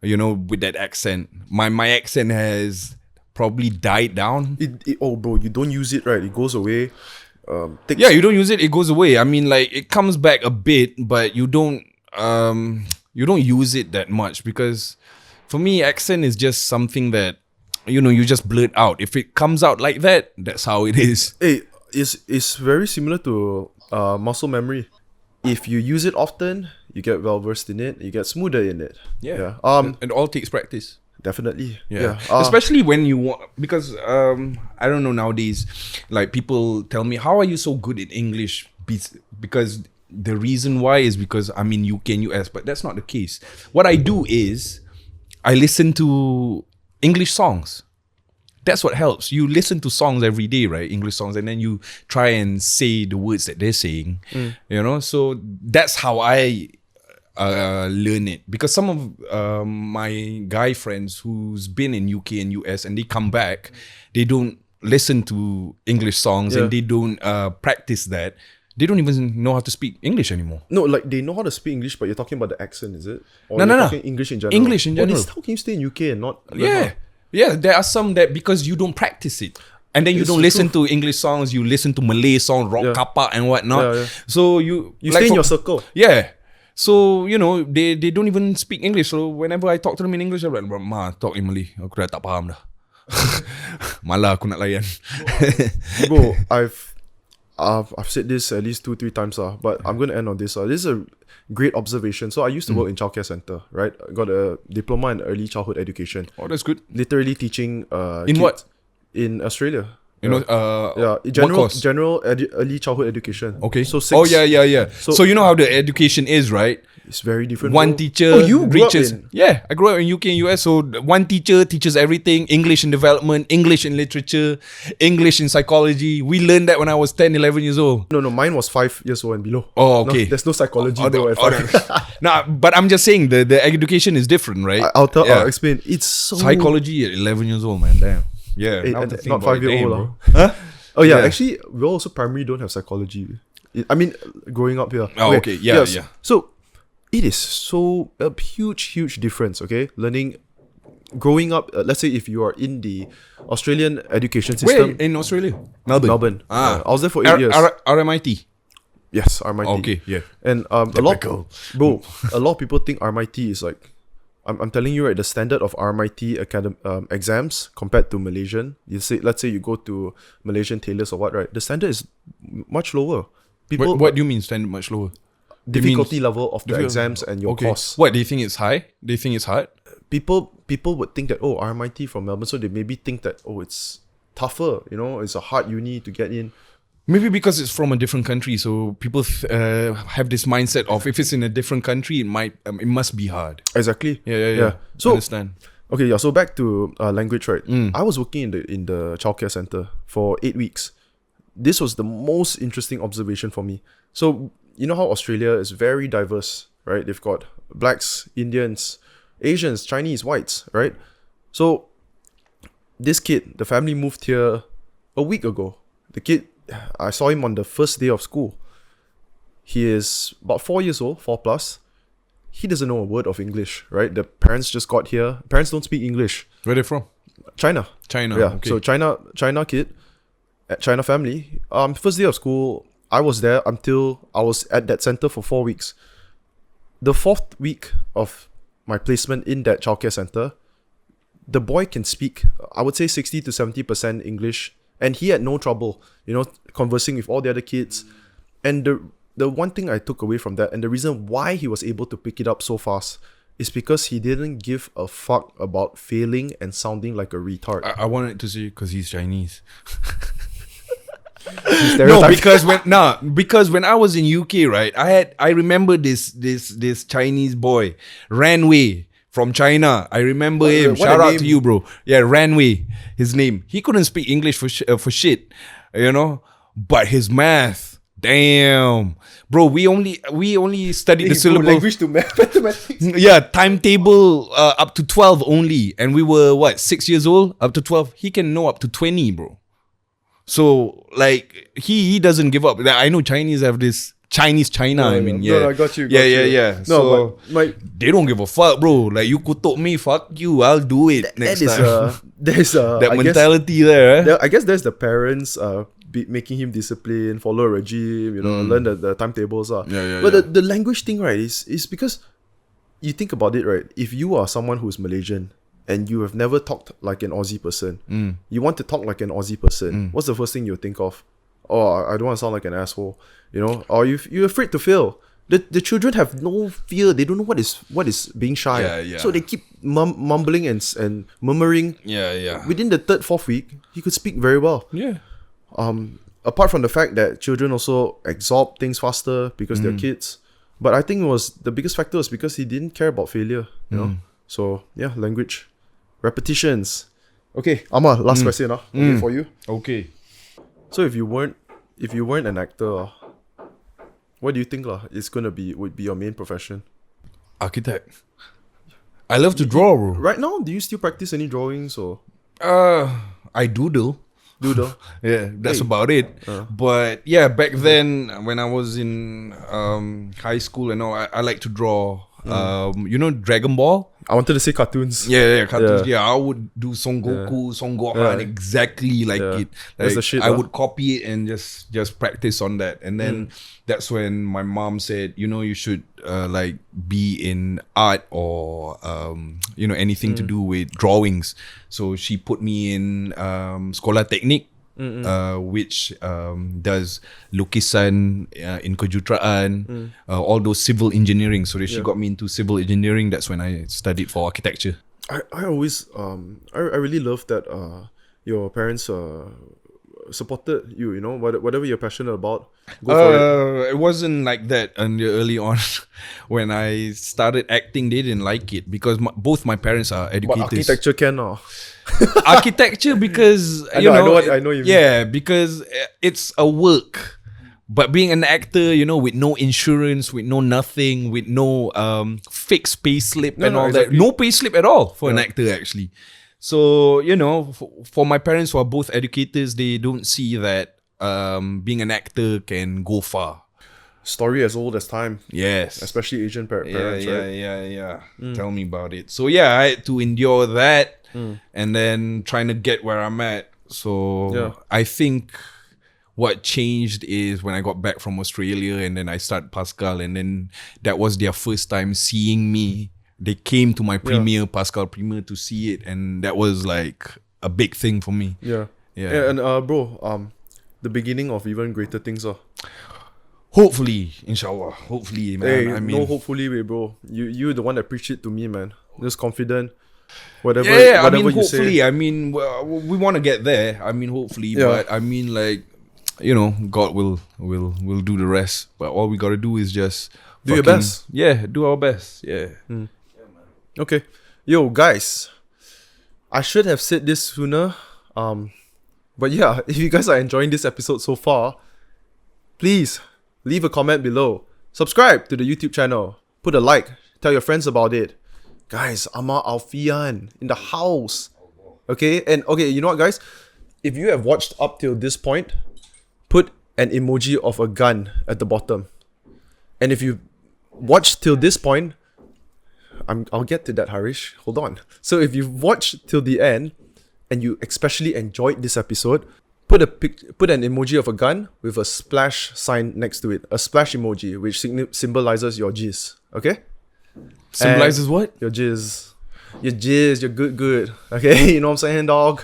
Speaker 3: with that accent. My accent has probably died down.
Speaker 2: Bro, you don't use it, right? It goes away.
Speaker 3: You don't use it, it goes away. I mean, like it comes back a bit, but you don't use it that much because for me, accent is just something that you just blurt out. If it comes out like that, that's how it is.
Speaker 2: Hey, it's very similar to muscle memory. If you use it often, you get well versed in it. You get smoother in it.
Speaker 3: Yeah. It all takes practice.
Speaker 2: Definitely.
Speaker 3: Yeah. Especially when you want, because I don't know nowadays, like people tell me, how are you so good in English? Because the reason why is because I'm in UK and US, but that's not the case. What I do is I listen to English songs. That's what helps. You listen to songs every day, right? English songs, and then you try and say the words that they're saying. So that's how I learn it. Because some of my guy friends who's been in UK and US and they come back, they don't listen to English songs and they don't practice that. They don't even know how to speak English anymore.
Speaker 2: No, like they know how to speak English, but you're talking about the accent, is it? Or
Speaker 3: No,
Speaker 2: you're
Speaker 3: no.
Speaker 2: talking English in general.
Speaker 3: English in general.
Speaker 2: How can you stay in UK and not?
Speaker 3: Yeah, there are some that because you don't practice it. And then you
Speaker 2: It's
Speaker 3: don't
Speaker 2: the
Speaker 3: listen to English songs, you listen to Malay songs, rock kapak and whatnot.
Speaker 2: Yeah.
Speaker 3: So you
Speaker 2: You stay in your circle.
Speaker 3: Yeah. So, they don't even speak English. So whenever I talk to them in English, I'm like, ma, talk in Malay. Aku dah tak faham dah. Malah aku nak layan.
Speaker 2: Bro, I've said this at least 2-3 times, but I'm going to end on this. This is a great observation. So I used to work in childcare center, right? I got a diploma in early childhood education.
Speaker 3: Oh, that's good.
Speaker 2: Literally teaching
Speaker 3: In
Speaker 2: kids
Speaker 3: what?
Speaker 2: in Australia.
Speaker 3: What course?
Speaker 2: Early childhood education.
Speaker 3: Okay.
Speaker 2: So
Speaker 3: Oh, yeah.
Speaker 2: So-
Speaker 3: So you know how the education is, right?
Speaker 2: It's very different.
Speaker 3: One
Speaker 2: bro.
Speaker 3: teacher
Speaker 2: you grew
Speaker 3: reaches.
Speaker 2: up in?
Speaker 3: Yeah, I grew up in UK and US. So one teacher teaches everything: English in development, English in literature, English in psychology. We learned that when I was 10, 11 years old.
Speaker 2: No, mine was 5 years old and below.
Speaker 3: Oh, okay.
Speaker 2: No, there's no psychology though at
Speaker 3: oh,
Speaker 2: 5.
Speaker 3: no, but I'm just saying the education is different, right?
Speaker 2: I'll explain. It's so
Speaker 3: Psychology at 11 years old, man. Damn. Yeah.
Speaker 2: Eh,
Speaker 3: now
Speaker 2: and
Speaker 3: to think
Speaker 2: not
Speaker 3: about it,
Speaker 2: 5-year-old
Speaker 3: damn,
Speaker 2: lah.
Speaker 3: bro. Huh?
Speaker 2: Oh yeah,
Speaker 3: Yeah.
Speaker 2: actually, we also primary don't have psychology. I mean, growing up here.
Speaker 3: Oh, okay. Yeah.
Speaker 2: So it is so a huge difference. Okay, growing up. Let's say if you are in the Australian education
Speaker 3: Where
Speaker 2: system,
Speaker 3: in Australia? Melbourne.
Speaker 2: Melbourne.
Speaker 3: Ah.
Speaker 2: I was there for 8 years.
Speaker 3: RMIT.
Speaker 2: Yes, RMIT.
Speaker 3: Okay. Yeah.
Speaker 2: And a lot of people think RMIT is like. I'm telling you, right, the standard of RMIT exams compared to Malaysian, let's say you go to Malaysian tailors or what, right? The standard is much lower.
Speaker 3: What do you mean standard much lower?
Speaker 2: Difficulty level of the
Speaker 3: difficult-
Speaker 2: exams and your
Speaker 3: Okay.
Speaker 2: course.
Speaker 3: What, do you think it's high? Do you think it's hard?
Speaker 2: People would think that, RMIT from Melbourne, so they maybe think that, it's tougher, it's a hard uni to get in.
Speaker 3: Maybe because it's from a different country, so people have this mindset of if it's in a different country, it must be hard.
Speaker 2: Exactly.
Speaker 3: Yeah.
Speaker 2: So
Speaker 3: understand.
Speaker 2: okay, yeah. So back to language, right? I was working in the childcare center for 8 weeks. This was the most interesting observation for me. So you know how Australia is very diverse, right? They've got blacks, Indians, Asians, Chinese, whites, right? So this kid, the family moved here a week ago. The kid, I saw him on the first day of school. He is about 4 years old, 4 plus. He doesn't know a word of English, right? The parents just got here. Parents don't speak English.
Speaker 3: Where they from?
Speaker 2: China.
Speaker 3: Yeah. Okay.
Speaker 2: So China kid, China family. First day of school, I was there until I was at that center for 4 weeks. The 4th week of my placement in that childcare center, the boy can speak, I would say 60 to 70% English, and he had no trouble, conversing with all the other kids. And the one thing I took away from that, and the reason why he was able to pick it up so fast, is because he didn't give a fuck about failing and sounding like a retard.
Speaker 3: I wanted to say because he's Chinese.
Speaker 2: No,
Speaker 3: because when I was in UK, right, I remember this Chinese boy, Ranwei from China. I remember him. Shout out to you, bro. Yeah, Ranwei, his name. He couldn't speak English for shit, but his math, damn, bro. We only studied the syllable.
Speaker 2: Language to mathematics.
Speaker 3: Yeah, timetable up to 12 only, and we were 6 years old. Up to 12, he can know up to 20, bro. So like he doesn't give up. I know Chinese have this Chinese China. I mean, yeah.
Speaker 2: No, I got you.
Speaker 3: Yeah.
Speaker 2: No,
Speaker 3: so
Speaker 2: but
Speaker 3: they don't give a fuck, bro. Like you kutuk me, fuck you. I'll do it next time.
Speaker 2: There's
Speaker 3: that mentality there.
Speaker 2: I guess there's the parents making him discipline, follow a regime, learn the timetables.
Speaker 3: Yeah.
Speaker 2: But the language thing, right, is because you think about it, right? If you are someone who's Malaysian and you have never talked like an Aussie person, you want to talk like an Aussie person, what's the first thing you think of? Oh, I don't want to sound like an asshole, or you're afraid to fail. The children have no fear. They don't know what is being shy.
Speaker 3: Yeah.
Speaker 2: So they keep mumbling and murmuring.
Speaker 3: Yeah.
Speaker 2: Within the 3rd, 4th week, he could speak very well.
Speaker 3: Yeah.
Speaker 2: Apart from the fact that children also absorb things faster because they're kids. But I think the biggest factor was because he didn't care about failure. So yeah, language. Repetitions. Okay, Ammar, last question okay, for you.
Speaker 3: Okay.
Speaker 2: So if you weren't an actor, what do you think would be your main profession?
Speaker 3: Architect. I love to draw, bro.
Speaker 2: Right now, do you still practice any drawings or?
Speaker 3: I doodle.
Speaker 2: Doodle.
Speaker 3: Yeah, that's about it. But yeah, back then when I was in high school and all, I like to draw. Dragon Ball.
Speaker 2: I wanted to say cartoons.
Speaker 3: Yeah, cartoons. Yeah, I would do Son Goku, Son Gohan exactly like it.
Speaker 2: That's the
Speaker 3: Like,
Speaker 2: shit.
Speaker 3: I would copy it and just practice on that. And then that's when my mom said, you should be in art or anything to do with drawings. So she put me in Sekolah Teknik. Which does lukisan in kejuruteraan, all those civil engineering. So she got me into civil engineering. That's when I studied for architecture.
Speaker 2: I always I really love that your parents supported you. Whatever you're passionate about, go for it.
Speaker 3: It wasn't like that early on. When I started acting, they didn't like it because both my parents are educators.
Speaker 2: But architecture can
Speaker 3: Architecture because I know you mean. Yeah, because it's a work. But being an actor, with no insurance, with no nothing, with no fixed pay slip and all
Speaker 2: exactly.
Speaker 3: that. No pay slip at all for an actor actually. So, for my parents who are both educators, they don't see that being an actor can go far.
Speaker 2: Story as old as time.
Speaker 3: Yes.
Speaker 2: Especially Asian parents, right?
Speaker 3: Yeah. Tell me about it. So yeah, I had to endure that and then trying to get where I'm at. So I think what changed is when I got back from Australia and then I started Paskal, and then that was their first time seeing me. They came to my premiere, Paskal premiere, to see it, and that was like a big thing for me.
Speaker 2: Yeah. And bro, the beginning of even greater things
Speaker 3: Hopefully, inshallah. Hopefully, man.
Speaker 2: Hey, no hopefully, bro. You the one that preached it to me, man. Just confident. Whatever
Speaker 3: hopefully.
Speaker 2: you say.
Speaker 3: We want to get there. Hopefully, but God will do the rest. But all we gotta do is just
Speaker 2: Do your best.
Speaker 3: Yeah, do our best. Yeah.
Speaker 2: Okay. Yo, guys. I should have said this sooner. But yeah, if you guys are enjoying this episode so far, please leave a comment below. Subscribe to the YouTube channel. Put a like. Tell your friends about it. Guys, Ammar Alfian in the house. Okay? And okay, you know what, guys? If you have watched up till this point, put an emoji of a gun at the bottom. And if you watched till this point, I'll get to that, Harish. Hold on. So if you've watched till the end and you especially enjoyed this episode, put an emoji of a gun with a splash sign next to it. A splash emoji, which symbolizes your jizz. Okay?
Speaker 3: Symbolizes
Speaker 2: And
Speaker 3: what?
Speaker 2: your jizz. Your jizz, your good. Okay? You know what I'm saying, dog?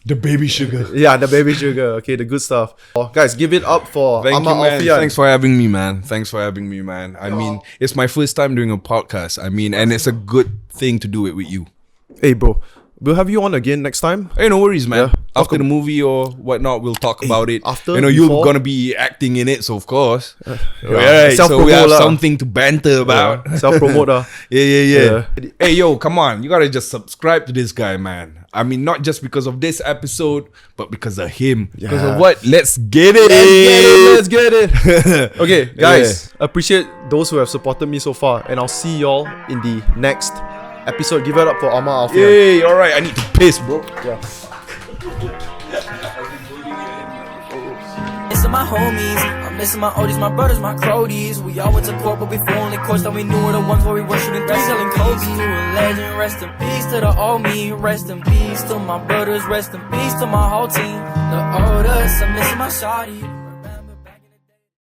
Speaker 3: The baby sugar.
Speaker 2: Yeah, the baby sugar. Okay, the good stuff. Guys, give it up for
Speaker 3: Thank
Speaker 2: Ammar
Speaker 3: you, man.
Speaker 2: Alfian.
Speaker 3: Thanks for having me, man. I mean, it's my first time doing a podcast. I mean, and it's a good thing to do it with you.
Speaker 2: Hey, bro. We'll have you on again next time.
Speaker 3: Hey, no worries, man.
Speaker 2: Yeah.
Speaker 3: After the movie or whatnot, we'll talk about it.
Speaker 2: after,
Speaker 3: you're
Speaker 2: before?
Speaker 3: gonna be acting in it, so of course.
Speaker 2: Yeah.
Speaker 3: Alright, so we
Speaker 2: Self-promote
Speaker 3: have
Speaker 2: lah.
Speaker 3: something to banter about.
Speaker 2: Self-promote.
Speaker 3: Yeah. Hey, yo, come on. You gotta just subscribe to this guy, man. I mean, not just because of this episode, but because of him. Because
Speaker 2: Yeah.
Speaker 3: of what? Let's get it.
Speaker 2: Let's get it. Okay, guys. Appreciate those who have supported me so far. And I'll see y'all in the next episode. Give it up for Ammar Alfian.
Speaker 3: Yay, alright. I need to piss, bro.
Speaker 2: Yeah.
Speaker 5: Missing my homies, I'm missing my oldies, my brothers, my cronies. We all went to court, but before only courts that we knew were the ones where we were shooting threes, selling Kobe. To a legend, rest in peace to the old me, rest in peace to my brothers, rest in peace to my whole team. The oldest, I'm missing my shawty.